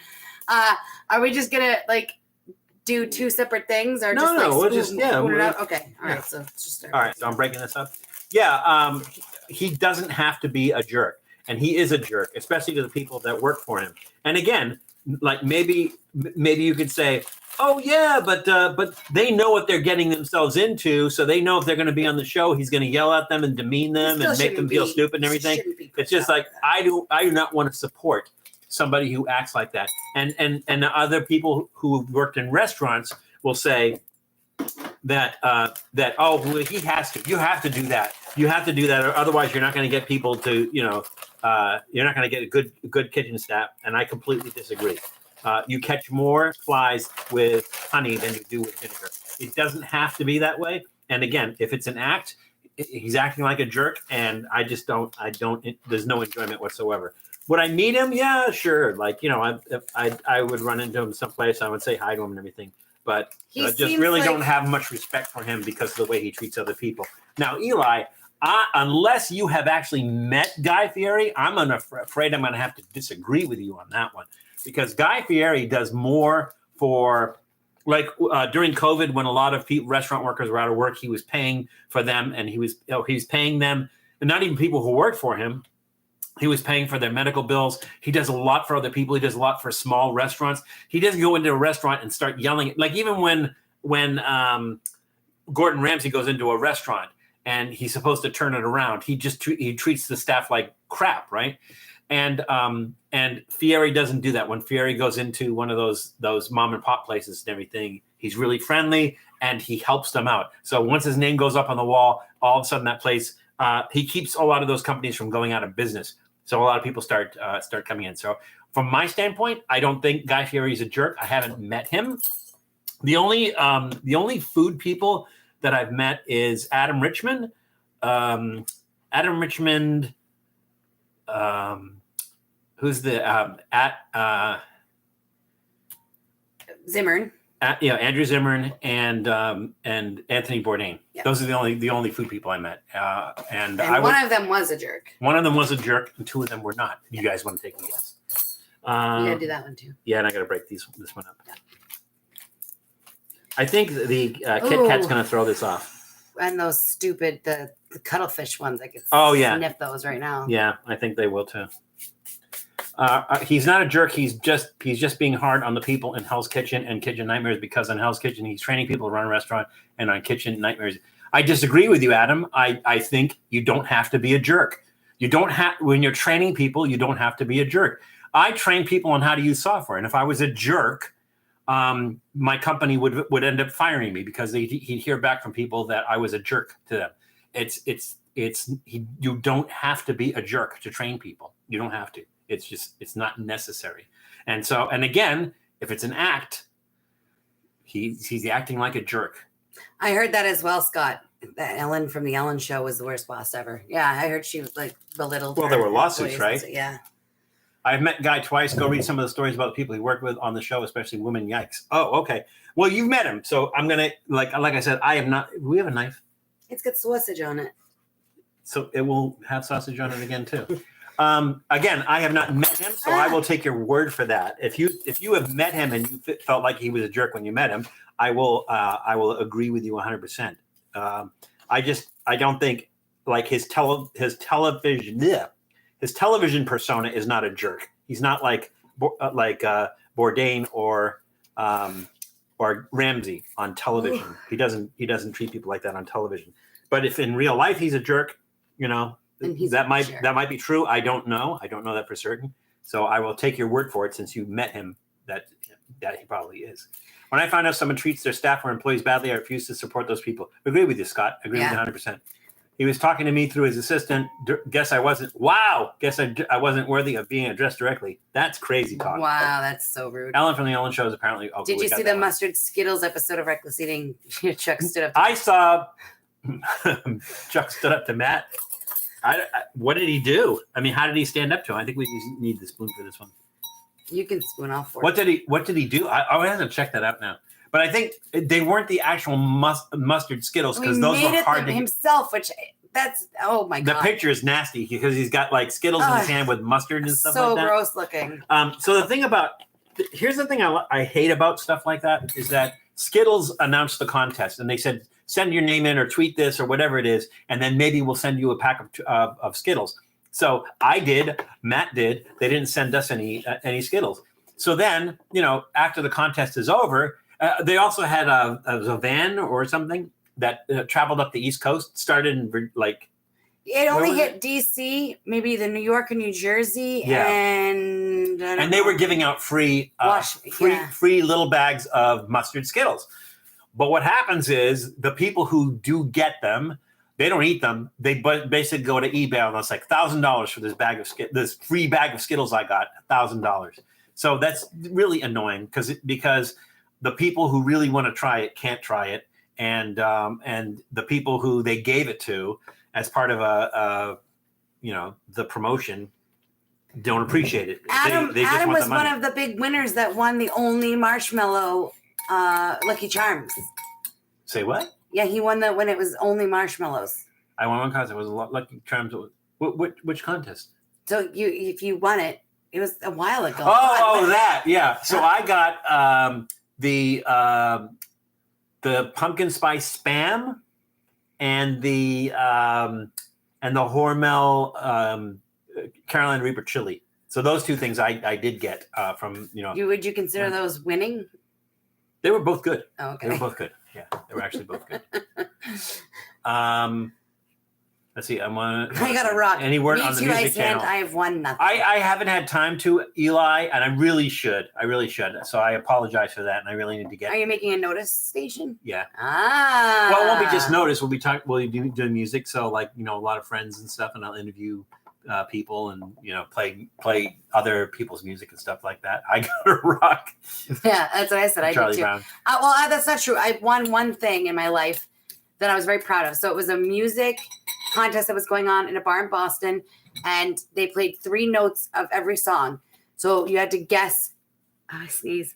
Are we just going to, like, do two separate things? Or just, no, like, we'll just, yeah. It out? Okay. All right. So let's just start. All right. So I'm breaking this up. Yeah. He doesn't have to be a jerk. And he is a jerk, especially to the people that work for him. And again, like maybe you could say, oh, yeah, but they know what they're getting themselves into. So they know if they're going to be on the show, he's going to yell at them and demean them and make them feel stupid and everything. It's just like I do not want to support somebody who acts like that. And other people who have worked in restaurants will say that he has to. You have to do that. You have to do that, or otherwise you're not going to get people to, you're not going to get a good kitchen staff. And I completely disagree. You catch more flies with honey than you do with vinegar. It doesn't have to be that way. And again, if it's an act, he's acting like a jerk, and I don't. There's no enjoyment whatsoever. Would I meet him? Yeah, sure. Like, I would run into him someplace. I would say hi to him and everything. But I just really don't have much respect for him because of the way he treats other people. Now, Eli, unless you have actually met Guy Fieri, I'm afraid I'm going to have to disagree with you on that one. Because Guy Fieri does more for, like, during COVID, when a lot of restaurant workers were out of work, he was paying for them, and he was paying them, and not even people who worked for him. He was paying for their medical bills. He does a lot for other people. He does a lot for small restaurants. He doesn't go into a restaurant and start yelling. Like, even when Gordon Ramsay goes into a restaurant and he's supposed to turn it around, he treats the staff like crap, right? And Fieri doesn't do that. When Fieri goes into one of those mom and pop places and everything, he's really friendly and he helps them out. So once his name goes up on the wall, all of a sudden that place, he keeps a lot of those companies from going out of business. So a lot of people start coming in. So from my standpoint, I don't think Guy Fieri is a jerk. I haven't met him. The only food people that I've met is Adam Richmond. Who's the Zimmern. Andrew Zimmern and Anthony Bourdain. Yep. Those are the only food people I met. And one of them was a jerk. One of them was a jerk, and two of them were not. You guys want to take a guess? You gotta do that one too. Yeah, and I gotta break this one up. Yeah. I think the KitKat's gonna throw this off. And those stupid the cuttlefish ones, I could sniff those right now. Yeah, I think they will too. He's not a jerk. He's just being hard on the people in Hell's Kitchen and Kitchen Nightmares, because in Hell's Kitchen he's training people to run a restaurant, and on Kitchen Nightmares, I disagree with you, Adam. I think you don't have to be a jerk. You don't have, when you're training people, you don't have to be a jerk. I train people on how to use software, and if I was a jerk, my company would end up firing me, because he'd hear back from people that I was a jerk to them. You don't have to be a jerk to train people. You don't have to. It's not necessary. And again, if it's an act, he's acting like a jerk. I heard that as well, Scott. That Ellen from the Ellen Show was the worst boss ever. Yeah, I heard she was like belittled. Well, there were lawsuits, right? Yeah. I've met Guy twice. Go read some of the stories about the people he worked with on the show, especially women. Yikes. Oh, okay. Well, you've met him, so I'm gonna like I said, I have not. Do we have a knife? It's got sausage on it. So it will have sausage on it again too. Again, I have not met him, so I will take your word for that. If you have met him and you felt like he was a jerk when you met him, I will agree with you 100%. I don't think like his television persona is not a jerk. He's not like Bourdain or Ramsey on television. He doesn't treat people like that on television. But if in real life he's a jerk, that might be true. I don't know that for certain. So I will take your word for it, since you met him, that he probably is. When I find out someone treats their staff or employees badly, I refuse to support those people. Agree with you, Scott. Agree with you 100%. He was talking to me through his assistant. Guess I wasn't worthy of being addressed directly. That's crazy talk. Wow, that's so rude. Ellen from the Ellen Show is apparently. Oh, did you see the mustard Skittles episode of Reckless Eating? Chuck stood up. I saw Chuck stood up to Matt. What did he do? I mean, how did he stand up to him? I think we need the spoon for this one. You can spoon off for What did he do? I have to check that out now. But I think they weren't the actual mustard Skittles, because those were hard to himself. Oh my god! The picture is nasty because he's got like Skittles in his hand with mustard and stuff like that. So gross looking. So here's the thing I hate about stuff like that is that Skittles announced the contest and they said, send your name in or tweet this or whatever it is, and then maybe we'll send you a pack of Skittles. So I did, Matt did. They didn't send us any Skittles. So then, after the contest is over, they also had a van or something that traveled up the East Coast, started in like. It only hit DC, maybe the New York and New Jersey, and they were giving out free little bags of mustard Skittles. But what happens is the people who do get them, they don't eat them. They basically go to eBay and it's like $1,000 for this free bag of Skittles I got, $1,000. So that's really annoying because the people who really want to try it can't try it, and the people who they gave it to as part of the promotion don't appreciate it. Adam was one of the big winners that won the only marshmallow Lucky Charms. Say what? Yeah, he won when it was only marshmallows. I won one contest. It was Lucky Charms. Which contest? So if you won it, it was a while ago. Oh, that, yeah. So I got the pumpkin spice spam and the Hormel Carolina Reaper chili. So those two things I did get from. Would you consider those winning? They were both good. Oh, okay. They were both good. Yeah, they were actually both good. Let's see. I got a rock. Any word on the music channel? I have won nothing. I haven't had time to, Eli, and I really should. So I apologize for that, and I really need to get. Are you making a notice station? Yeah. Ah. Well, it won't be just notice. We'll be doing music. So like a lot of friends and stuff, and I'll interview people and play other people's music and stuff like that. I got a rock. Yeah, that's what I said. I Charlie did too. Brown. Well, that's not true. I won one thing in my life that I was very proud of. So it was a music contest that was going on in a bar in Boston, and they played 3 notes of every song. So you had to guess. Oh, I sneeze.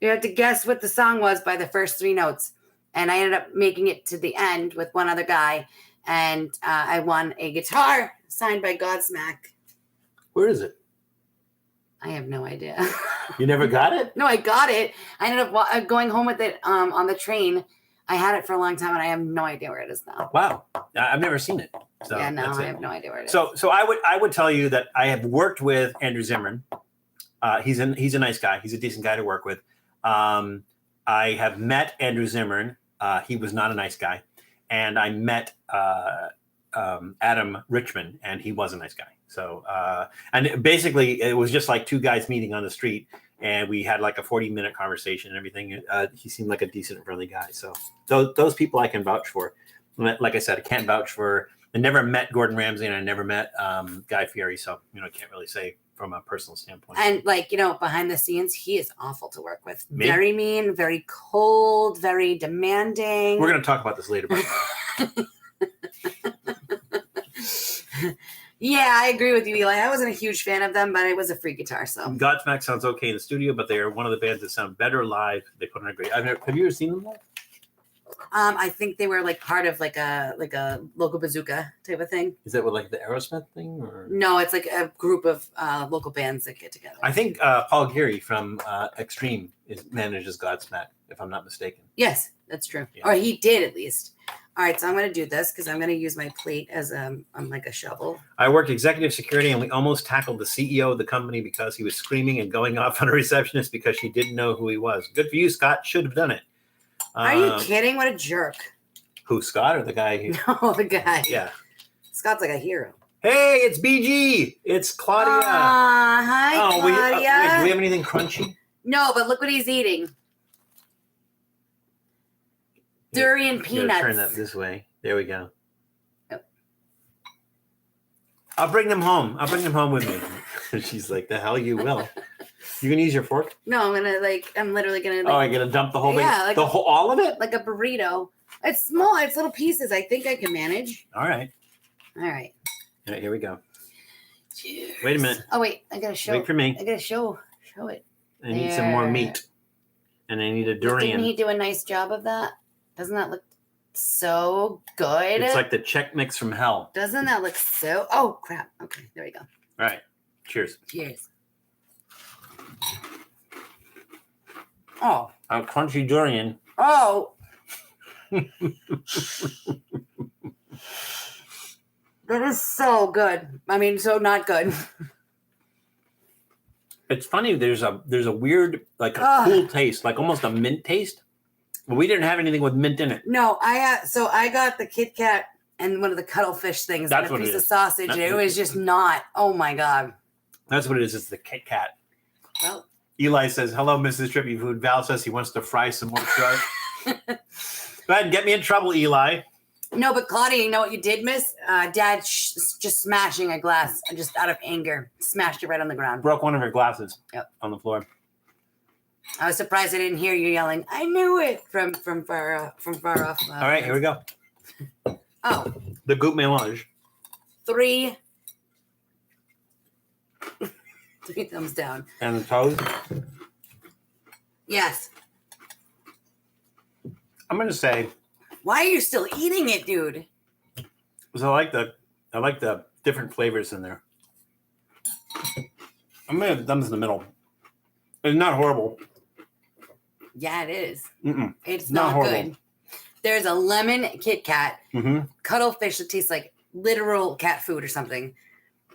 You have to guess what the song was by the first 3 notes. And I ended up making it to the end with one other guy. And I won a guitar signed by Godsmack. Where is it? I have no idea. You never got it? No, I got it. I ended up going home with it on the train. I had it for a long time, and I have no idea where it is now. Wow. I've never seen it. So yeah, no, I have no idea where it is. So I would tell you that I have worked with Andrew Zimmern. He's a nice guy. He's a decent guy to work with. I have met Andrew Zimmern. He was not a nice guy. And I met Adam Richmond, and he was a nice guy. So, and basically it was just like 2 guys meeting on the street, and we had like a 40-minute conversation and everything. He seemed like a decent, friendly guy. So those people I can vouch for. Like I said, I can't vouch for. I never met Gordon Ramsay, and I never met Guy Fieri. So, I can't really say from a personal standpoint. And behind the scenes, he is awful to work with. Me? Very mean, very cold, very demanding. We're going to talk about this later. Yeah, I agree with you, Eli. I wasn't a huge fan of them, but it was a free guitar. So Godsmack sounds okay in the studio, but they are one of the bands that sound better live. They put on a great. Have you ever seen them live? I think they were part of a local bazooka type of thing. Is that what the Aerosmith thing, or no? It's like a group of local bands that get together. I think Paul Geary from Extreme manages Godsmack, if I'm not mistaken. Yes, that's true. Yeah. Or he did at least. All right, so I'm going to do this because I'm going to use my plate as like a shovel. I worked executive security, and we almost tackled the CEO of the company because he was screaming and going off on a receptionist because she didn't know who he was. Good for you, Scott. Should have done it. Are you kidding? What a jerk. Who, Scott or the guy here? No, the guy. Yeah. Scott's like a hero. Hey, it's BG. It's Claudia. Hi, Claudia. Wait, do we have anything crunchy? No, but look what he's eating. Durian peanuts. Turn that this way. There we go. Yep. I'll bring them home. I'll bring them home with me. She's like, the hell you will. You gonna use your fork? No, I'm literally gonna. I'm gonna dump the whole thing. Yeah, all of it? Like a burrito. It's small. It's little pieces. I think I can manage. All right. All right, here we go. Cheers. Wait a minute. Oh wait, I gotta show. Wait for me. I gotta show it. I need some more meat, and I need a durian. Didn't he do a nice job of that? Doesn't that look so good? It's like the Czech mix from hell. Doesn't that look so? Oh crap! Okay, there we go. All right. Cheers. Cheers. Oh, a crunchy durian. Oh. That is so good. I mean, so not good. It's funny. There's a weird, cool taste, like almost a mint taste. But we didn't have anything with mint in it. No, I got the KitKat and one of the cuttlefish things. That's and a what piece of sausage. And it was just not. Oh my god. That's what it is. It's the KitKat. Well. Eli says, "Hello, Mrs. Trippy Food." Val says he wants to fry some more shark. Go ahead and get me in trouble, Eli. No, but Claudia, you know what you did miss? Dad just smashing a glass just out of anger. Smashed it right on the ground. Broke one of her glasses. Yep. On the floor. I was surprised I didn't hear you yelling, "I knew it" from far off. All right, here we go. Oh. The goop mélange. 3 thumbs down. And the toast. Yes. I'm gonna say. Why are you still eating it, dude? Because I like the different flavors in there. I'm gonna have thumbs in the middle. It's not horrible. Yeah, it is. Mm-mm. It's not good. There's a lemon KitKat, cuttlefish that tastes like literal cat food or something.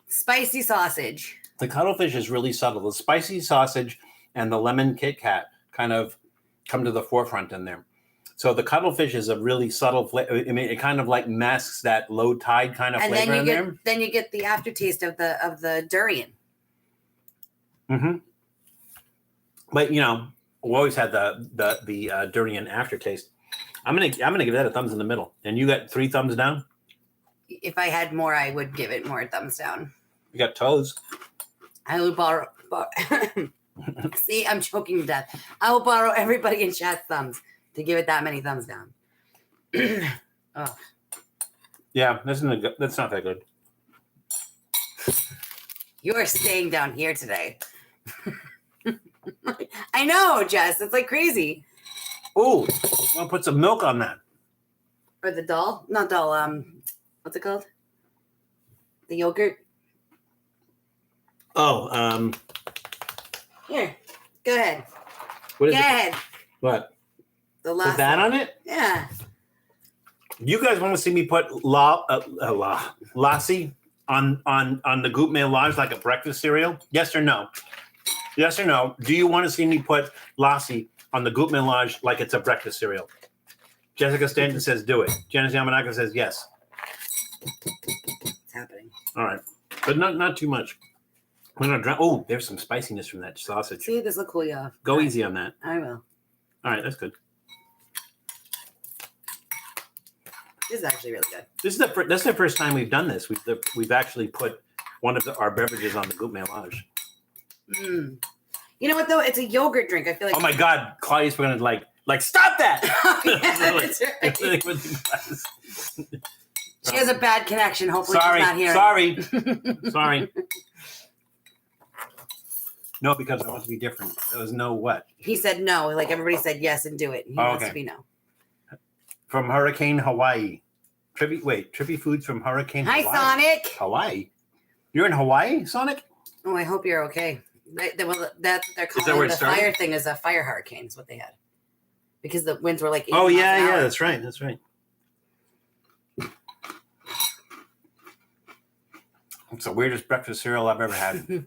Spicy sausage. The cuttlefish is really subtle. The spicy sausage and the lemon KitKat kind of come to the forefront in there. So the cuttlefish is a really subtle flavor. I mean, it kind of like masks that low tide kind of flavor in there. Then you get the aftertaste of the durian. Mm-hmm. But we always had the durian aftertaste. I'm gonna give that a thumbs in the middle. And you got 3 thumbs down? If I had more, I would give it more thumbs down. You got toes. I will borrow. See, I'm choking to death. I will borrow everybody in chat's thumbs to give it that many thumbs down. Oh. Yeah, that's not that good. You are staying down here today. I know, Jess. It's like crazy. Oh, I'll put some milk on that. Or the doll? Not doll. What's it called? The yogurt. Oh, Here, go ahead. What is go it? Ahead. What? The lassi. Put that on it? Yeah. You guys want to see me put lassi on the gout mélange like a breakfast cereal? Yes or no? Yes or no? Do you want to see me put lassi on the gout mélange like it's a breakfast cereal? Jessica Stanton says do it. Janice Yamanaka says yes. It's happening. All right, but not too much. We're gonna drown. Oh, there's some spiciness from that sausage. See, this will cool you off. Go easy on that. I will. All right, that's good. This is actually really good. This is the first time we've done this. We've actually put one of our beverages on the gout mélange. Mm. You know what though? It's a yogurt drink. I feel like. Oh my God, Claudia's going to like stop that. That's right. She has a bad connection. Hopefully she's not here. Sorry. No, because I want to be different. There was no what? He said no. Like everybody said yes and do it. He wants to be no. From Hurricane Hawaii. Trippy Foods from Hurricane Hawaii. Hi, Sonic. Hawaii. You're in Hawaii, Sonic? Oh, I hope you're okay. That's what they're calling that where it the started? fire thing is a fire hurricane is what they had. Because the winds were like 80 Oh, miles yeah, an hour. that's right. It's the weirdest breakfast cereal I've ever had.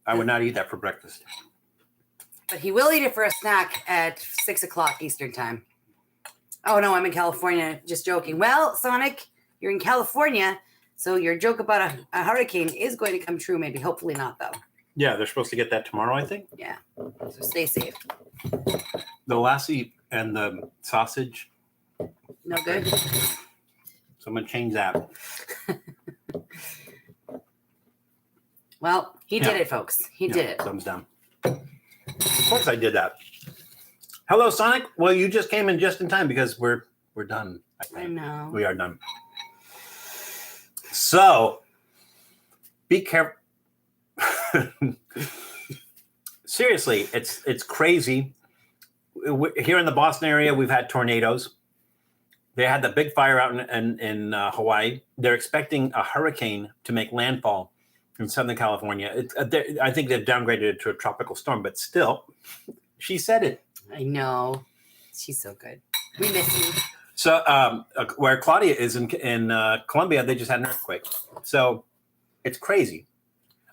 I would not eat that for breakfast. But he will eat it for a snack at 6 o'clock Eastern time. Oh, no, I'm in California. Just joking. Well, Sonic, you're in California, so your joke about a hurricane is going to come true, maybe. Hopefully not, though. Yeah, they're supposed to get that tomorrow, I think. Yeah, so stay safe. The lassi and the sausage. No good? So I'm going to change that. Well, he did it, folks. He did it. Thumbs down. Of course I did that. Hello, Sonic. Well, you just came in just in time because we're done. I think. I know. We are done. So, be careful. Seriously, it's crazy. Here in the Boston area, we've had tornadoes. They had the big fire out in Hawaii. They're expecting a hurricane to make landfall in Southern California. I think they've downgraded it to a tropical storm, but still, she said it. I know. She's so good. We miss you. So where Claudia is in Colombia, they just had an earthquake. So it's crazy.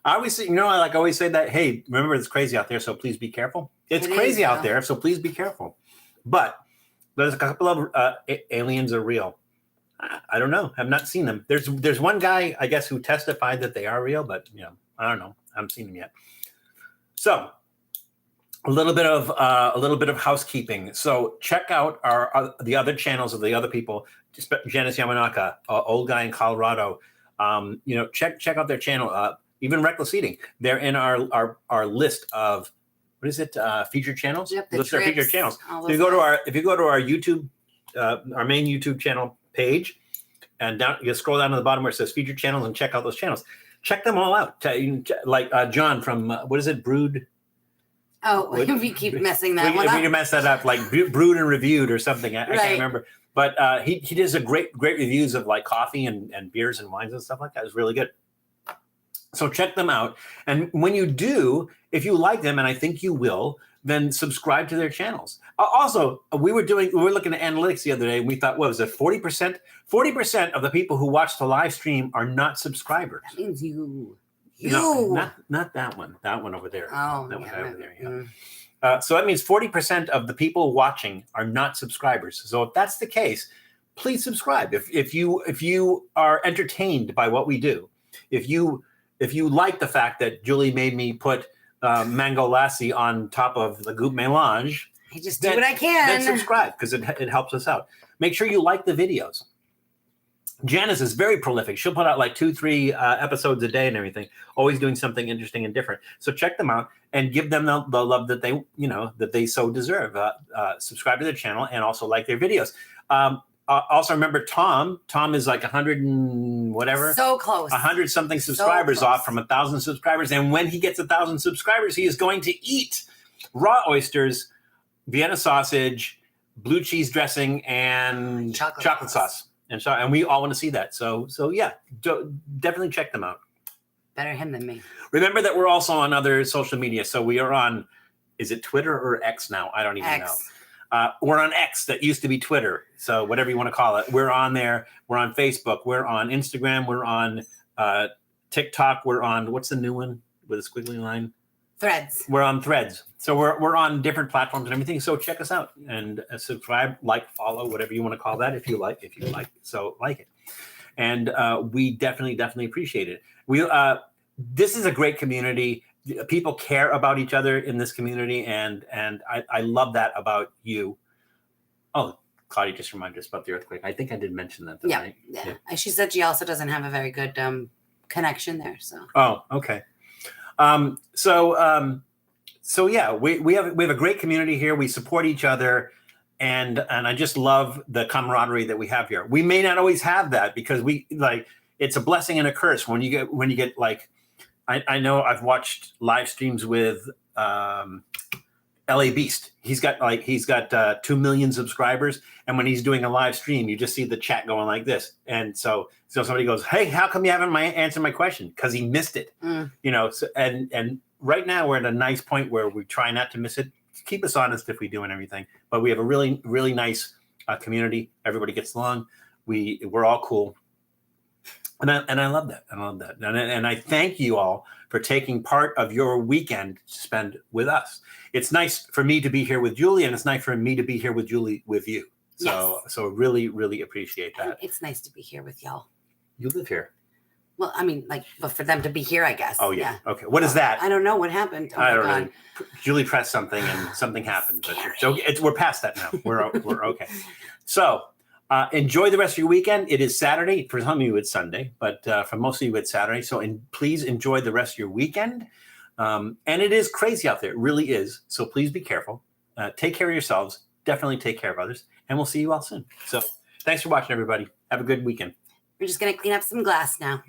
I always say, I always say that, hey, remember it's crazy out there, so please be careful. It's crazy out there, so please be careful. But there's a couple of aliens are real. I don't know. I've not seen them. There's one guy, I guess, who testified that they are real, but I don't know. I haven't seen them yet. So a little bit of housekeeping. So check out the other channels of the other people. Janice Yamanaka, old guy in Colorado. Check out their channel. Even Reckless Eating. They're in our list of what is it? Featured channels. Yep, List of featured channels. So if you go to our YouTube, our main YouTube channel page, and down you scroll down to the bottom where it says featured channels and check out those channels. Check them all out. Like John from what is it? Brood. Oh, if you keep messing that one up. up. If you mess that up, like Brewed and Reviewed or something. I can't remember. But he does a great reviews of like coffee and beers and wines and stuff like that. It's really good. So check them out. And when you do, if you like them, and I think you will, then subscribe to their channels. Also, we were looking at analytics the other day, and we thought, what was it, 40%? 40% of the people who watch the live stream are not subscribers. That means you. No, not that one. That one over there. Oh, that one over there. Yeah. Mm. So that means 40% of the people watching are not subscribers. So if that's the case, please subscribe. If you are entertained by what we do, if you like the fact that Julie made me put mango lassi on top of the gout mélange, I just do what I can. Then subscribe because it helps us out. Make sure you like the videos. Janice is very prolific. She'll put out like 2-3 episodes a day and everything, always doing something interesting and different. So check them out and give them the love that they so deserve. Subscribe to their channel and also like their videos. also remember Tom. Tom is like 100 and whatever. So close. 100 something subscribers off from 1,000 subscribers. And when he gets 1,000 subscribers, he is going to eat raw oysters, Vienna sausage, blue cheese dressing, and chocolate sauce. And we all want to see that. So yeah, definitely check them out. Better him than me. Remember that we're also on other social media. So we are on, is it Twitter or X now? I don't even know. We're on X, that used to be Twitter. So whatever you want to call it. We're on there. We're on Facebook. We're on Instagram. We're on TikTok. We're on, what's the new one with a squiggly line? Threads. We're on Threads. So we're on different platforms and everything. So check us out and subscribe, like, follow, whatever you want to call that. If you like. So like it. And we definitely appreciate it. This is a great community. People care about each other in this community, and I love that about you. Oh, Claudia just reminded us about the earthquake. I think I did mention that. Yeah, right? yeah. She said she also doesn't have a very good connection there. So. Oh, okay. So yeah, we have a great community here. We support each other. And I just love the camaraderie that we have here. We may not always have that because it's a blessing and a curse when you get like, I know I've watched live streams with LA Beast. He's got 2 million subscribers. And when he's doing a live stream, you just see the chat going like this. And so somebody goes, "Hey, how come you haven't answered my question?" Because he missed it. So, and right now we're at a nice point where we try not to miss it. Keep us honest if we do and everything, but we have a really, really nice community. Everybody gets along. We're all cool. And I love that. And I thank you all for taking part of your weekend to spend with us. It's nice for me to be here with Julie, and it's nice for me to be here with Julie with you. So really, really appreciate that. It's nice to be here with y'all. You live here. Well, I mean, but for them to be here, I guess. Oh yeah. Okay. What is that? I don't know what happened. I don't know. Julie pressed something and something happened. But we're past that now. We're okay. So enjoy the rest of your weekend. It is Saturday. For some of you, it's Sunday, but for most of you, it's Saturday. So please enjoy the rest of your weekend. And it is crazy out there. It really is. So please be careful. Take care of yourselves. Definitely take care of others. And we'll see you all soon. So thanks for watching, everybody. Have a good weekend. We're just going to clean up some glass now.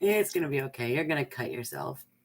It's going to be okay. You're going to cut yourself.